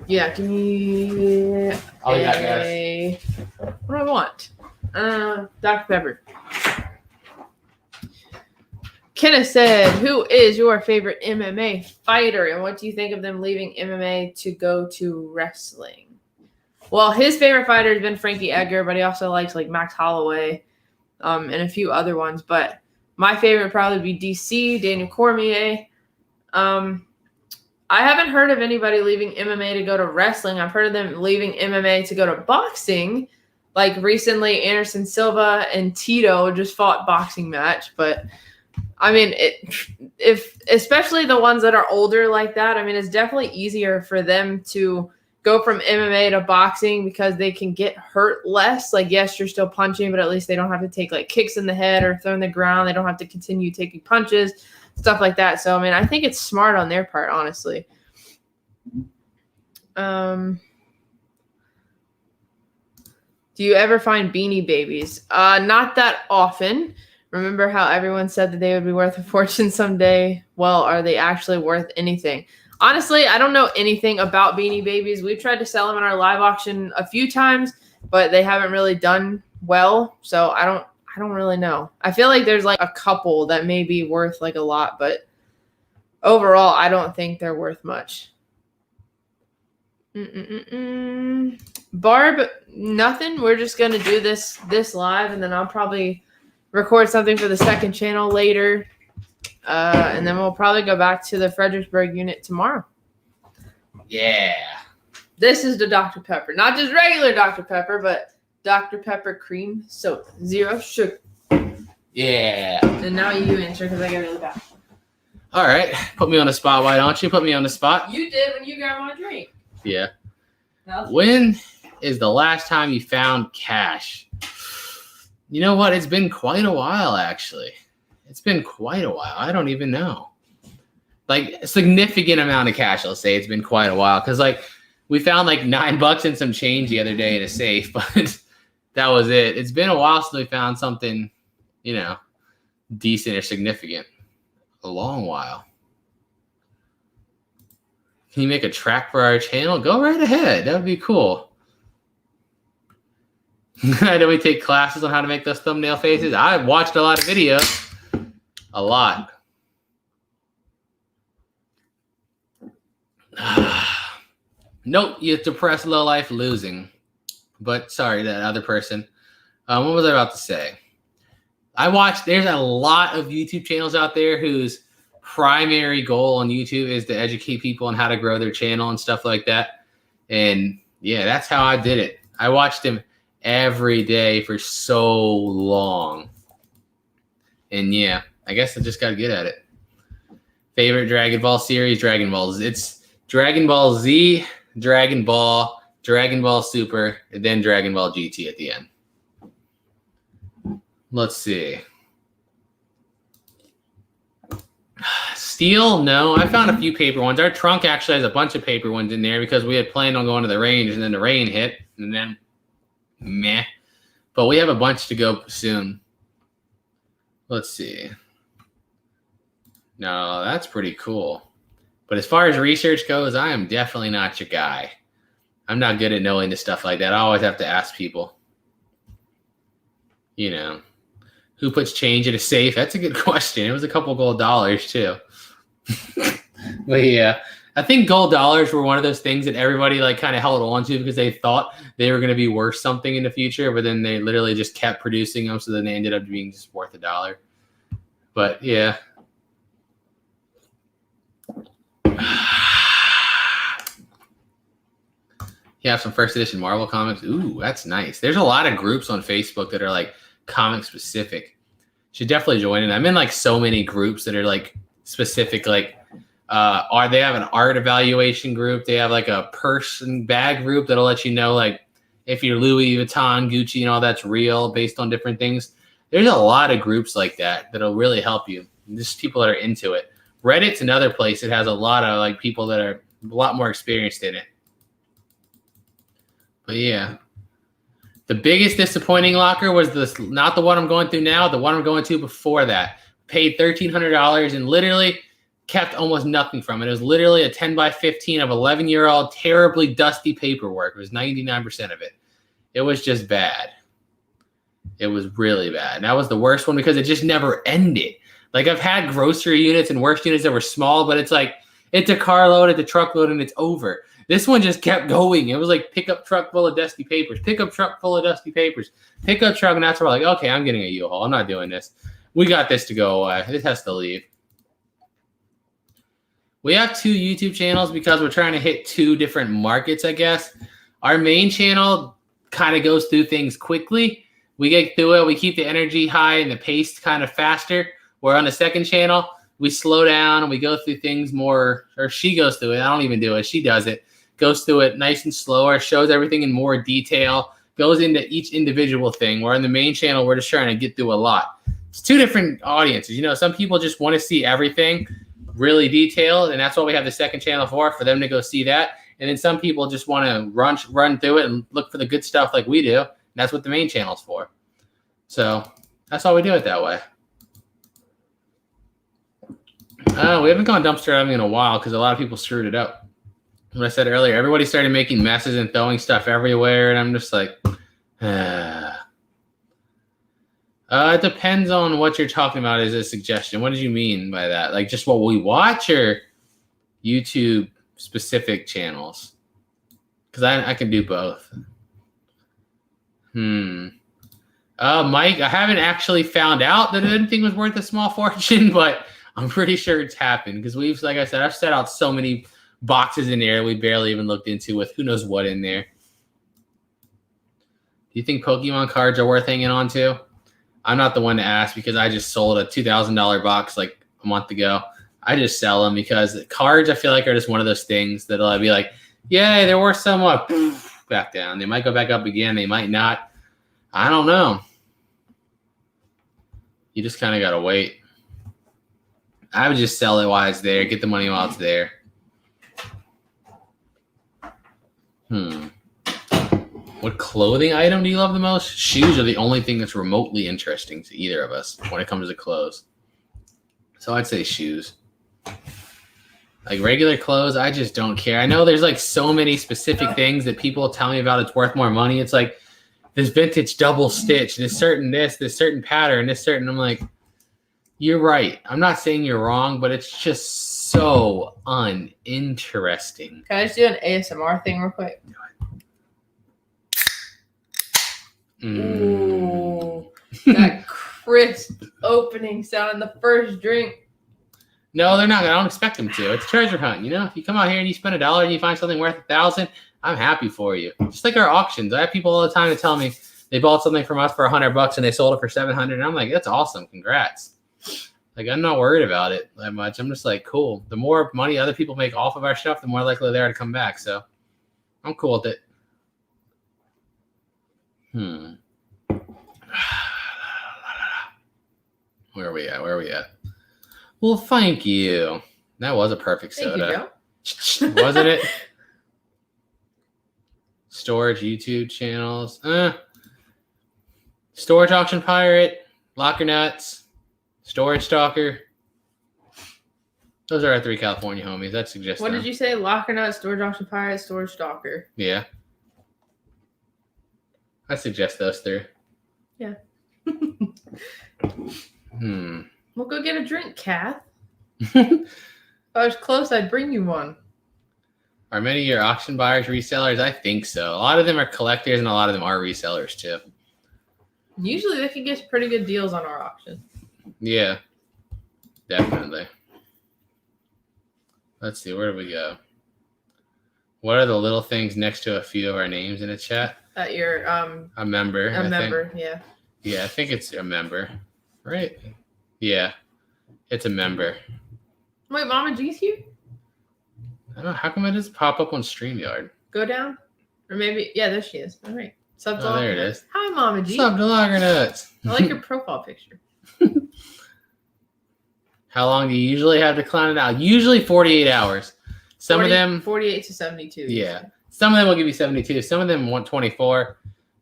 Yeah, give me What do I want? Dr. Pepper. Kenneth said, who is your favorite MMA fighter, and what do you think of them leaving MMA to go to wrestling? Well, his favorite fighter has been Frankie Edgar, but he also likes like Max Holloway and a few other ones. But my favorite would probably be DC, Daniel Cormier. I haven't heard of anybody leaving MMA to go to wrestling. I've heard of them leaving MMA to go to boxing. Like recently, Anderson Silva and Tito just fought boxing match. But I mean, if especially the ones that are older like that, I mean, it's definitely easier for them to go from MMA to boxing because they can get hurt less. Like, yes, you're still punching, but at least they don't have to take like kicks in the head or throw in the ground. They don't have to continue taking punches, stuff like that. So, I mean, I think it's smart on their part, honestly. Do you ever find Beanie Babies? Not that often. Remember how everyone said that they would be worth a fortune someday? Well, are they actually worth anything? Honestly, I don't know anything about Beanie Babies. We've tried to sell them in our live auction a few times, but they haven't really done well. So I don't really know. I feel like there's like a couple that may be worth like a lot, but overall, I don't think they're worth much. Barb, nothing. We're just gonna do this live, and then I'll probably record something for the second channel later. And then we'll probably go back to the Fredericksburg unit tomorrow. Yeah. This is the Dr. Pepper. Not just regular Dr. Pepper, but Dr. Pepper cream soda. 0 sugar. Yeah. And now you answer because I got really bad. All right. Put me on the spot. Why don't you put me on the spot? You did when you grabbed my drink. Yeah. When is the last time you found cash? You know what? It's been quite a while, actually. It's been quite a while. I don't even know. Like a significant amount of cash, I'll say. It's been quite a while. Because like we found like $9 and some change the other day in a safe, but that was it. It's been a while since we found something, you know, decent or significant. A long while. Can you make a track for our channel? Go right ahead. That would be cool. Do we take classes on how to make those thumbnail faces? I've watched a lot of videos. A lot. Nope, you have to press low life losing. But sorry, that other person. What was I about to say? There's a lot of YouTube channels out there whose primary goal on YouTube is to educate people on how to grow their channel and stuff like that. And yeah, that's how I did it. I watched him every day for so long. And yeah, I guess I just got to get at it. Favorite Dragon Ball series? Dragon Balls. It's Dragon Ball Z, Dragon Ball Super, and then Dragon Ball GT at the end. Let's see. Steel? No, I found a few paper ones. Our trunk actually has a bunch of paper ones in there because we had planned on going to the range, and then the rain hit, and then meh. But we have a bunch to go soon. Let's see. No, that's pretty cool. But as far as research goes, I am definitely not your guy. I'm not good at knowing the stuff like that. I always have to ask people. You know, who puts change in a safe? That's a good question. It was a couple gold dollars too. But yeah, I think gold dollars were one of those things that everybody like kind of held on to because they thought they were going to be worth something in the future, but then they literally just kept producing them, so then they ended up being just worth $1. But yeah. You have some first edition Marvel comics. Ooh, that's nice. There's a lot of groups on Facebook that are like comic specific. Should definitely join in. I'm in like so many groups that are like specific, like Or they have an art evaluation group. They have like a purse and bag group that'll let you know like if your Louis Vuitton, Gucci, and all that's real based on different things. There's a lot of groups like that that'll really help you. Just people that are into it. Reddit's another place that has a lot of like people that are a lot more experienced in it. But yeah, the biggest disappointing locker was not the one I'm going through now, the one I'm going to before that. Paid $1,300 and literally kept almost nothing from it. It was literally a 10 by 15 of 11-year-old terribly dusty paperwork. It was 99% of it. It was just bad. It was really bad. And that was the worst one because it just never ended. Like I've had grocery units and worst units that were small, but it's like it's a carload, it's a truckload, and it's over. This one just kept going. It was like pickup truck full of dusty papers, pickup truck full of dusty papers, pickup truck, and that's where we're like, okay, I'm getting a U-Haul. I'm not doing this. We got this to go away. This has to leave. We have 2 YouTube channels because we're trying to hit 2 different markets, I guess. Our main channel kind of goes through things quickly. We get through it. We keep the energy high and the pace kind of faster. Where on the second channel, we slow down and we go through things more, or she goes through it. I don't even do it. She does it. Goes through it nice and slower, shows everything in more detail, goes into each individual thing. Where on the main channel, we're just trying to get through a lot. It's 2 different audiences. You know, some people just want to see everything really detailed, and that's what we have the second channel for them to go see that. And then some people just want to run through it and look for the good stuff like we do. And that's what the main channel's for. So that's why we do it that way. We haven't gone dumpster diving in a while because a lot of people screwed it up. What I said earlier, everybody started making messes and throwing stuff everywhere, and I'm just like, it depends on what you're talking about as a suggestion. What did you mean by that? Like just what we watch or YouTube specific channels? Because I can do both. Mike, I haven't actually found out that anything was worth a small fortune, but I'm pretty sure it's happened because we've, like I said, I've set out so many boxes in there we barely even looked into with who knows what in there. Do you think Pokemon cards are worth hanging on to? I'm not the one to ask because I just sold a $2,000 box like a month ago. I just sell them because cards I feel like are just one of those things that'll be like, yay, they're worth so much. Back down. They might go back up again. They might not. I don't know. You just kind of got to wait. I would just sell it while it's there. Get the money while it's there. What clothing item do you love the most? Shoes are the only thing that's remotely interesting to either of us when it comes to clothes. So I'd say shoes. Like regular clothes, I just don't care. I know there's like so many specific things that people tell me about it's worth more money. It's like this vintage double stitch, this certain pattern, this certain. I'm like, you're right. I'm not saying you're wrong, but it's just so uninteresting. Can I just do an ASMR thing real quick? Ooh, that crisp opening sound, the first drink. No, they're not. I don't expect them to. It's treasure hunt. You know, if you come out here and you spend $1 and you find something worth $1,000, I'm happy for you. Just like our auctions. I have people all the time to tell me they bought something from us for $100 and they sold it for $700. And I'm like, that's awesome. Congrats. Like, I'm not worried about it that much. I'm just like, cool. The more money other people make off of our stuff, the more likely they are to come back. So I'm cool with it. Where are we at? Well, thank you. That was a perfect soda. Thank you, wasn't it? Storage YouTube channels. Storage Auction Pirate. Locker Nuts. Storage Stalker. Those are our 3 California homies. That suggests. What did you say? Locker Nut, Storage Auction Pirate, Storage Stalker. Yeah. I suggest those 3. Yeah. We'll go get a drink, Kath. If I was close, I'd bring you one. Are many of your auction buyers resellers? I think so. A lot of them are collectors and a lot of them are resellers too. Usually they can get pretty good deals on our auction. Yeah, definitely. Let's see, where do we go? What are the little things next to a few of our names in the chat? That you're a member. A member, yeah. Yeah, I think it's a member. Right? Yeah. It's a member. Wait, Mama G's here? I don't know. How come it just pop up on StreamYard? Go down. Or maybe, yeah, there she is. All right. Sub Oh, there it is. Hi, Mama G. What's up, Nuts? I like your profile picture. How long do you usually have to clown it out? Usually 48 hours. Some of them 48 to 72. Yeah. Some of them will give you 72. Some of them want 24.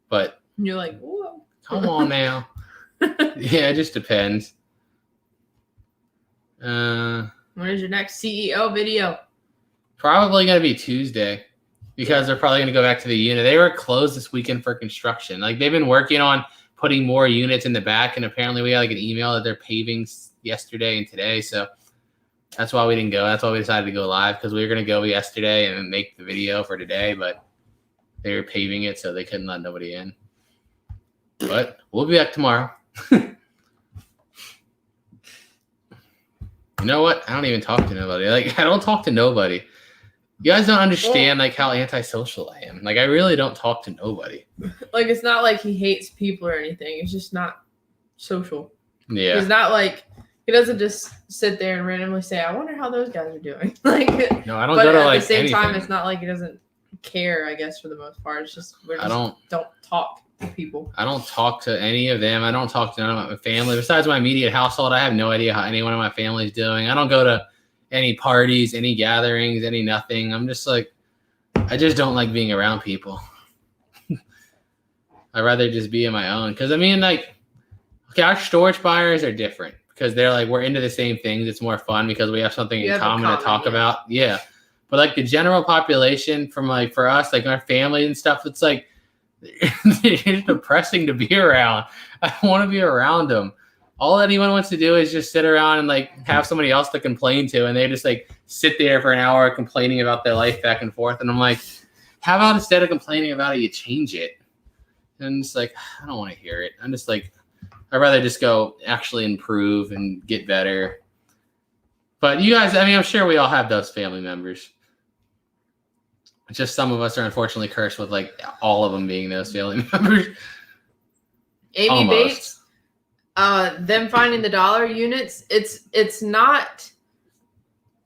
But and you're like, whoa. Come on now. Yeah, it just depends. When is your next CEO video? Probably gonna be Tuesday. Because they're probably gonna go back to the unit. They were closed this weekend for construction. Like they've been working on putting more units in the back, and apparently we got like an email that they're paving yesterday and today. So that's why we didn't go. That's why we decided to go live, because we were gonna go yesterday and make the video for today, but they were paving it, so they couldn't let nobody in. But we'll be back tomorrow. You know what? I don't even talk to nobody. Like I don't talk to nobody. You guys don't understand like how antisocial I am. Like I really don't talk to nobody. Like it's not like he hates people or anything. It's just not social. Yeah. He's not like he doesn't just sit there and randomly say, "I wonder how those guys are doing." Like no, I don't but go to at like the same anything. time, it's not like he doesn't care. I guess for the most part, it's just don't talk to people. I don't talk to any of them. I don't talk to none of my family. Besides my immediate household, I have no idea how anyone in my family is doing. I don't go to any parties, any gatherings, any nothing. I'm just like, I just don't like being around people. I'd rather just be in my own. Because I mean, like, okay, our storage buyers are different because they're like, we're into the same things. It's more fun because we have something in common to talk about. Yeah. But like the general population from like, for us, like our family and stuff, it's like, it's depressing to be around. I don't want to be around them. All anyone wants to do is just sit around and like have somebody else to complain to, and they just like sit there for an hour complaining about their life back and forth. And I'm like, how about instead of complaining about it, you change it? And it's like, I don't want to hear it. I'm just like, I'd rather just go actually improve and get better. But you guys, I mean, I'm sure we all have those family members. Just some of us are unfortunately cursed with like all of them being those family members. Amy Almost. Bates. Them finding the dollar units, it's not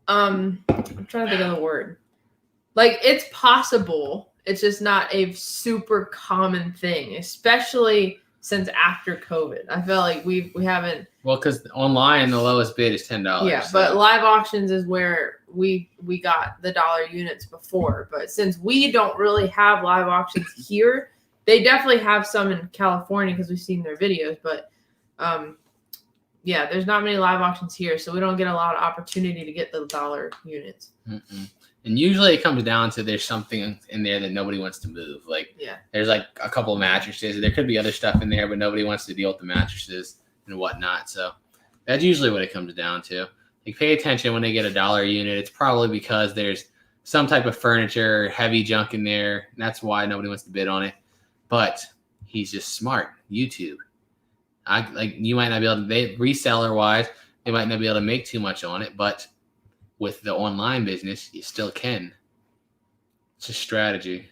I'm trying to think of the word. Like it's possible. It's just not a super common thing, especially since after COVID. I feel like we haven't. Well, because online the lowest bid is $10. Yeah, so. but live auctions is where we got the dollar units before. But since we don't really have live auctions here, they definitely have some in California because we've seen their videos, but yeah, there's not many live auctions here, so we don't get a lot of opportunity to get the dollar units. Mm-mm. And usually it comes down to there's something in there that nobody wants to move. Like there's like a couple of mattresses. There could be other stuff in there, but nobody wants to deal with the mattresses and whatnot. So that's usually what it comes down to. Like pay attention when they get a dollar unit. It's probably because there's some type of furniture or heavy junk in there. And that's why nobody wants to bid on it. But he's just smart. YouTube. You might not be able to, reseller wise, they might not be able to make too much on it, but with the online business, you still can. It's a strategy.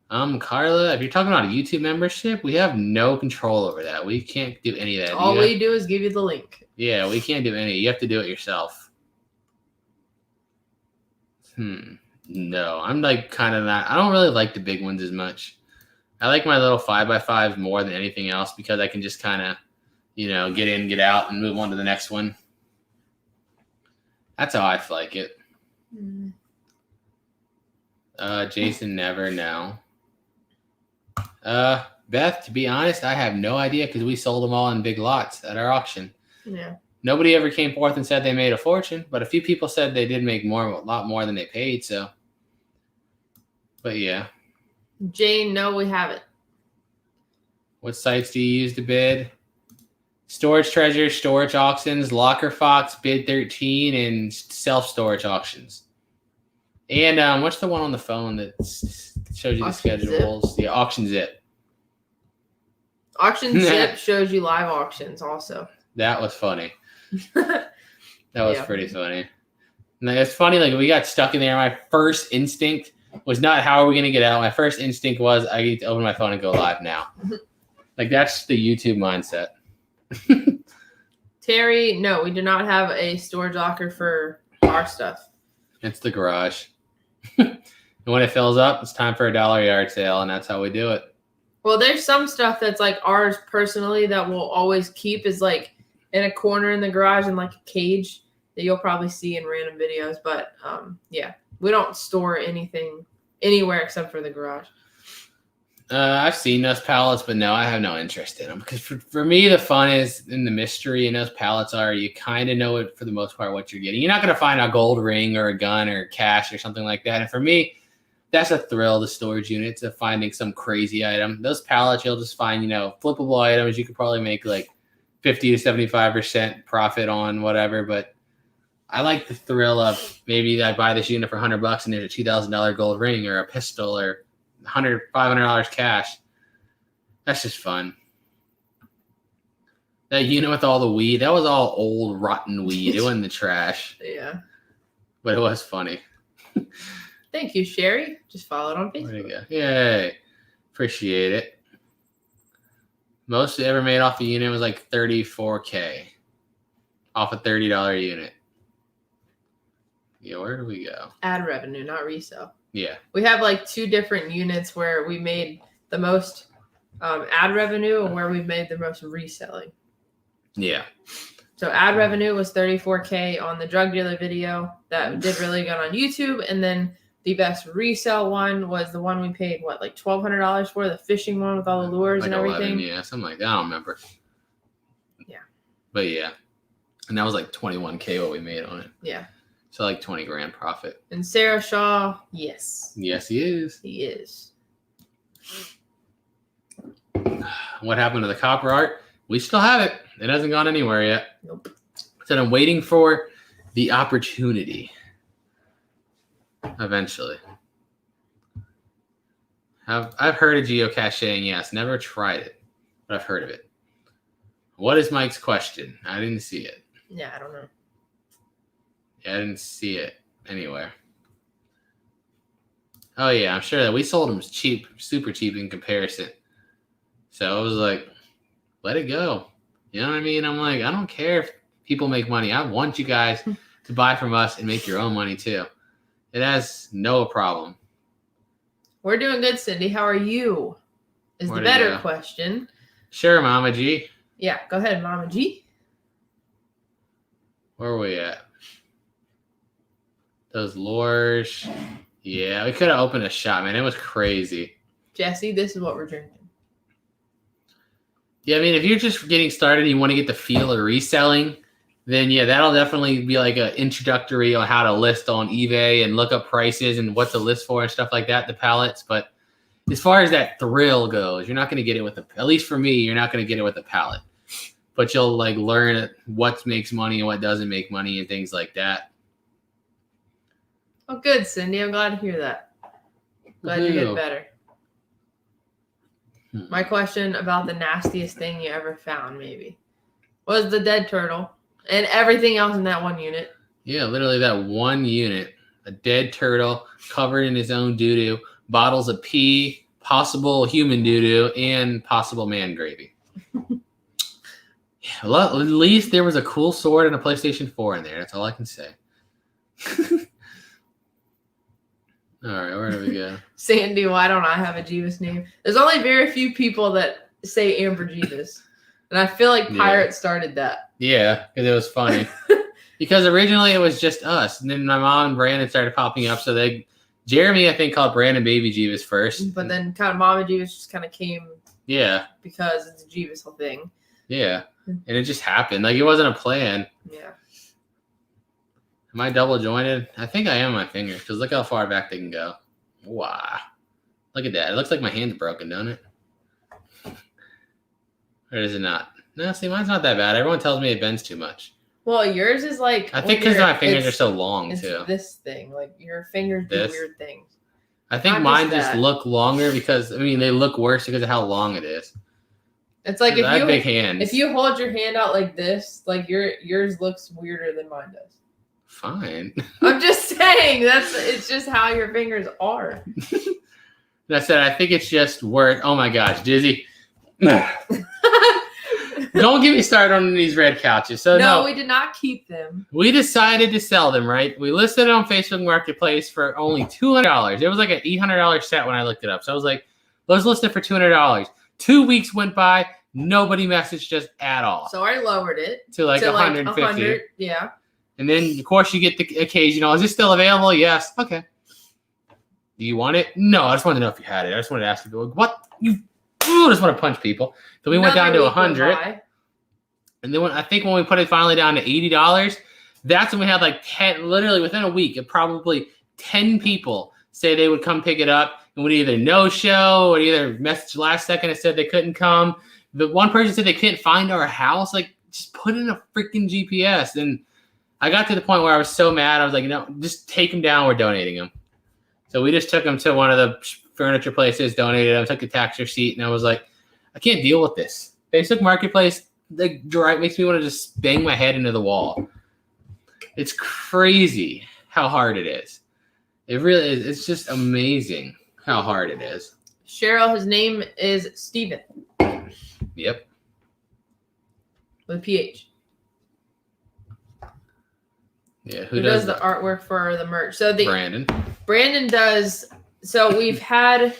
Carla, if you're talking about a YouTube membership, we have no control over that. We can't do any of that. All we do is give you the link. Yeah, we can't do any. You have to do it yourself. No, I'm like kind of not. I don't really like the big ones as much. I like my little 5x5 more than anything else because I can just kind of, get in, get out, and move on to the next one. That's how I like it. Jason, never know. Beth, to be honest, I have no idea because we sold them all in big lots at our auction. Yeah. Nobody ever came forth and said they made a fortune, but a few people said they did make a lot more than they paid. So, but yeah. Jane, no, we haven't. What sites do you use to bid? Storage Treasure, Storage Auctions, Locker Fox, Bid 13, and self-storage auctions. And what's the one on the phone that shows you the schedules? The Auction Zip. Auction Zip shows you live auctions also. That was funny. That was pretty funny. And it's funny, like we got stuck in there. My first instinct was not how are we going to get out. My first instinct was I need to open my phone and go live now. Like that's the YouTube mindset. Terry, no, we do not have a storage locker for our stuff. It's the garage. And when it fills up, it's time for a $1 yard sale, and that's how we do it. Well, there's some stuff that's like ours personally that we'll always keep is like in a corner in the garage in like a cage that you'll probably see in random videos. But yeah, we don't store anything anywhere except for the garage. I've seen those pallets, but no, I have no interest in them because for me, the fun is in the mystery, and those pallets are you kind of know it for the most part what you're getting. You're not going to find a gold ring or a gun or cash or something like that. And for me, that's a thrill, the storage units of finding some crazy item. Those pallets, you'll just find, flippable items. You could probably make like 50 to 75% profit on whatever. But I like the thrill of maybe I buy this unit for $100 and there's a $2,000 gold ring or a pistol or $500 cash. That's just fun. That unit with all the weed, that was all old, rotten weed. It wasn't the trash. Yeah. But it was funny. Thank you, Sherry. Just follow it on Facebook. There you go. Yay. Appreciate it. Most ever made off the unit was like $34K off a $30 unit. Yeah, where do we go? Ad revenue, not resale. Yeah. We have like 2 different units where we made the most ad revenue and where we've made the most reselling. Yeah. So ad revenue was $34K on the drug dealer video that did really good on YouTube, and then the best resale one was the one we paid like $1,200 for, the fishing one with all the lures like and everything. 11, yeah, something like that. I don't remember. Yeah. But yeah, and that was like 21K what we made on it. Yeah. So like 20 grand profit. And Sarah Shaw, yes. Yes, he is. He is. What happened to the copper art? We still have it. It hasn't gone anywhere yet. Nope. So I'm waiting for the opportunity. Eventually. I've heard of geocaching, yes. Never tried it, but I've heard of it. What is Mike's question? I didn't see it. Yeah, I don't know. Yeah, I didn't see it anywhere. Oh, yeah, I'm sure that we sold them cheap, super cheap in comparison. So I was like, let it go. You know what I mean? I'm like, I don't care if people make money. I want you guys to buy from us and make your own money too. It has no problem. We're doing good, Cindy. How are you? Is Where'd the it better go? question. Sure, Mama G. Yeah, go ahead, Mama G. Where are we at? Those lures. Yeah, we could have opened a shop, man. It was crazy. Jesse, this is what we're drinking. Yeah, I mean, if you're just getting started and you want to get the feel of reselling, then yeah, that'll definitely be like an introductory on how to list on eBay and look up prices and what to list for and stuff like that, the pallets. But as far as that thrill goes, you're not going to get it with at least for me, you're not going to get it with a pallet. But you'll like learn what makes money and what doesn't make money and things like that. Oh, good, Cindy. I'm glad to hear that. Glad you're getting better. My question about the nastiest thing you ever found, maybe, was the dead turtle and everything else in that one unit. Yeah, literally that one unit, a dead turtle covered in his own doo-doo, bottles of pee, possible human doo-doo, and possible man gravy. Yeah, well, at least there was a cool sword and a PlayStation 4 in there. That's all I can say. All right, where do we go? Sandy, why don't I have a Jebus name? There's only very few people that say Amber Jebus. And I feel like Pirate started that. Yeah, because it was funny. Because originally it was just us. And then my mom and Brandon started popping up. So Jeremy, I think, called Brandon Baby Jebus first. But then kind of Mama Jebus just kind of came. Yeah. Because it's a Jebus whole thing. Yeah. And it just happened. Like, it wasn't a plan. Yeah. Am I double jointed? I think I am my fingers because look how far back they can go. Wow. Look at that. It looks like my hand's broken, don't it? Or is it not? No, see, mine's not that bad. Everyone tells me it bends too much. Well, yours is like... I think because my fingers are so long, it's too. This thing. Like, your fingers do weird things. I think mine just look longer because, I mean, they look worse because of how long it is. It's like I have big hands. If you hold your hand out like this, like yours looks weirder than mine does. Fine. I'm just saying it's just how your fingers are. That said, I think it's just worth. Oh my gosh, Dizzy. Don't get me started on these red couches. So no, we did not keep them. We decided to sell them, right? We listed it on Facebook Marketplace for only $200. It was like an $800 set when I looked it up. So I was like, let's list it for $200. 2 weeks went by. Nobody messaged us at all. So I lowered it to like 150. 100, yeah. And then, of course, you get the occasional. Is it still available? Yes. Okay. Do you want it? No, I just wanted to know if you had it. I just wanted to ask people, what? You just want to punch people. So we went down to 100. And then I think when we put it finally down to $80, that's when we had like 10, literally within a week, probably 10 people say they would come pick it up and would either no show or either message last second and said they couldn't come. The one person said they couldn't find our house. Like, just put in a freaking GPS. And I got to the point where I was so mad. I was like, no, just take them down. We're donating them. So we just took them to one of the furniture places, donated them, took the tax receipt, and I was like, I can't deal with this. Facebook Marketplace makes me want to just bang my head into the wall. It's crazy how hard it is. It really is. It's just amazing how hard it is. Cheryl, his name is Steven. Yep. With a PH. Yeah, who does the artwork for the merch? So Brandon does. So we've had.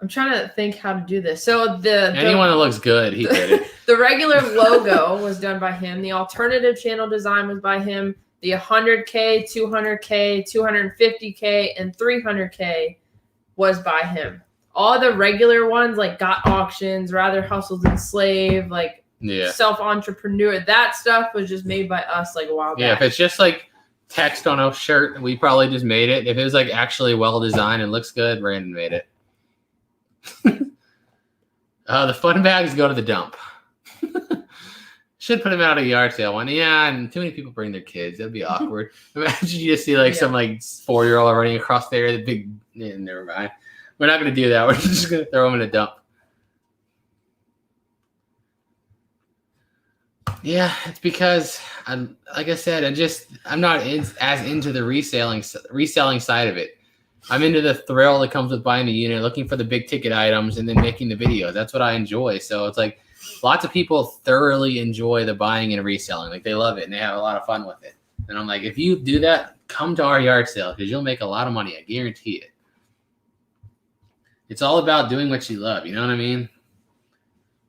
I'm trying to think how to do this. So anyone that looks good, he did it. The regular logo was done by him. The alternative channel design was by him. The 100K, 200K, 250K, and 300K was by him. All the regular ones, like Got Auctions, Rather Hustle Than Slave, like Self-Entrepreneur, that stuff was just made by us like a while back. Yeah, if it's just like text on a shirt, we probably just made it. If it was like actually well designed and looks good, Brandon made it. The fun bags go to the dump. Should put them out at a yard sale one. Yeah, and too many people bring their kids. That'd be awkward. Imagine you just see like some like 4-year-old running across there. The big, never mind. We're not going to do that. We're just going to throw them in a dump. Yeah, it's because like I said, I'm not as into the reselling side of it. I'm into the thrill that comes with buying a unit, looking for the big ticket items, and then making the videos. That's what I enjoy. So it's like lots of people thoroughly enjoy the buying and reselling. Like they love it and they have a lot of fun with it. And I'm like, if you do that, come to our yard sale because you'll make a lot of money. I guarantee it. It's all about doing what you love. You know what I mean?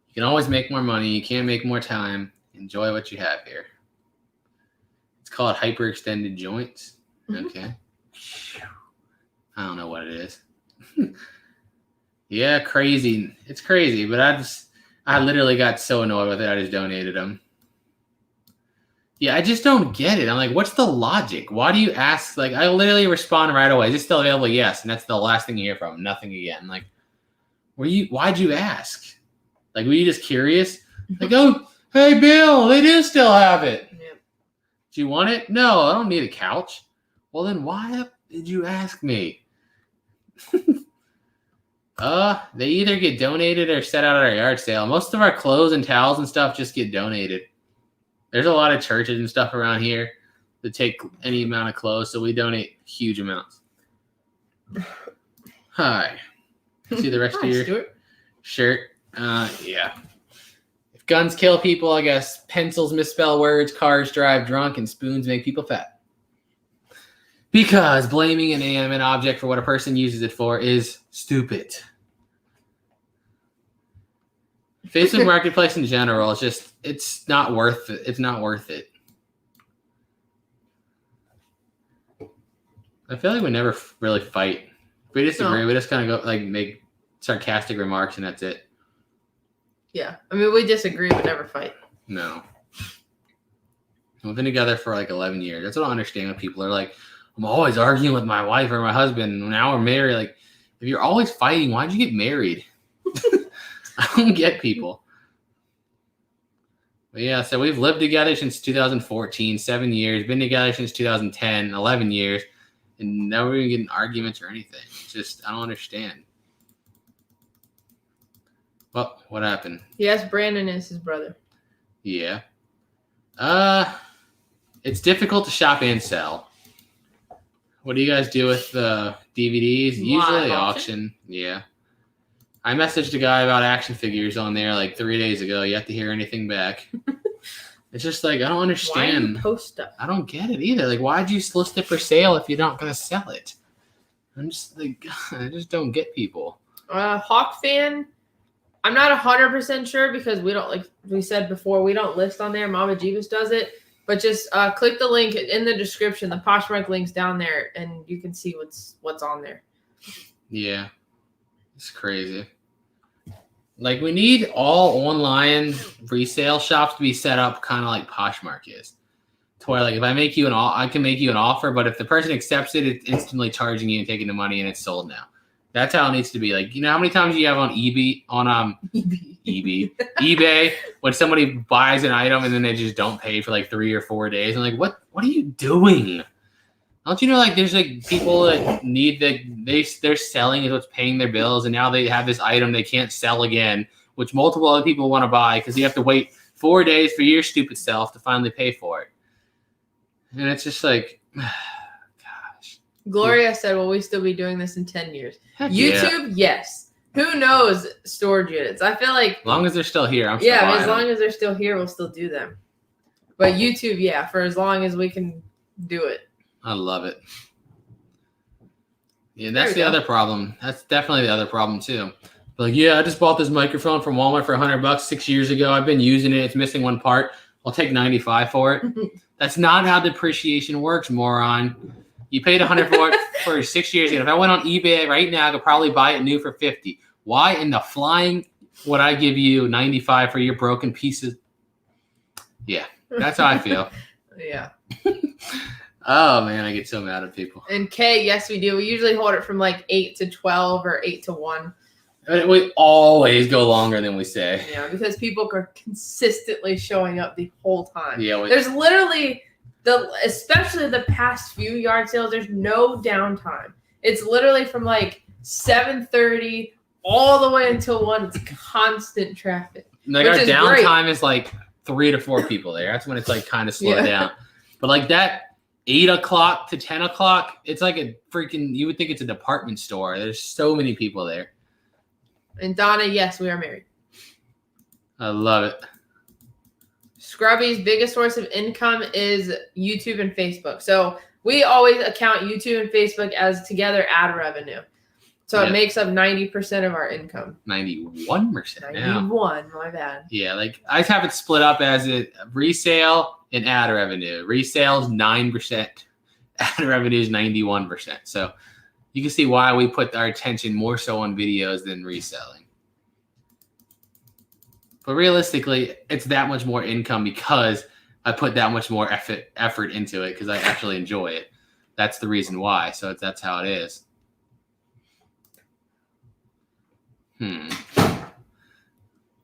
You can always make more money. You can make more time. Enjoy what you have here. It's called hyperextended joints. Mm-hmm. Okay. I don't know what it is. Yeah, crazy. It's crazy, but I literally got so annoyed with it. I just donated them. Yeah, I just don't get it. I'm like, what's the logic? Why do you ask? Like, I literally respond right away. Is it still available? Yes. And that's the last thing you hear from them. Nothing again. Like, why'd you ask? Like, were you just curious? Like, oh, hey, Bill, they do still have it. Yeah. Do you want it? No, I don't need a couch. Well, then why did you ask me? They either get donated or set out at our yard sale. Most of our clothes and towels and stuff just get donated. There's a lot of churches and stuff around here that take any amount of clothes, so we donate huge amounts. Hi. See the rest of your Stuart. Shirt? Yeah. If guns kill people, I guess pencils misspell words, cars drive drunk, and spoons make people fat. Because blaming an inanimate object for what a person uses it for is stupid. Facebook Marketplace in general, it's not worth it. It's not worth it. I feel like we never really fight. If we disagree, no. We just kind of go like make sarcastic remarks and that's it. Yeah. I mean, we disagree but never fight. No. We've been together for like 11 years. That's what I understand when people are like, I'm always arguing with my wife or my husband. Now we're married. Like, if you're always fighting, why'd you get married? I don't get people. But yeah, so we've lived together since 2014, 7 years. Been together since 2010, 11 years. And never even getting arguments or anything. It's just, I don't understand. Well, what happened? Yes, Brandon is his brother. Yeah. It's difficult to shop and sell. What do you guys do with the DVDs? Usually auction. Yeah. I messaged a guy about action figures on there like 3 days ago. Yet to hear anything back. It's just like I don't understand. Why do you post stuff? I don't get it either. Like, why'd you list it for sale if you're not gonna sell it? I'm just like, I just don't get people. Hawk fan. I'm not 100% sure because we don't, like we said before, we don't list on there. Mama Jebus does it. But just click the link in the description. The Poshmark link's down there, and you can see what's on there. Yeah, it's crazy. Like, we need all online resale shops to be set up kind of like Poshmark is. To where, like, if I make you I can make you an offer, but if the person accepts it, it's instantly charging you and taking the money, and it's sold now. That's how it needs to be. Like, you know how many times you have on eBay when somebody buys an item and then they just don't pay for like 3 or 4 days? I'm like, what are you doing? Don't you know, like, there's like people that need they're selling is what's paying their bills, and now they have this item they can't sell again, which multiple other people want to buy because you have to wait 4 days for your stupid self to finally pay for it. And it's just like, gosh. Gloria said, will we still be doing this in 10 years? Heck YouTube, yeah. Yes. Who knows storage units? I feel like... As long as they're still here, I'm still as long as they're still here, we'll still do them. But YouTube, yeah, for as long as we can do it. I love it. Yeah, that's the other problem. That's definitely the other problem, too. Like, yeah, I just bought this microphone from Walmart for $100 6 years ago. I've been using it. It's missing one part. I'll take $95 for it. That's not how depreciation works, moron. You paid $100 for it for 6 years. And if I went on eBay right now, I could probably buy it new for $50. Why in the flying would I give you $95 for your broken pieces? Yeah, that's how I feel. Yeah. Oh, man, I get so mad at people. And K, yes, we do. We usually hold it from like 8 to 12 or 8 to 1. We always go longer than we say. Yeah, because people are consistently showing up the whole time. Yeah, there's literally especially the past few yard sales. There's no downtime. It's literally from like 7:30 all the way until 1. It's constant traffic. Like, our downtime is like 3 to 4 people there. That's when it's like kind of slow down. But like that 8 o'clock to 10 o'clock, it's like a freaking. You would think it's a department store. There's so many people there. And Donna, yes, we are married. I love it. Scrubby's biggest source of income is YouTube and Facebook. So we always account YouTube and Facebook as together ad revenue. So it makes up 90% of our income. 91% now. 91, my bad. Yeah, like I have it split up as a resale and ad revenue. Resale is 9%. Ad revenue is 91%. So you can see why we put our attention more so on videos than reselling. But realistically, it's that much more income because I put that much more effort into it because I actually enjoy it. That's the reason why. So that's how it is.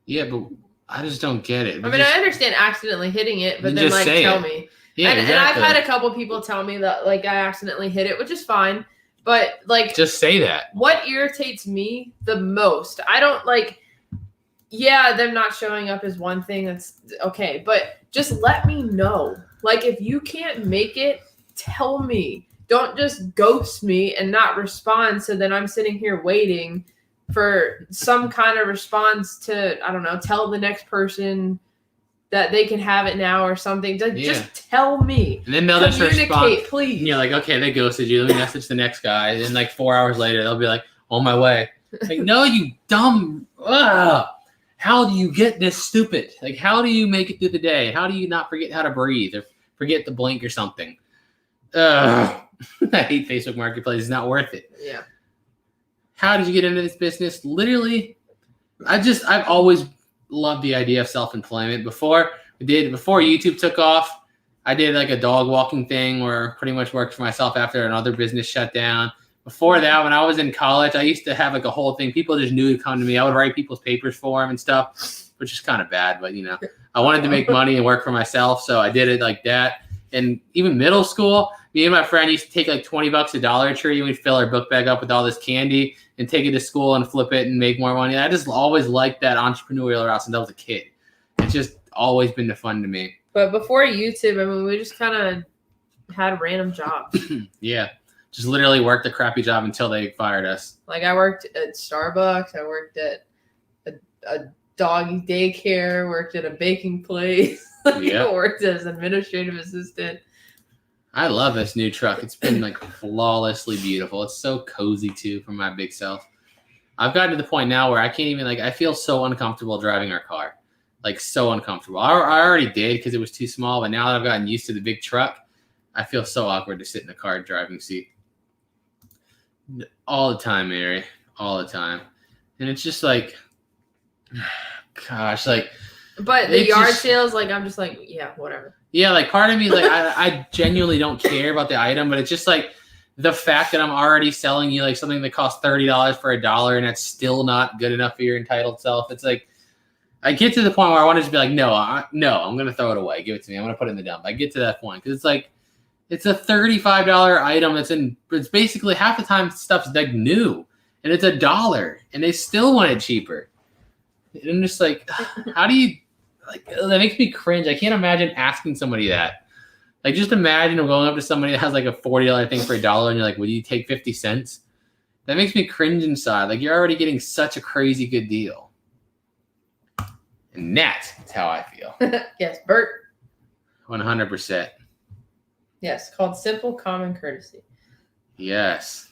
Yeah, but I just don't get it. I understand accidentally hitting it, but then like tell me. Yeah, and I've had a couple people tell me that like I accidentally hit it, which is fine. But like, just say that. What irritates me the most, I don't like. Yeah, them not showing up is one thing. That's okay, but just let me know. Like, if you can't make it, tell me. Don't just ghost me and not respond. So then I'm sitting here waiting for some kind of response to, I don't know, tell the next person that they can have it now or something. Just tell me. And then they'll just respond. Please. And you're like, okay, they ghosted you. Let me message the next guy. And then like 4 hours later, they'll be like, on my way. Like, no, you dumb. How do you get this stupid? Like, how do you make it through the day? How do you not forget how to breathe or forget to blink or something? I hate Facebook Marketplace. It's not worth it. Yeah. How did you get into this business? Literally, I've always loved the idea of self-employment. Before YouTube took off, I did like a dog walking thing where I pretty much worked for myself after another business shut down. Before that, when I was in college, I used to have like a whole thing. People just knew to come to me. I would write people's papers for them and stuff, which is kind of bad. But, I wanted to make money and work for myself, so I did it like that. And even middle school, me and my friend used to take like $20 at Dollar Tree, and we'd fill our book bag up with all this candy and take it to school and flip it and make more money. I just always liked that entrepreneurial route since I was a kid. It's just always been fun to me. But before YouTube, we just kind of had random jobs. Yeah. just literally worked a crappy job until they fired us. Like I worked at Starbucks. I worked at a doggy daycare. Worked at a baking place. I worked as an administrative assistant. I love this new truck. It's been like flawlessly beautiful. It's so cozy too for my big self. I've gotten to the point now where I can't even I feel so uncomfortable driving our car. Like so uncomfortable. I already did because it was too small, but now that I've gotten used to the big truck, I feel so awkward to sit in the car driving seat. All the time, Mary. All the time. And it's just like, gosh, like. But the yard sales, like, I'm just like, yeah, whatever. Yeah, like part of me, like, I genuinely don't care about the item, but it's just like the fact that I'm already selling you like something that costs $30 for $1 and that's still not good enough for your entitled self. It's like, I get to the point where I want to just be like, no, I'm going to throw it away. Give it to me. I'm going to put it in the dump. I get to that point because it's like, it's a $35 item it's basically half the time stuff's like new and it's $1 and they still want it cheaper. And I'm just like, how do you, like, that makes me cringe. I can't imagine asking somebody that. Like, just imagine going up to somebody that has like a $40 thing for $1 and you're like, would you take 50 cents? That makes me cringe inside. Like, you're already getting such a crazy good deal. And that's how I feel. Yes, Bert. 100%. Yes, called simple common courtesy. Yes.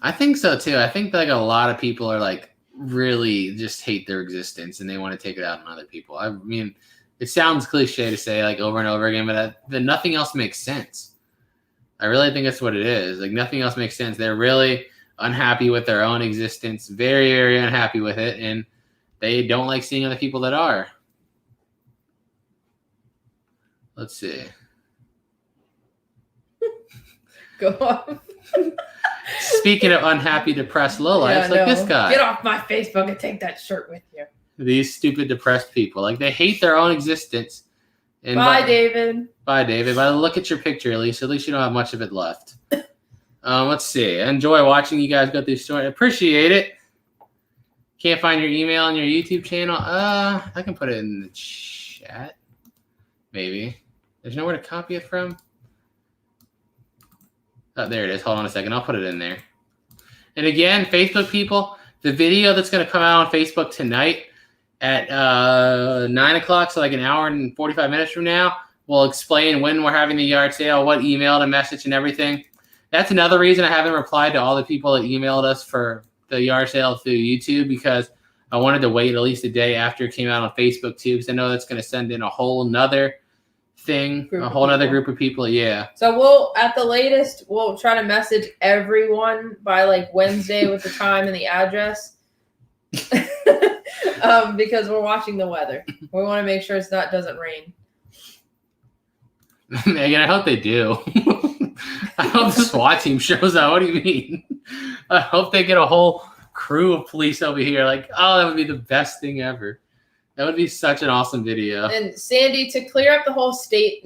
I think so too. I think like a lot of people are like really just hate their existence and they want to take it out on other people. I mean, it sounds cliche to say like over and over again, but then nothing else makes sense. I really think that's what it is. Like nothing else makes sense. They're really unhappy with their own existence, very, very unhappy with it, and they don't like seeing other people that are. Let's see. Go on. Speaking of unhappy, depressed lowlifes, this guy. Get off my Facebook and take that shirt with you. These stupid, depressed people. Like, they hate their own existence. And Bye, David. Bye, David. But look at your picture, at least. At least you don't have much of it left. Let's see. I enjoy watching you guys go through story. Appreciate it. Can't find your email on your YouTube channel? I can put it in the chat. Maybe. There's nowhere to copy it from? Oh, there it is. Hold on a second. I'll put it in there. And again, Facebook people, the video that's going to come out on Facebook tonight at 9 o'clock, so like an hour and 45 minutes from now, will explain when we're having the yard sale, what email to message and everything. That's another reason I haven't replied to all the people that emailed us for the yard sale through YouTube, because I wanted to wait at least a day after it came out on Facebook too, because I know that's going to send in a whole nother thing, a whole other group of people. Yeah. So we'll, at the latest, we'll try to message everyone by like Wednesday with the time and the address. Because we're watching the weather. We want to make sure doesn't rain. Megan, I hope they do. I hope the SWAT team shows up. What do you mean? I hope they get a whole crew of police over here. Like, oh, that would be the best thing ever. That would be such an awesome video. And Sandy, to clear up the whole state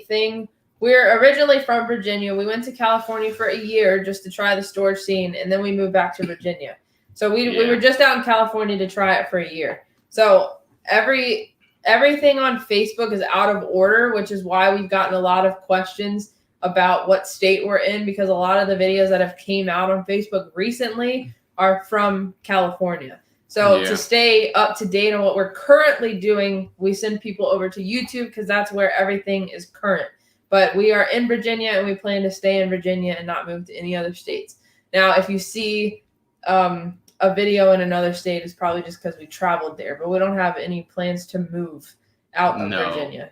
thing, we're originally from Virginia. We went to California for a year just to try the storage scene, and then we moved back to Virginia. So we were just out in California to try it for a year. So everything on Facebook is out of order, which is why we've gotten a lot of questions about what state we're in, because a lot of the videos that have came out on Facebook recently are from California. So to stay up to date on what we're currently doing, we send people over to YouTube because that's where everything is current. But we are in Virginia and we plan to stay in Virginia and not move to any other states. Now, if you see a video in another state, it's probably just because we traveled there, but we don't have any plans to move out of Virginia.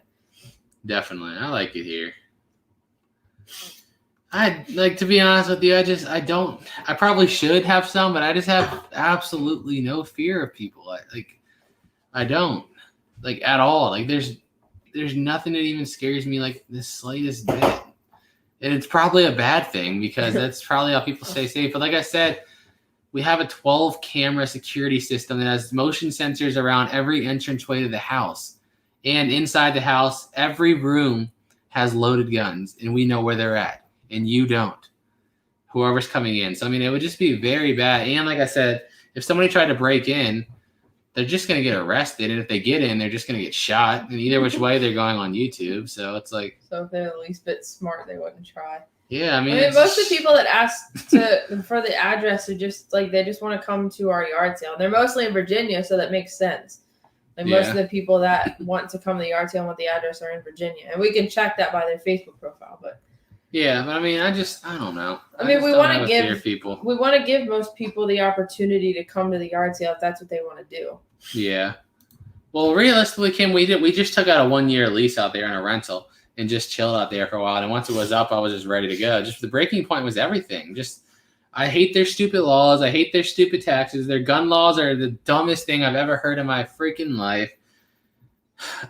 Definitely. I like it here. To be honest with you, I probably should have some, but I just have absolutely no fear of people. I don't, like, at all. Like, there's nothing that even scares me like the slightest bit. And it's probably a bad thing because that's probably how people stay safe. But like I said, we have a 12 camera security system that has motion sensors around every entranceway to the house. And inside the house, every room has loaded guns, and we know where they're at. And you don't, whoever's coming in. So, I mean, it would just be very bad. And like I said, if somebody tried to break in, they're just going to get arrested. And if they get in, they're just going to get shot. And either which way, they're going on YouTube. So it's like. So if they're the least bit smart, they wouldn't try. Yeah, I mean, most of the people that ask for the address are just like they just want to come to our yard sale. They're mostly in Virginia, so that makes sense. Like most of the people that want to come to the yard sale and want the address are in Virginia, and we can check that by their Facebook profile. But yeah, but I mean, I don't know. We want to give most people the opportunity to come to the yard sale if that's what they want to do. Yeah. Well, realistically, Kim, we just took out a 1-year lease out there in a rental and just chilled out there for a while. And once it was up, I was just ready to go. Just the breaking point was everything. I hate their stupid laws. I hate their stupid taxes. Their gun laws are the dumbest thing I've ever heard in my freaking life.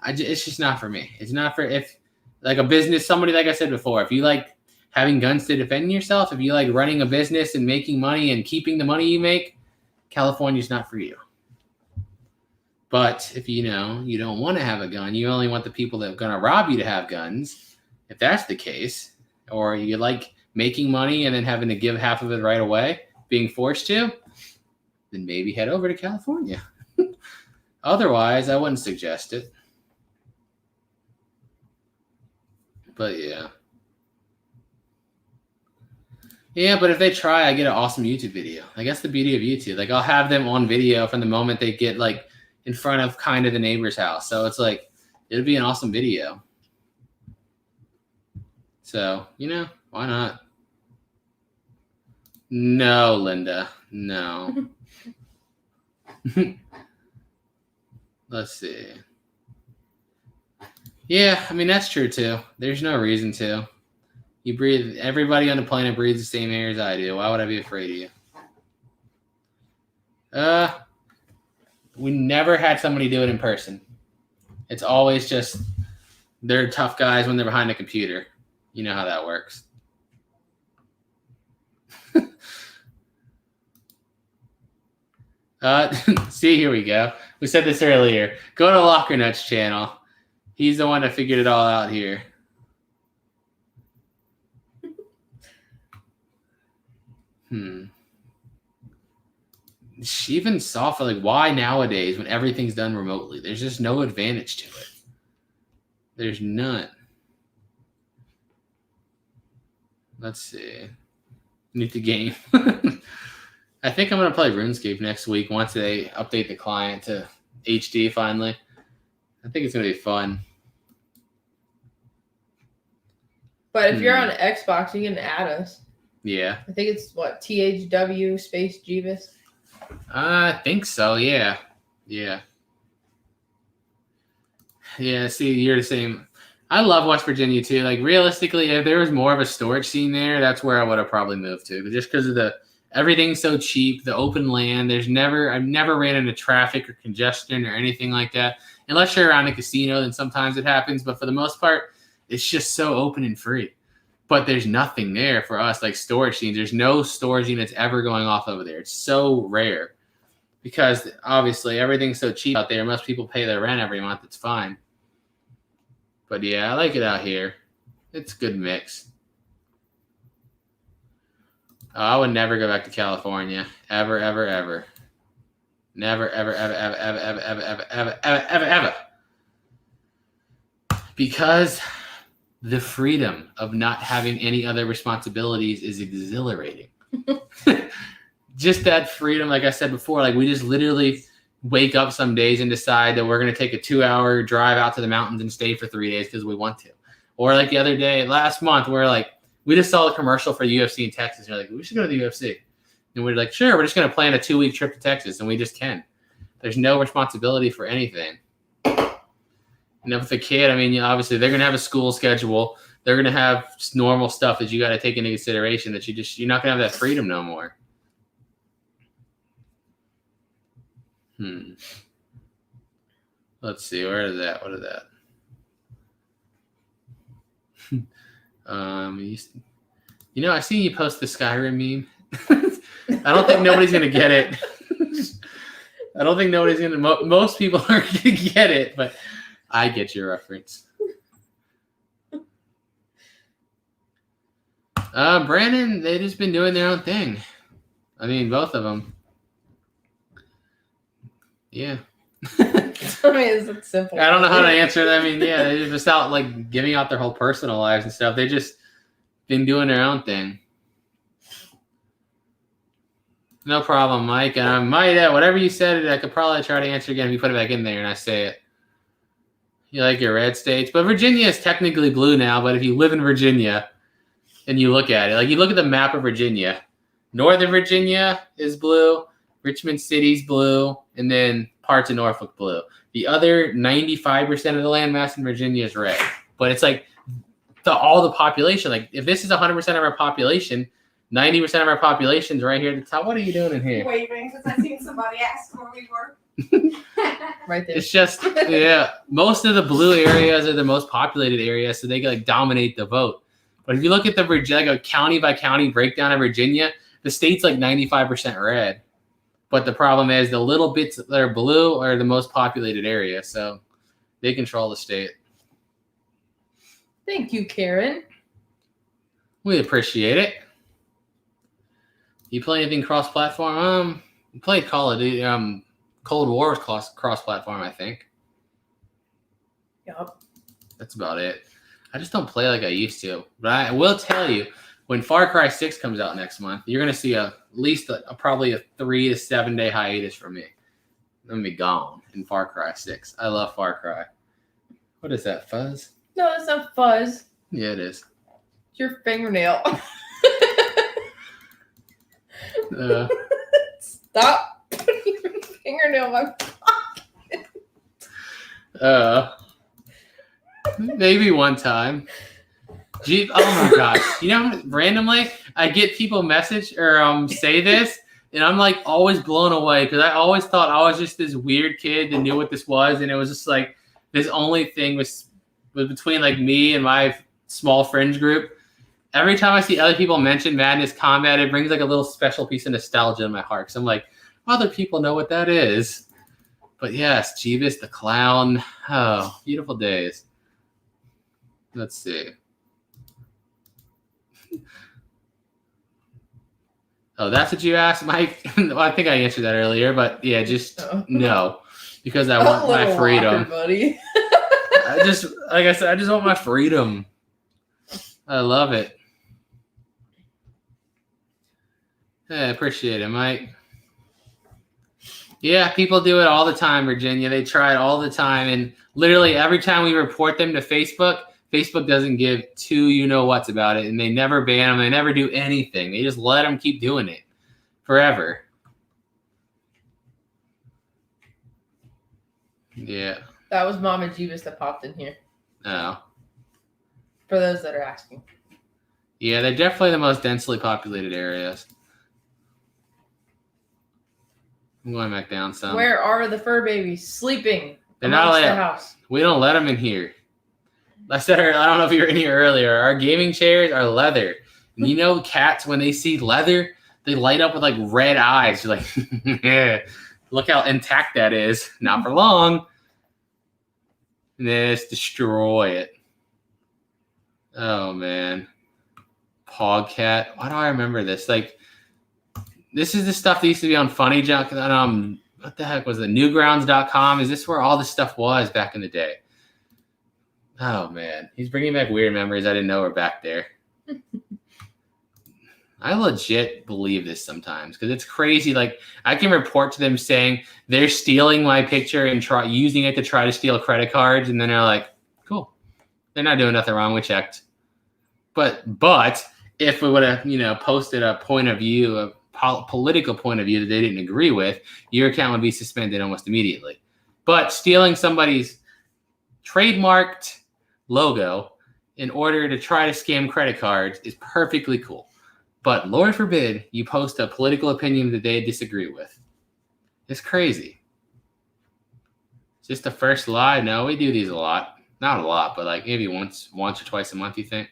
It's just not for me. It's not for if like a business, somebody, like I said before, if you like having guns to defend yourself, if you like running a business and making money and keeping the money you make, California's not for you. But if you don't want to have a gun, you only want the people that are going to rob you to have guns, if that's the case, or you like making money and then having to give half of it right away, being forced to, then maybe head over to California. Otherwise, I wouldn't suggest it. But yeah. Yeah, but if they try, I get an awesome YouTube video. Like, that's the beauty of YouTube. Like, I'll have them on video from the moment they get, like, in front of kind of the neighbor's house. So it's like, it'll be an awesome video. So, why not? No, Linda. No. Let's see. Yeah, I mean, that's true too. There's no reason to. You breathe, everybody on the planet breathes the same air as I do. Why would I be afraid of you? We never had somebody do it in person. It's always just they're tough guys when they're behind a computer. You know how that works. See, here we go. We said this earlier. Go to Locker Nuts channel. He's the one that figured it all out here. Even soft, like, why nowadays when everything's done remotely? There's just no advantage to it. There's none. Let's see. Need the game. I think I'm going to play RuneScape next week once they update the client to HD finally. I think it's going to be fun. But if you're on Xbox, you can add us. Yeah. I think it's THW space Jebus. I think so, yeah. Yeah. Yeah, see, you're the same. I love West Virginia too. Like, realistically, if there was more of a storage scene there, that's where I would have probably moved to. Just because of everything's so cheap, the open land. I've never ran into traffic or congestion or anything like that. Unless you're around a casino, then sometimes it happens. But for the most part, it's just so open and free. But there's nothing there for us, like storage scenes. There's no storage units ever going off over there. It's so rare because obviously everything's so cheap out there. Most people pay their rent every month. It's fine. But yeah, I like it out here. It's a good mix. I would never go back to California. Ever, ever, ever. Never, ever, ever, ever, ever, ever, ever, ever, ever, ever, ever, ever. Because the freedom of not having any other responsibilities is exhilarating. Just that freedom, like I said before, like we just literally wake up some days and decide that we're going to take a 2-hour drive out to the mountains and stay for 3 days because we want to. Or like the other day, last month, we're like, we just saw a commercial for UFC in Texas. And you're like, we should go to the UFC. And we're like, sure, we're just going to plan a 2-week trip to Texas. And we just can. There's no responsibility for anything. And with a kid, I mean, obviously they're going to have a school schedule. They're going to have normal stuff that you got to take into consideration that you're not going to have that freedom no more. Let's see. Where is that? What is that? I seen you post the Skyrim meme. I don't think nobody's going to get it. I don't think nobody's going to, most people aren't going to get it, but I get your reference. Brandon, they've just been doing their own thing. I mean, both of them. Yeah. I mean, it's simple. I don't know how to answer that. I mean, yeah, they're just out like giving out their whole personal lives and stuff. been doing their own thing. No problem, Mike. And I might, whatever you said, I could probably try to answer again if you put it back in there and I say it. You like your red states, but Virginia is technically blue now. But if you live in Virginia and you look at it, like you look at the map of Virginia, Northern Virginia is blue, Richmond City's blue, and then parts of Norfolk blue. The other 95% of the landmass in Virginia is red. But it's like all the population. Like if this is 100% of our population, 90% of our population is right here at the top. What are you doing in here? Waving because I seen somebody ask where we were. Right there. It's just, yeah, most of the blue areas are the most populated areas, so they like dominate the vote. But if you look at the like a county by county breakdown of Virginia, the state's like 95% red. But the problem is the little bits that are blue are the most populated area, so they control the state. Thank you, Karen. We appreciate it. You play anything cross-platform? Played Call of Duty. Cold War was cross-platform, I think. Yup. That's about it. I just don't play like I used to. But I will tell you, when Far Cry 6 comes out next month, you're going to see at least probably a 3 to 7 day hiatus from me. I'm going to be gone in Far Cry 6. I love Far Cry. What is that, fuzz? No, it's not fuzz. Yeah, it is. It's your fingernail. Stop putting your fingernail in my pocket. Maybe one time. Gee, oh my gosh. You know, randomly, I get people message or say this, and I'm like always blown away because I always thought I was just this weird kid that knew what this was, and it was just like this only thing was between like me and my small fringe group. Every time I see other people mention Madness Combat, it brings like a little special piece of nostalgia in my heart. So I'm like, other people know what that is. But yes, Jebus the clown. Oh, beautiful days. Let's see. Oh, that's what you asked, Mike? Well, I think I answered that earlier, but yeah, just no. Because I want my freedom. Walker, buddy. I just, like I said, I just want my freedom. I love it. Yeah, I appreciate it, Mike. Yeah, people do it all the time, Virginia. They try it all the time. And literally every time we report them to Facebook, Facebook doesn't give two you-know-whats about it. And they never ban them. They never do anything. They just let them keep doing it forever. Yeah. That was Mama Jebus that popped in here. Oh. For those that are asking. Yeah, they're definitely the most densely populated areas. I'm going back down some. Where are the fur babies? Sleeping. They're not amongst allowed. the house. We don't let them in here. I said, I don't know if you were in here earlier. Our gaming chairs are leather. And you know, cats, when they see leather, they light up with like red eyes. You're like, yeah, look how intact that is. Not for long. Let's destroy it. Oh, man. Pogcat. Why do I remember this? Like, this is the stuff that used to be on Funny Junk. What the heck was it? Newgrounds.com. Is this where all this stuff was back in the day? Oh, man. He's bringing back weird memories I didn't know were back there. I legit believe this sometimes because it's crazy. Like, I can report to them saying they're stealing my picture and using it to try to steal credit cards. And then they're like, cool. They're not doing nothing wrong. We checked. But if we would have, posted a point of view, a political point of view that they didn't agree with, your account would be suspended almost immediately. But stealing somebody's trademarked logo in order to try to scam credit cards is perfectly cool. But Lord forbid you post a political opinion that they disagree with. It's crazy. It's just the first lie. No, we do these a lot. Not a lot, but like maybe once or twice a month, you think?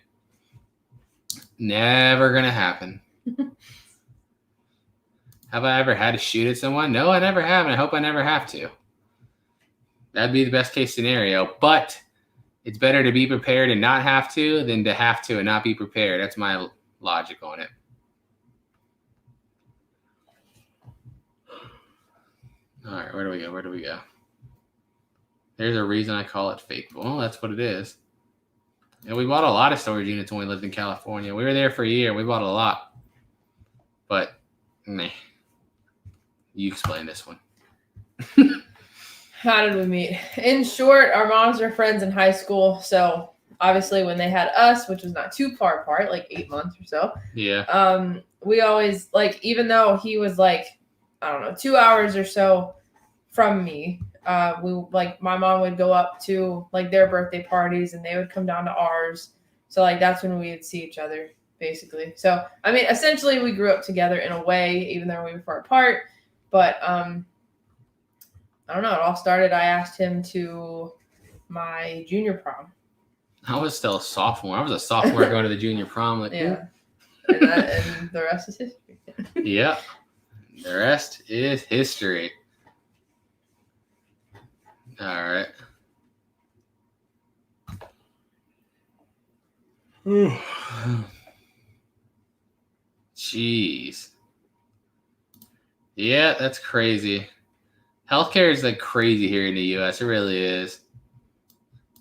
Never gonna happen. Have I ever had to shoot at someone? No, I never have, and I hope I never have to. That'd be the best case scenario, but it's better to be prepared and not have to than to have to and not be prepared. That's my logic on it. All right, where do we go? There's a reason I call it fake. Well, that's what it is. And we bought a lot of storage units when we lived in California. We were there for a year. We bought a lot. But, meh. You explain this one. How did we meet? In short, our moms were friends in high school. So obviously when they had us, which was not too far apart, like 8 months or so. Yeah. We always, like, even though he was like, I don't know, 2 hours or so from me, we like my mom would go up to like their birthday parties and they would come down to ours. So like that's when we would see each other basically. So I mean, essentially we grew up together in a way, even though we were far apart. But I don't know. It all started. I asked him to my junior prom. I was still a sophomore. I was a sophomore going to the junior prom. Like, Yeah, and the rest is history. Yeah, the rest is history. All right. Jeez. Yeah, that's crazy. Healthcare is like crazy here in the U.S. It really is.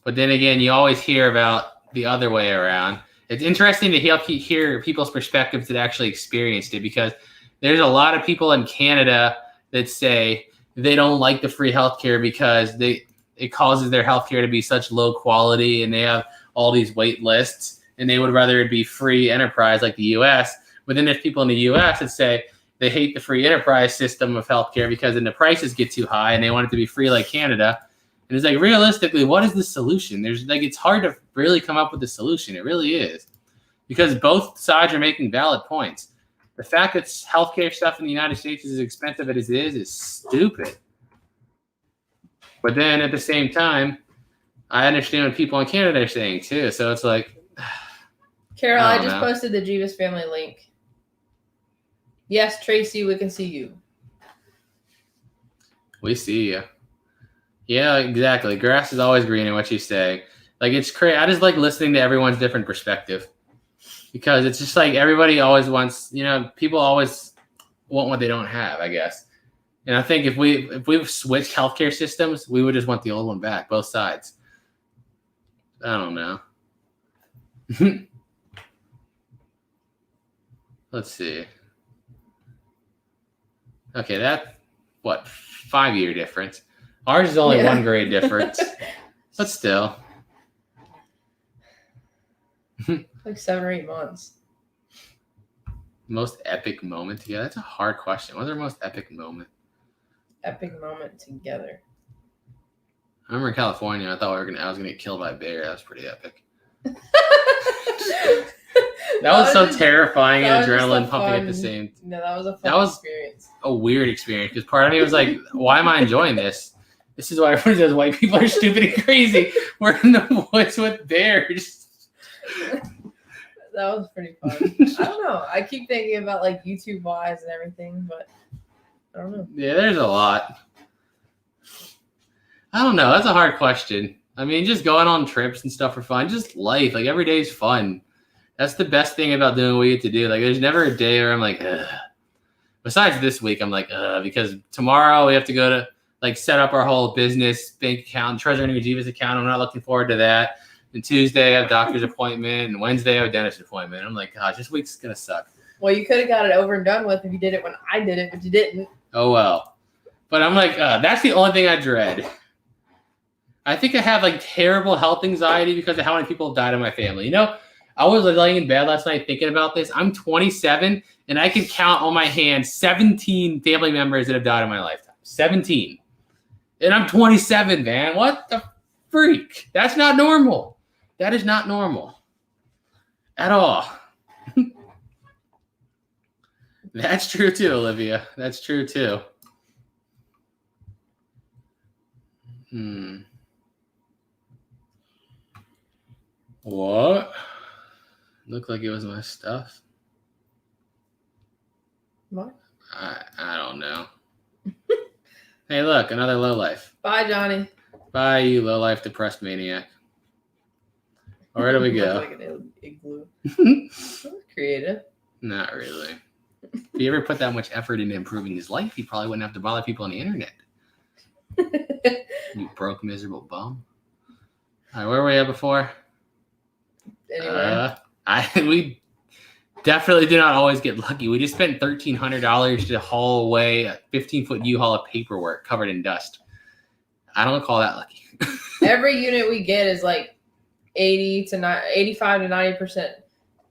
But then again, you always hear about the other way around. It's interesting to hear people's perspectives that actually experienced it, because there's a lot of people in Canada that say they don't like the free healthcare because it causes their healthcare to be such low quality and they have all these wait lists and they would rather it be free enterprise like the U.S. But then there's people in the U.S. that say they hate the free enterprise system of healthcare because then the prices get too high and they want it to be free like Canada. And it's like, realistically, what is the solution? There's like, it's hard to really come up with a solution. It really is, because both sides are making valid points. The fact that healthcare stuff in the United States is as expensive as it is stupid. But then at the same time, I understand what people in Canada are saying too. So it's like, Carol, I just posted the Jebus family link. Yes, Tracy, we can see you. We see you. Yeah, exactly. Grass is always green in what you say. Like, it's crazy. I just like listening to everyone's different perspective, because it's just like everybody always wants, people always want what they don't have, I guess. And I think if we switched healthcare systems, we would just want the old one back, both sides. I don't know. Let's see. Okay, 5-year difference. Ours is only 1 grade difference, but still. Like 7 or 8 months. Most epic moment together? That's a hard question. What's our most epic moment? Epic moment together. I remember in California, I thought I was gonna get killed by a bear. That was pretty epic. That was so terrifying and adrenaline pumping at the same time. No, that was a fun experience. A weird experience, because part of me was like, why am I enjoying this? This is why everyone says white people are stupid and crazy. We're in the woods with bears. That was pretty fun. I don't know. I keep thinking about like YouTube wise and everything, but I don't know. Yeah, there's a lot. I don't know. That's a hard question. I mean, just going on trips and stuff for fun. Just life. Like, every day's fun. That's the best thing about doing what we get to do. Like, there's never a day where I'm like, ugh. Besides this week, I'm like, ugh, because tomorrow we have to go to, like, set up our whole business bank account, treasurer and Jebus account. I'm not looking forward to that. And Tuesday I have a doctor's appointment, and Wednesday I have a dentist appointment. I'm like, gosh, this week's gonna suck. Well, you could have got it over and done with if you did it when I did it, but you didn't. Oh well. But I'm like, that's the only thing I dread. I think I have like terrible health anxiety because of how many people have died in my family. I was laying in bed last night thinking about this. I'm 27, and I can count on my hands 17 family members that have died in my lifetime. 17. And I'm 27, man. What the freak? That's not normal. That is not normal. At all. That's true too, Olivia. That's true too. What? Looked like it was my stuff. What? I don't know. Hey, look, another lowlife. Bye, Johnny. Bye, you lowlife depressed maniac. Where do we go? Like an igloo. Creative. Not really. If he ever put that much effort into improving his life, he probably wouldn't have to bother people on the internet. You broke, miserable bum. All right, where were we at before? anywhere? We definitely do not always get lucky. We just spent $1,300 to haul away a 15-foot U-Haul of paperwork covered in dust. I don't call that lucky. Every unit we get is like 85 to 90%.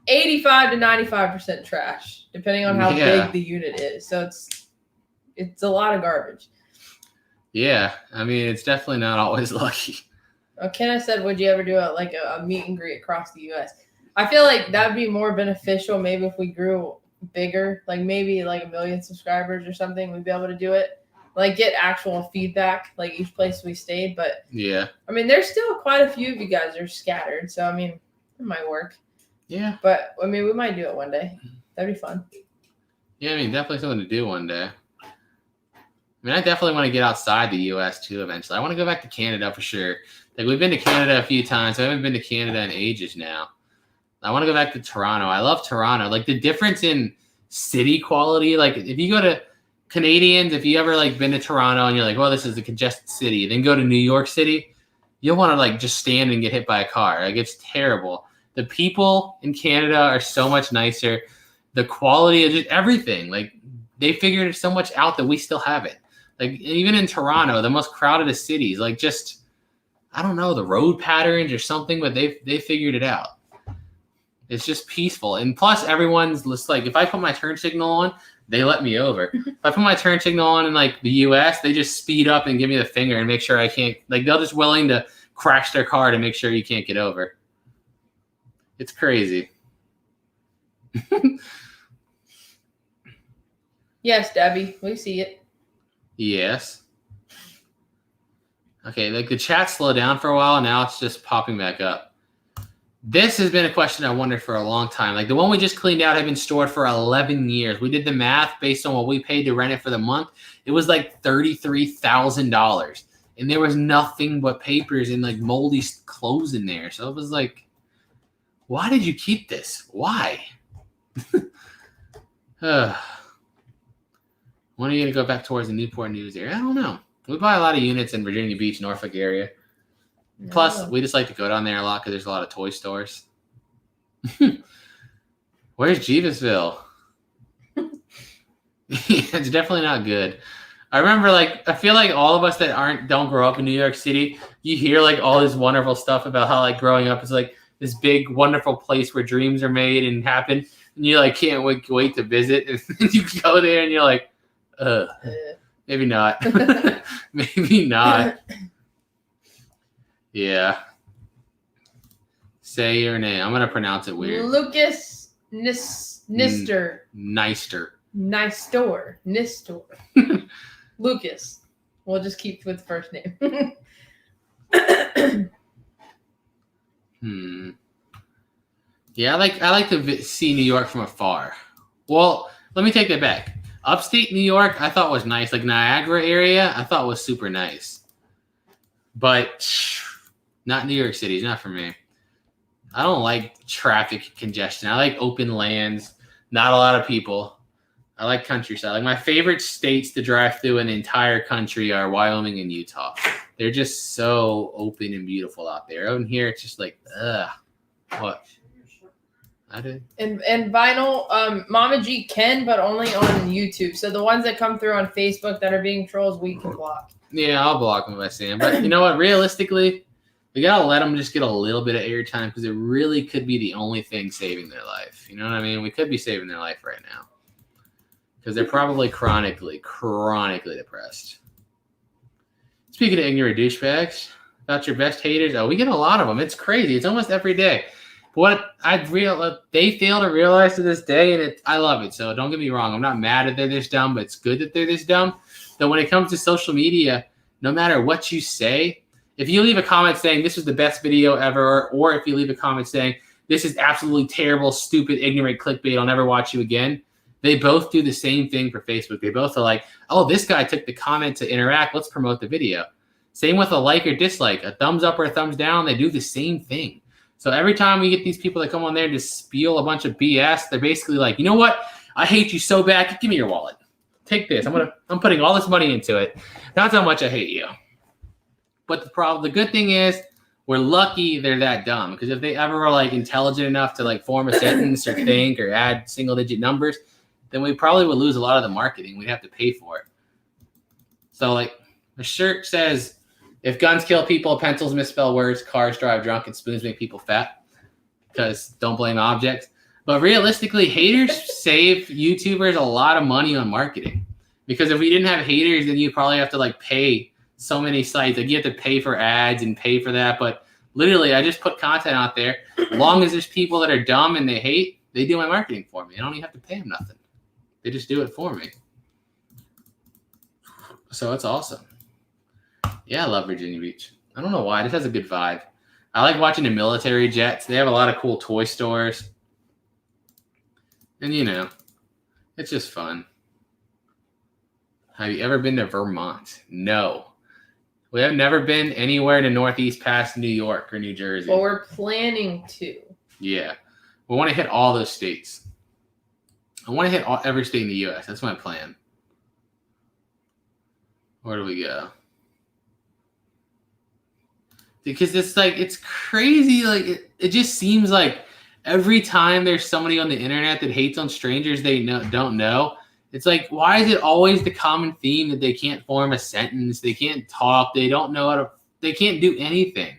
85 to 95% trash, depending on how big the unit is. So it's a lot of garbage. Yeah, I mean, it's definitely not always lucky. Kenna said, would you ever do a meet and greet across the U.S.? I feel like that would be more beneficial maybe if we grew bigger, like maybe like 1 million subscribers or something. We'd be able to do it. Like get actual feedback, like each place we stayed. But yeah, I mean, there's still quite a few of you guys are scattered. So, I mean, it might work. Yeah. But, I mean, we might do it one day. That'd be fun. Yeah, I mean, definitely something to do one day. I mean, I definitely want to get outside the U.S. too eventually. I want to go back to Canada for sure. Like, we've been to Canada a few times. I haven't been to Canada in ages now. I want to go back to Toronto. I love Toronto. Like, the difference in city quality, like, if you go to Canadians, if you ever, like, been to Toronto and you're like, well, this is a congested city, then go to New York City, you'll want to, like, just stand and get hit by a car. Like, it's terrible. The people in Canada are so much nicer. The quality of just everything. Like, they figured so much out that we still haven't. Like, even in Toronto, the most crowded of cities, like, just, I don't know, the road patterns or something, but they figured it out. It's just peaceful. And plus, everyone's just like, if I put my turn signal on, they let me over. If I put my turn signal on in, like, the U.S., they just speed up and give me the finger and make sure I can't, like, they're just willing to crash their car to make sure you can't get over. It's crazy. Yes, Debbie, we see it. Yes. Okay, like the chat slowed down for a while, and now it's just popping back up. This has been a question I wondered for a long time. Like the one we just cleaned out had been stored for 11 years. We did the math based on what we paid to rent it for the month. It was like $33,000, and there was nothing but papers and like moldy clothes in there. So it was like, why did you keep this? Why? When are you going to go back towards the Newport News area? I don't know. We buy a lot of units in Virginia Beach, Norfolk area. Plus, we just like to go down there a lot because there's a lot of toy stores. Where's Jebusville? It's definitely not good. I remember, like, I feel like all of us that don't grow up in New York City, you hear, like, all this wonderful stuff about how, like, growing up is, like, this big, wonderful place where dreams are made and happen. And you, like, can't wait to visit. And then you go there and you're like, maybe not. Maybe not. Yeah. Say your name. I'm going to pronounce it weird. Lucas Nistor. Nistor. Lucas. We'll just keep with the first name. Yeah, I like to see New York from afar. Well, let me take that back. Upstate New York, I thought was nice. Like Niagara area, I thought was super nice. But not New York City. It's not for me. I don't like traffic congestion. I like open lands, not a lot of people. I like countryside. Like my favorite states to drive through in the entire country are Wyoming and Utah. They're just so open and beautiful out there. Out in here, it's just like, ugh. What? I did. And vinyl, Mama G can, but only on YouTube. So the ones that come through on Facebook that are being trolls, we can block. Yeah, I'll block them if I see them. But you know what? Realistically, we gotta let them just get a little bit of airtime because it really could be the only thing saving their life. You know what I mean? We could be saving their life right now because they're probably chronically depressed. Speaking of ignorant douchebags, about your best haters, we get a lot of them. It's crazy. It's almost every day. What they fail to realize to this day, and I love it. So don't get me wrong. I'm not mad that they're this dumb, but it's good that they're this dumb. That when it comes to social media, no matter what you say, if you leave a comment saying this was the best video ever, or if you leave a comment saying this is absolutely terrible, stupid, ignorant clickbait, I'll never watch you again, they both do the same thing for Facebook. They both are like, oh, this guy took the comment to interact. Let's promote the video. Same with a like or dislike, a thumbs up or a thumbs down. They do the same thing. So every time we get these people that come on there to spiel a bunch of BS, they're basically like, you know what? I hate you so bad. Give me your wallet. Take this. I'm putting all this money into it. That's how much I hate you. But the good thing is, We're lucky they're that dumb, because if they ever were like intelligent enough to like form a sentence or think or add single digit numbers, then we probably would lose a lot of the marketing. We'd have to pay for it. So like the shirt says, if guns kill people, pencils misspell words, cars drive drunk, and spoons make people fat. Because don't blame objects. But realistically, haters save YouTubers a lot of money on marketing. Because if we didn't have haters, then you'd probably have to like pay so many sites. Like you have to pay for ads and pay for that. But literally, I just put content out there. As long as there's people that are dumb and they hate, they do my marketing for me. I don't even have to pay them nothing. They just do it for me. So it's awesome. Yeah, I love Virginia Beach. I don't know why. It just has a good vibe. I like watching the military jets. They have a lot of cool toy stores. And, you know, it's just fun. Have you ever been to Vermont? No. We have never been anywhere in the Northeast past New York or New Jersey. Well, we're planning to. Yeah. We want to hit all those states. I want to hit every state in the U.S. That's my plan. Where do we go? Because it's like, it's crazy. Like, it just seems like every time there's somebody on the internet that hates on strangers they don't know, it's like, why is it always the common theme that they can't form a sentence, they can't talk, they don't know how to, they can't do anything?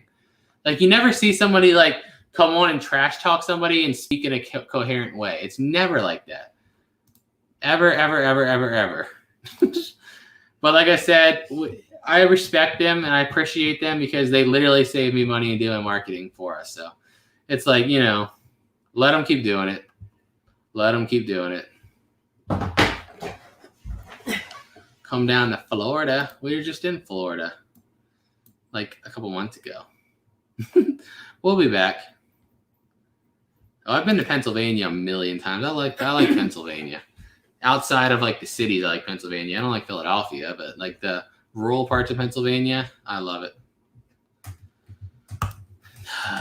Like, you never see somebody like come on and trash talk somebody and speak in a coherent way. It's never like that. Ever, ever, ever, ever, ever. But like I said, I respect them and I appreciate them because they literally save me money and doing marketing for us. So it's like, you know, let them keep doing it. Let them keep doing it. Come down to Florida. We were just in Florida like a couple months ago. We'll be back. Oh, I've been to Pennsylvania a million times. I like Pennsylvania. Outside of like the cities, I like Pennsylvania. I don't like Philadelphia, but like the rural parts of Pennsylvania, I love it.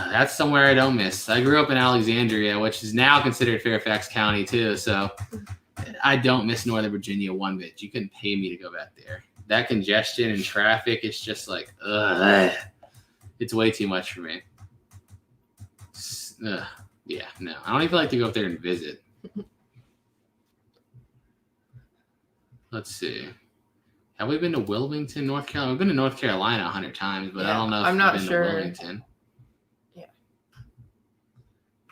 That's somewhere I don't miss. I grew up in Alexandria, which is now considered Fairfax County too. So I don't miss Northern Virginia one bit. You couldn't pay me to go back there. That congestion and traffic, it's just like, ugh. It's way too much for me. Yeah, no. I don't even like to go up there and visit. Let's see. Have we been to Wilmington, North Carolina? We've been to North Carolina 100 times, but I don't know if I'm not we've been sure. to Wilmington. Yeah.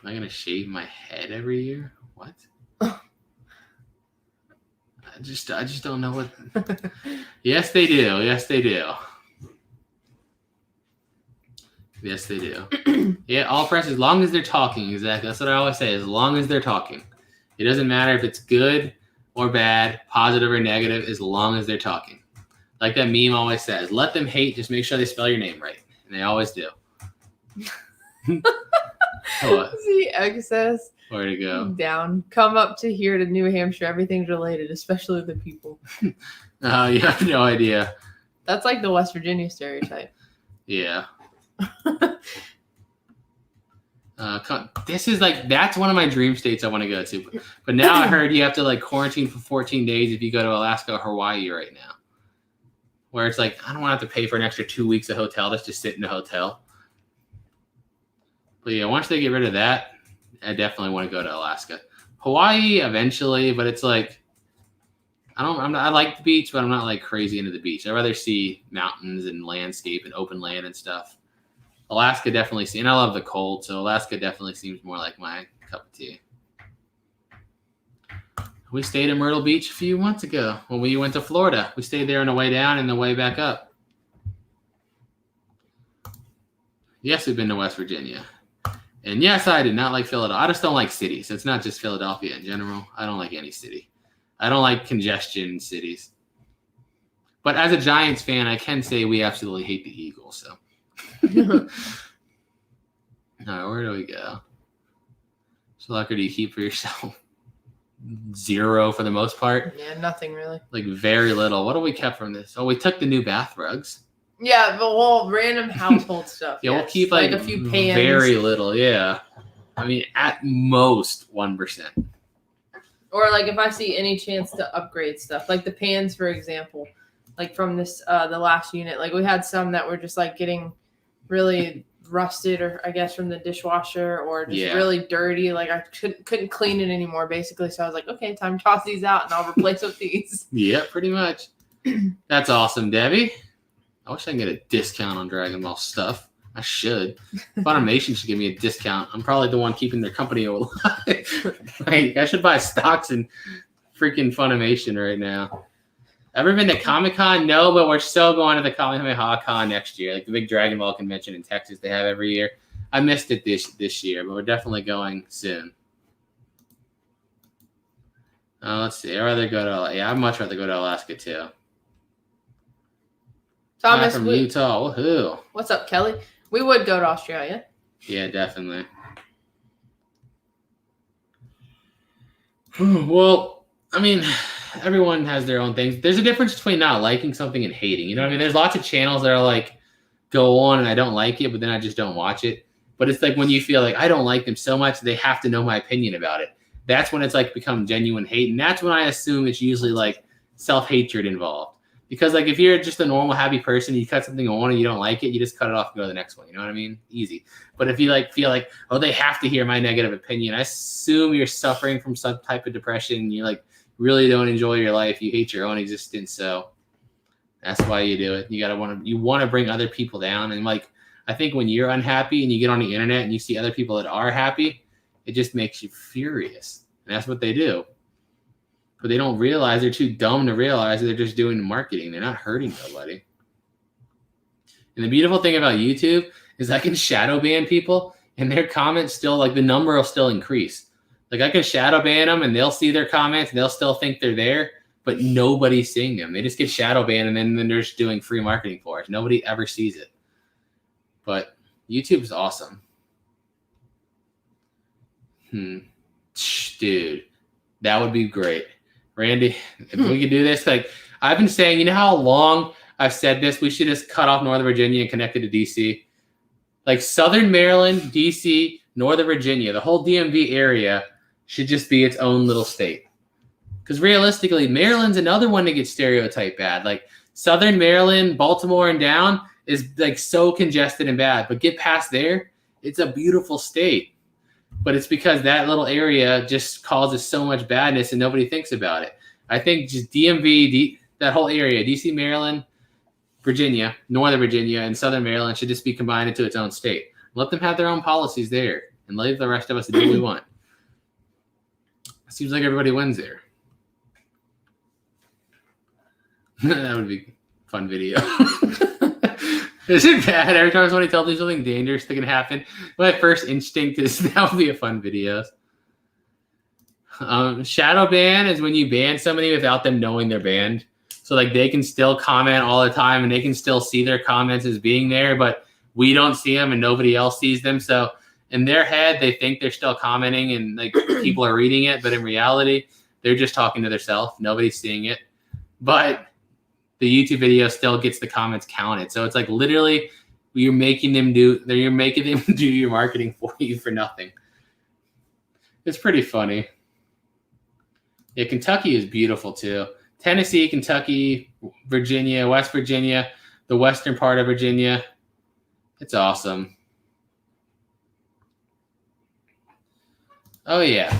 Am I going to shave my head every year? What? I just don't know what. Yes, they do. Yes, they do. Yes, they do. Yeah, all press, as long as they're talking. Exactly. That's what I always say. As long as they're talking. It doesn't matter if it's good or bad, positive or negative, as long as they're talking. Like that meme always says, let them hate, just make sure they spell your name right. And they always do. What? See, access. Where to go? Down. Come up to here to New Hampshire. Everything's related, especially the people. Oh, you have no idea. That's like the West Virginia stereotype. Yeah. This is like, that's one of my dream states I want to go to. But now I heard you have to like quarantine for 14 days if you go to Alaska or Hawaii right now. Where it's like, I don't want to have to pay for an extra 2 weeks of hotel just to sit in a hotel. But yeah, once they get rid of that, I definitely want to go to Alaska. Hawaii eventually, but it's like, I like the beach, but I'm not like crazy into the beach. I'd rather see mountains and landscape and open land and stuff. Alaska definitely, and I love the cold, so Alaska definitely seems more like my cup of tea. We stayed in Myrtle Beach a few months ago when we went to Florida. We stayed there on the way down and the way back up. Yes, we've been to West Virginia. And yes, I did not like Philadelphia. I just don't like cities. It's not just Philadelphia in general. I don't like any city. I don't like congestion in cities. But as a Giants fan, I can say we absolutely hate the Eagles, so. All right, where do we go? So, luck, or do you keep for yourself? 0 for the most part. Yeah, nothing really. Like very little. What do we kept from this? Oh, we took the new bath rugs. Yeah, but well, random household stuff. Yeah, we'll keep like a few pans. Very little. Yeah, I mean at most 1%. Or like if I see any chance to upgrade stuff, like the pans, for example, like from this the last unit, like we had some that were just like getting really rusted, or I guess from the dishwasher, or just Yeah. really dirty. Like I couldn't clean it anymore, basically. So I was like, okay, time to toss these out, and I'll replace with these. Yeah, pretty much. That's awesome, Debbie. I wish I could get a discount on Dragon Ball stuff. I should. Funimation should give me a discount. I'm probably the one keeping their company alive. Like, I should buy stocks in freaking Funimation right now. Ever been to Comic-Con? No, but we're still going to the Kamehameha Con next year, like the big Dragon Ball convention in Texas they have every year. I missed it this year, but we're definitely going soon. Let's see. I'd much rather go to Alaska too. Thomas, from Utah. Woohoo! What's up, Kelly? We would go to Australia. Yeah, definitely. Well, I mean, everyone has their own things. There's a difference between not liking something and hating. You know what I mean? There's lots of channels that are like, go on and I don't like it, but then I just don't watch it. But it's like when you feel like I don't like them so much, they have to know my opinion about it. That's when it's like become genuine hate. And that's when I assume it's usually like self-hatred involved. Because like if you're just a normal happy person, you cut something on and you don't like it, you just cut it off and go to the next one. You know what I mean? Easy. But if you like feel like, oh, they have to hear my negative opinion, I assume you're suffering from some type of depression. You like really don't enjoy your life. You hate your own existence. So that's why you do it. You want to bring other people down. And like I think when you're unhappy and you get on the internet and you see other people that are happy, it just makes you furious. And that's what they do. But they don't realize, they're too dumb to realize that they're just doing marketing. They're not hurting nobody. And the beautiful thing about YouTube is I can shadow ban people and their comments still, like the number will still increase. Like I can shadow ban them and they'll see their comments and they'll still think they're there, but nobody's seeing them. They just get shadow banned and then they're just doing free marketing for us. Nobody ever sees it. But YouTube is awesome. Dude, that would be great. Randy, if we could do this, like I've been saying, you know how long I've said this? We should just cut off Northern Virginia and connect it to DC. Like Southern Maryland, DC, Northern Virginia, the whole DMV area should just be its own little state. Because realistically, Maryland's another one that gets stereotyped bad. Like Southern Maryland, Baltimore and down is like so congested and bad. But get past there, it's a beautiful state. But it's because that little area just causes so much badness and nobody thinks about it. I think just DMV, that whole area, DC, Maryland, Virginia, Northern Virginia, and Southern Maryland should just be combined into its own state. Let them have their own policies there and leave the rest of us to do what we want. It seems like everybody wins there. That would be a fun video. Is it bad? Every time somebody tells me something dangerous that can happen, my first instinct is that would be a fun video. Shadow ban is when you ban somebody without them knowing they're banned. So like they can still comment all the time and they can still see their comments as being there, but we don't see them and nobody else sees them. So in their head, they think they're still commenting and like people are reading it, but in reality, they're just talking to themselves. Nobody's seeing it. But the YouTube video still gets the comments counted. So it's like literally you're making them do your marketing for you for nothing. It's pretty funny. Yeah, Kentucky is beautiful too. Tennessee, Kentucky, Virginia, West Virginia, the western part of Virginia. It's awesome. Oh yeah.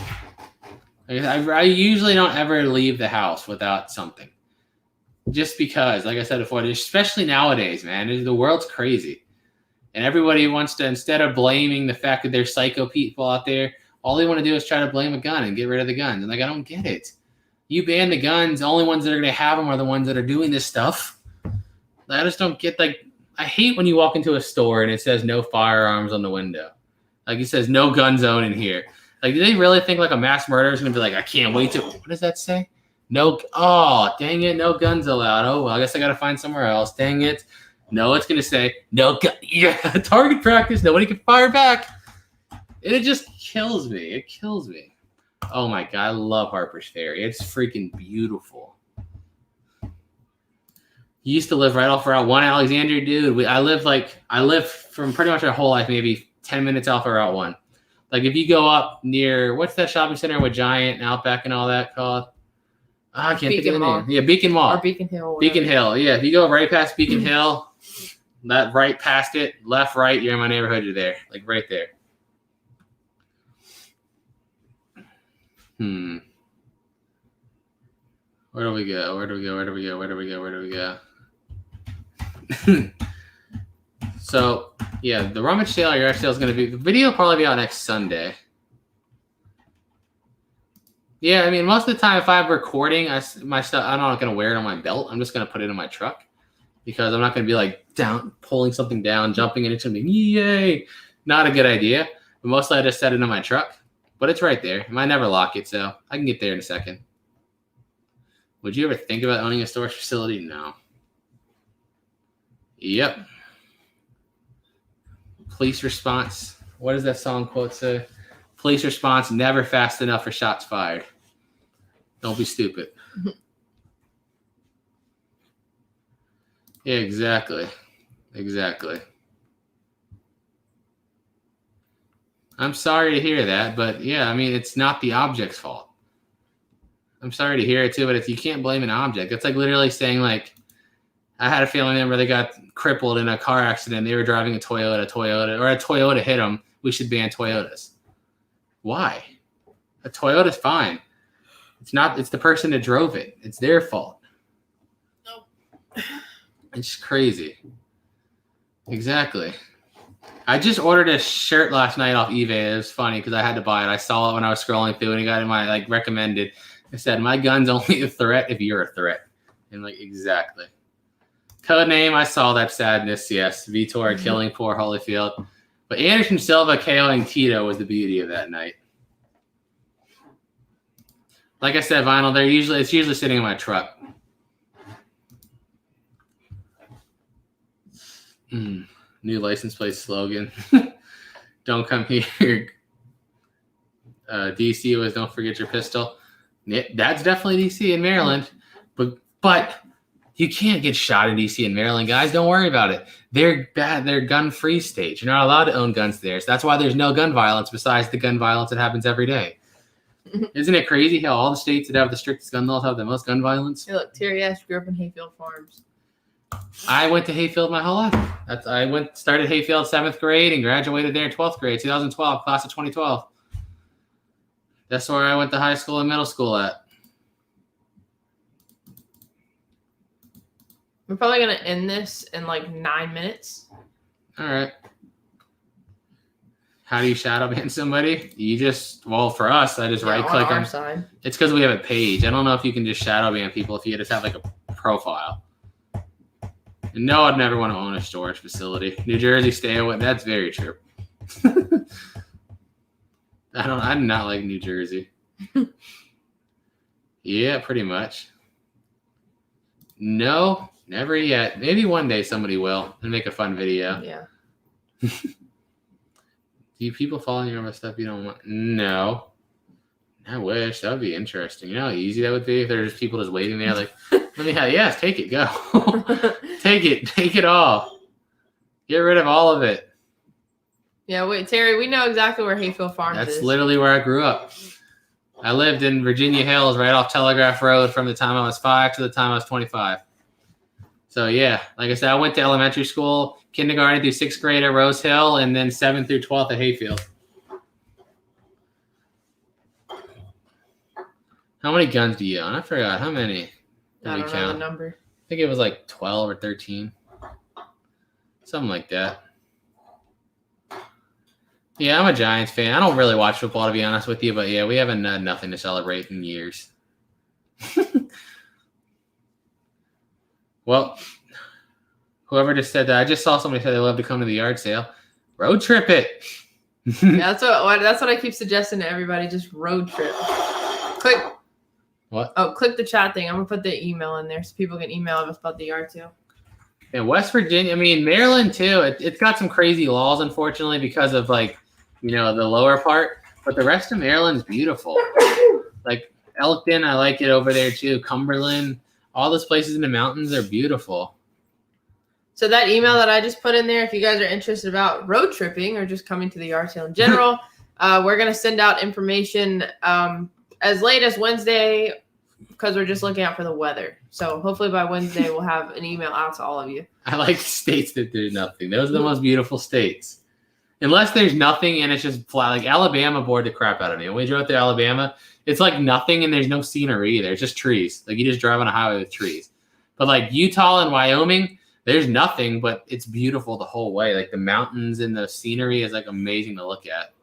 I usually don't ever leave the house without something. Just because, like I said before, especially nowadays, man, the world's crazy. And everybody wants to, instead of blaming the fact that there's psycho people out there, all they want to do is try to blame a gun and get rid of the guns. And like, I don't get it. You ban the guns, the only ones that are going to have them are the ones that are doing this stuff. I just don't get, like, I hate when you walk into a store and it says no firearms on the window. Like it says no gun zone in here. Like, do they really think like a mass murderer is going to be like, I can't wait to, what does that say? No, oh, dang it, no guns allowed. Oh, well, I guess I got to find somewhere else. Dang it. No, it's going to say, no gun, yeah, target practice, nobody can fire back. And it just kills me. It kills me. Oh, my God, I love Harper's Ferry. It's freaking beautiful. You used to live right off Route 1, Alexandria, dude. I lived from pretty much our whole life, maybe 10 minutes off of Route 1. Like, if you go up near, what's that shopping center with Giant and Outback and all that called? I can't think of the name. Yeah, Beacon Mall. Or Beacon Hill. Beacon Hill. Yeah, if you go right past Beacon Hill, That right past it, left, right, you're in my neighborhood, you're there. Like right there. Where do we go? Where do we go? Where do we go? Where do we go? Where do we go? So, yeah, the rummage sale or yard sale is going to be, the video will probably be out next Sunday. Yeah, I mean, most of the time if I'm recording my stuff, I'm not going to wear it on my belt. I'm just going to put it in my truck because I'm not going to be like down, pulling something down, jumping into something. Yay! Not a good idea. But mostly I just set it in my truck. But it's right there. I might never lock it, so I can get there in a second. Would you ever think about owning a storage facility? No. Yep. Police response. What does that song quote say? Police response, never fast enough for shots fired. Don't be stupid. Yeah, exactly. Exactly. I'm sorry to hear that, but yeah, I mean, it's not the object's fault. I'm sorry to hear it too, but if you can't blame an object, it's like literally saying like, I had a family member that got crippled in a car accident. They were driving a Toyota hit them. We should ban Toyotas. Why? A Toyota's fine. It's the person that drove it. It's their fault. Nope. It's crazy. Exactly. I just ordered a shirt last night off eBay. It was funny because I had to buy it. I saw it when I was scrolling through and it got in my like recommended. It said, my gun's only a threat if you're a threat. And like, exactly. Code name, I saw that sadness, yes. Vitor killing poor Holyfield. But Anderson Silva KOing Tito was the beauty of that night. Like I said, Vinyl, it's usually sitting in my truck. New license plate slogan. Don't come here. DC was don't forget your pistol. That's definitely DC in Maryland. But you can't get shot in DC and Maryland, guys. Don't worry about it. They're bad. They're gun-free states. You're not allowed to own guns there. So that's why there's no gun violence besides the gun violence that happens every day. Isn't it crazy how all the states that have the strictest gun laws have the most gun violence? Hey, look, Terry Ash grew up in Hayfield Farms. I went to Hayfield my whole life. Started Hayfield 7th grade and graduated there in 12th grade, 2012, class of 2012. That's where I went to high school and middle school at. We're probably going to end this in like 9 minutes. All right. How do you shadow ban somebody? For us, I just right click on our them. side. It's because we have a page. I don't know if you can just shadow ban people if you just have like a profile. And no, I'd never want to own a storage facility. New Jersey, stay away. That's very true. I do not like New Jersey. Yeah, pretty much. No, never yet. Maybe one day somebody will and make a fun video. Yeah. Do you people follow you over stuff you don't want? No. I wish. That would be interesting. You know how easy that would be if there's people just waiting there like, let me have, yes, take it, go. Take it all. Get rid of all of it. Yeah, wait, Terry, we know exactly where Hayfield Farms is. That's literally where I grew up. I lived in Virginia Hills right off Telegraph Road from the time I was 5 to the time I was 25. So, yeah, like I said, I went to elementary school, kindergarten through 6th grade at Rose Hill, and then 7th through 12th at Hayfield. How many guns do you own? I forgot. How many? I don't know the number. I think it was like 12 or 13. Something like that. Yeah, I'm a Giants fan. I don't really watch football, to be honest with you, but yeah, we haven't had nothing to celebrate in years. Well, whoever just said that, I just saw somebody say they love to come to the yard sale. Road trip it. Yeah, that's what I keep suggesting to everybody. Just road trip. Click. What? Oh, click the chat thing. I'm gonna put the email in there so people can email us about the yard sale. In West Virginia, I mean Maryland too. It's got some crazy laws, unfortunately, because of like, the lower part. But the rest of Maryland's beautiful. Like Elkton, I like it over there too. Cumberland, all those places in the mountains are beautiful. So that email that I just put in there, if you guys are interested about road tripping or just coming to the yard sale in general, we're gonna send out information as late as Wednesday because we're just looking out for the weather. So hopefully by Wednesday we'll have an email out to all of you. I like states that there's nothing. Those are the most beautiful states. Unless there's nothing and it's just flat. Like Alabama bored the crap out of me. When we drove through Alabama, it's like nothing and there's no scenery either. It's just trees. Like you just drive on a highway with trees. But like Utah and Wyoming, there's nothing, but it's beautiful the whole way. Like the mountains and the scenery is like amazing to look at.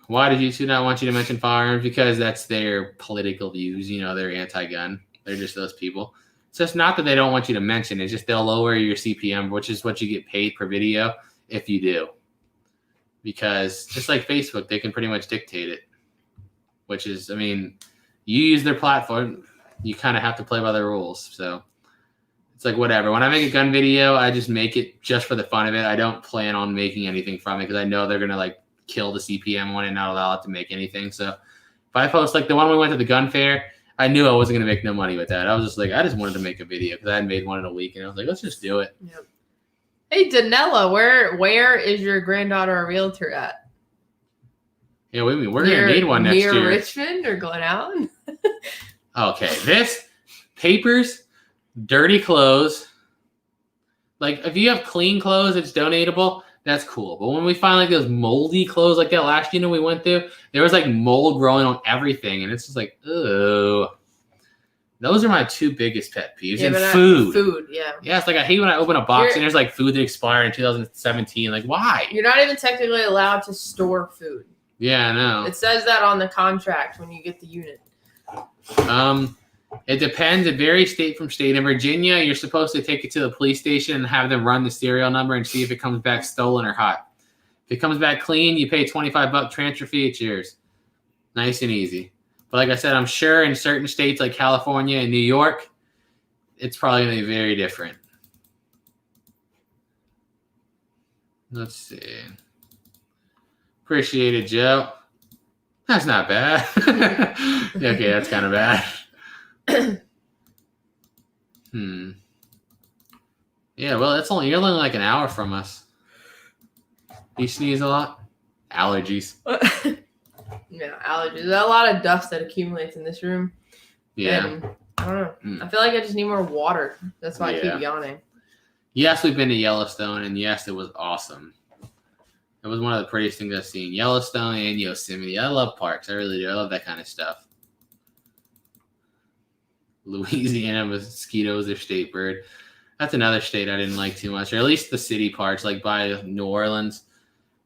Why did YouTube not want you to mention firearms? Because that's their political views. You know, they're anti-gun. They're just those people. So it's not that they don't want you to mention. It's just they'll lower your CPM, which is what you get paid per video if you do. Because just like Facebook, they can pretty much dictate it. Which is, I mean, you use their platform, you kind of have to play by the rules. So it's like whatever. When I make a gun video, I just make it just for the fun of it. I don't plan on making anything from it because I know they're going to like kill the CPM one and not allow it to make anything. So if I post like the one we went to the gun fair, I knew I wasn't going to make no money with that. I was just like, I just wanted to make a video because I hadn't made one in a week. And I was like, let's just do it. Yep. Hey, Danella, where is your granddaughter a realtor at? Yeah, we're going to need one next year. Near Richmond or Glen Allen? Okay, this, papers, dirty clothes. Like, if you have clean clothes, it's donatable. That's cool. But when we find like those moldy clothes like that last year we went through, there was like mold growing on everything. And it's just like, ugh. Those are my two biggest pet peeves. Yeah, and food. Food, yeah. Yeah, it's like I hate when I open a box and there's like food that expired in 2017. Like, why? You're not even technically allowed to store food. Yeah, I know. It says that on the contract when you get the unit. It depends. It varies state from state. In Virginia, you're supposed to take it to the police station and have them run the serial number and see if it comes back stolen or hot. If it comes back clean, you pay $25 transfer fee. It's yours. Nice and easy. But like I said, I'm sure in certain states like California and New York, it's probably going to be very different. Let's see. Appreciate it, Joe. That's not bad. Okay, that's kind of bad. Yeah, well, you're only like an hour from us. You sneeze a lot? Allergies. Yeah, allergies. There's a lot of dust that accumulates in this room. Yeah. And I don't know. I feel like I just need more water. That's why I keep yawning. Yes, we've been to Yellowstone, and yes, it was awesome. It was one of the prettiest things I've seen. Yellowstone and Yosemite. I love parks. I really do. I love that kind of stuff. Louisiana mosquitoes are state bird. That's another state I didn't like too much, or at least the city parts, like by New Orleans.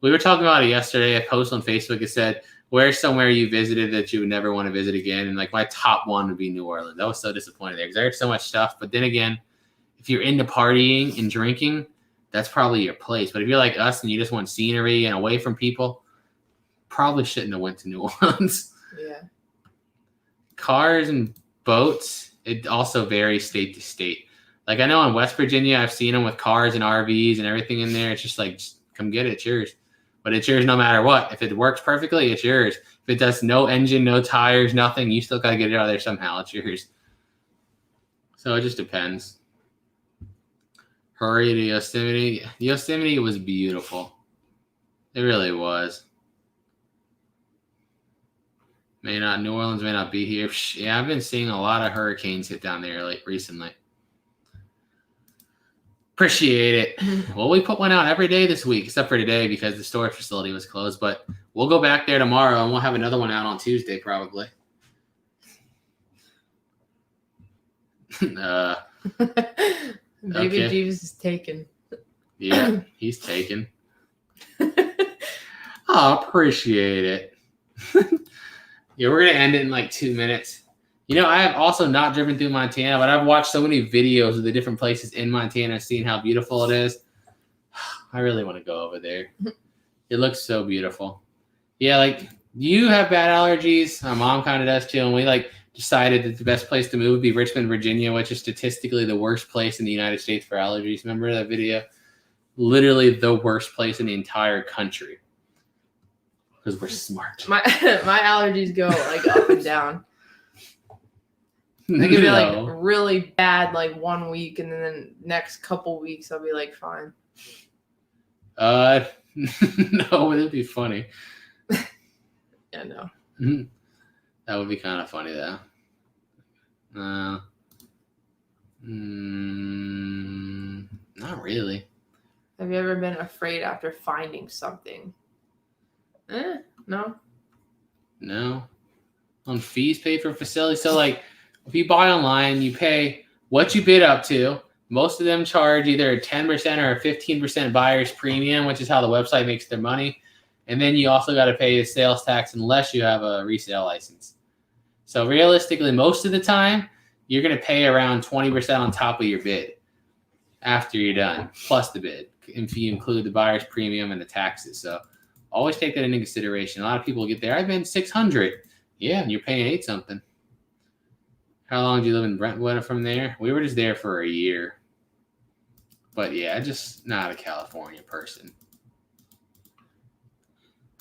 We were talking about it yesterday. I posted on Facebook. It said, where's somewhere you visited that you would never want to visit again? And like my top one would be New Orleans. I was so disappointed there because I heard so much stuff. But then again, if you're into partying and drinking, that's probably your place. But if you're like us and you just want scenery and away from people, probably shouldn't have went to New Orleans. Yeah. Cars and boats, it also varies state to state. Like I know in West Virginia, I've seen them with cars and RVs and everything in there. It's just like, just come get it. It's yours. But it's yours no matter what. If it works perfectly, it's yours. If it does no engine, no tires, nothing, you still got to get it out of there somehow. It's yours. So it just depends. Hurry to Yosemite. Yosemite was beautiful. It really was. New Orleans may not be here. Yeah, I've been seeing a lot of hurricanes hit down there like recently. Appreciate it. Well, we put one out every day this week, except for today because the storage facility was closed. But we'll go back there tomorrow and we'll have another one out on Tuesday probably. Maybe Jebus is taken. Yeah, he's taken. Oh, appreciate it. Yeah, we're going to end it in like 2 minutes. You know, I have also not driven through Montana, but I've watched so many videos of the different places in Montana, seeing how beautiful it is. I really want to go over there. It looks so beautiful. Yeah, like, you have bad allergies. My mom kind of does too. And we like decided that the best place to move would be Richmond, Virginia, which is statistically the worst place in the United States for allergies. Remember that video? Literally the worst place in the entire country. Because we're smart. My allergies go like up and down. They can be like really bad like 1 week, and then the next couple weeks I'll be like fine. No, it'd be funny. Yeah, no. That would be kind of funny though. Not really. Have you ever been afraid after finding something? No. No. On fees paid for facilities. So like if you buy online, you pay what you bid up to. Most of them charge either a 10% or a 15% buyer's premium, which is how the website makes their money. And then you also got to pay a sales tax unless you have a resale license. So realistically, most of the time, you're going to pay around 20% on top of your bid after you're done, plus the bid, if you include the buyer's premium and the taxes. So always take that into consideration. A lot of people get there, I've been $600. Yeah, and you're paying $8 something. How long do you live in Brentwood from there? We were just there for a year. But yeah, just not a California person.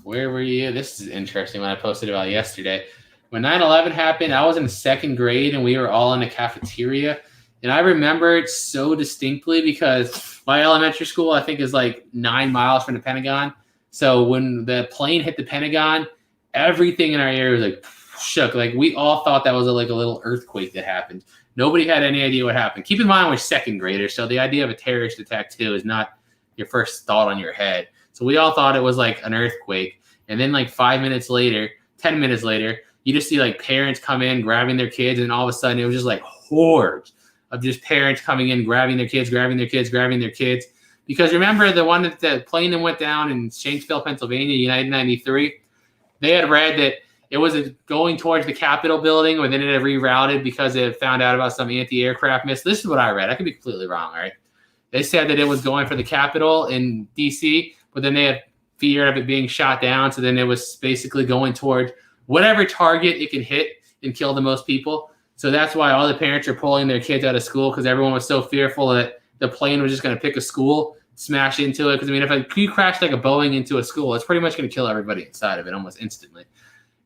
Where were you? This is interesting when I posted about yesterday. When 9/11 happened, I was in 2nd grade and we were all in the cafeteria. And I remember it so distinctly because my elementary school, I think, is like 9 miles from the Pentagon. So when the plane hit the Pentagon, everything in our area was like shook. Like we all thought that was like a little earthquake that happened. Nobody had any idea what happened. Keep in mind we're 2nd graders, so the idea of a terrorist attack too is not your first thought on your head. So we all thought it was like an earthquake. And then like 5 minutes later, 10 minutes later, you just see like parents come in, grabbing their kids, and all of a sudden it was just like hordes of just parents coming in, grabbing their kids. Because remember the one that the plane that went down in Shanksville, Pennsylvania, United 93, they had read that it was going towards the Capitol building, but then it had rerouted because it found out about some anti-aircraft missile. This is what I read. I could be completely wrong, all right? They said that it was going for the Capitol in D.C., but then they had fear of it being shot down, so then it was basically going towards whatever target it can hit and kill the most people. So that's why all the parents are pulling their kids out of school because everyone was so fearful that the plane was just going to pick a school, smash into it. Because, I mean, if you crash like a Boeing into a school, it's pretty much going to kill everybody inside of it almost instantly.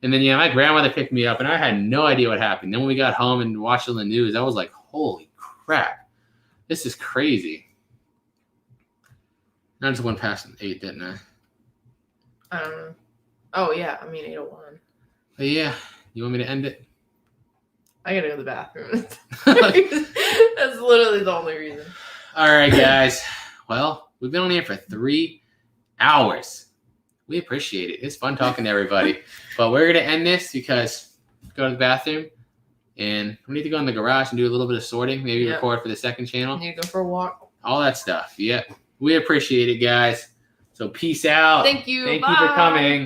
And then, yeah, my grandmother picked me up, and I had no idea what happened. Then when we got home and watched on the news, I was like, holy crap. This is crazy. I just went past 8, didn't I? I don't know. Oh, yeah. I mean, 8:01. But, yeah. You want me to end it? I gotta go to the bathroom. That's literally the only reason. All right, guys. Well, we've been on here for 3 hours. We appreciate it. It's fun talking to everybody. But we're going to end this because go to the bathroom. And we need to go in the garage and do a little bit of sorting. Maybe record for the 2nd channel. Need to go for a walk. All that stuff. Yep. We appreciate it, guys. So peace out. Thank you. Thank you for coming.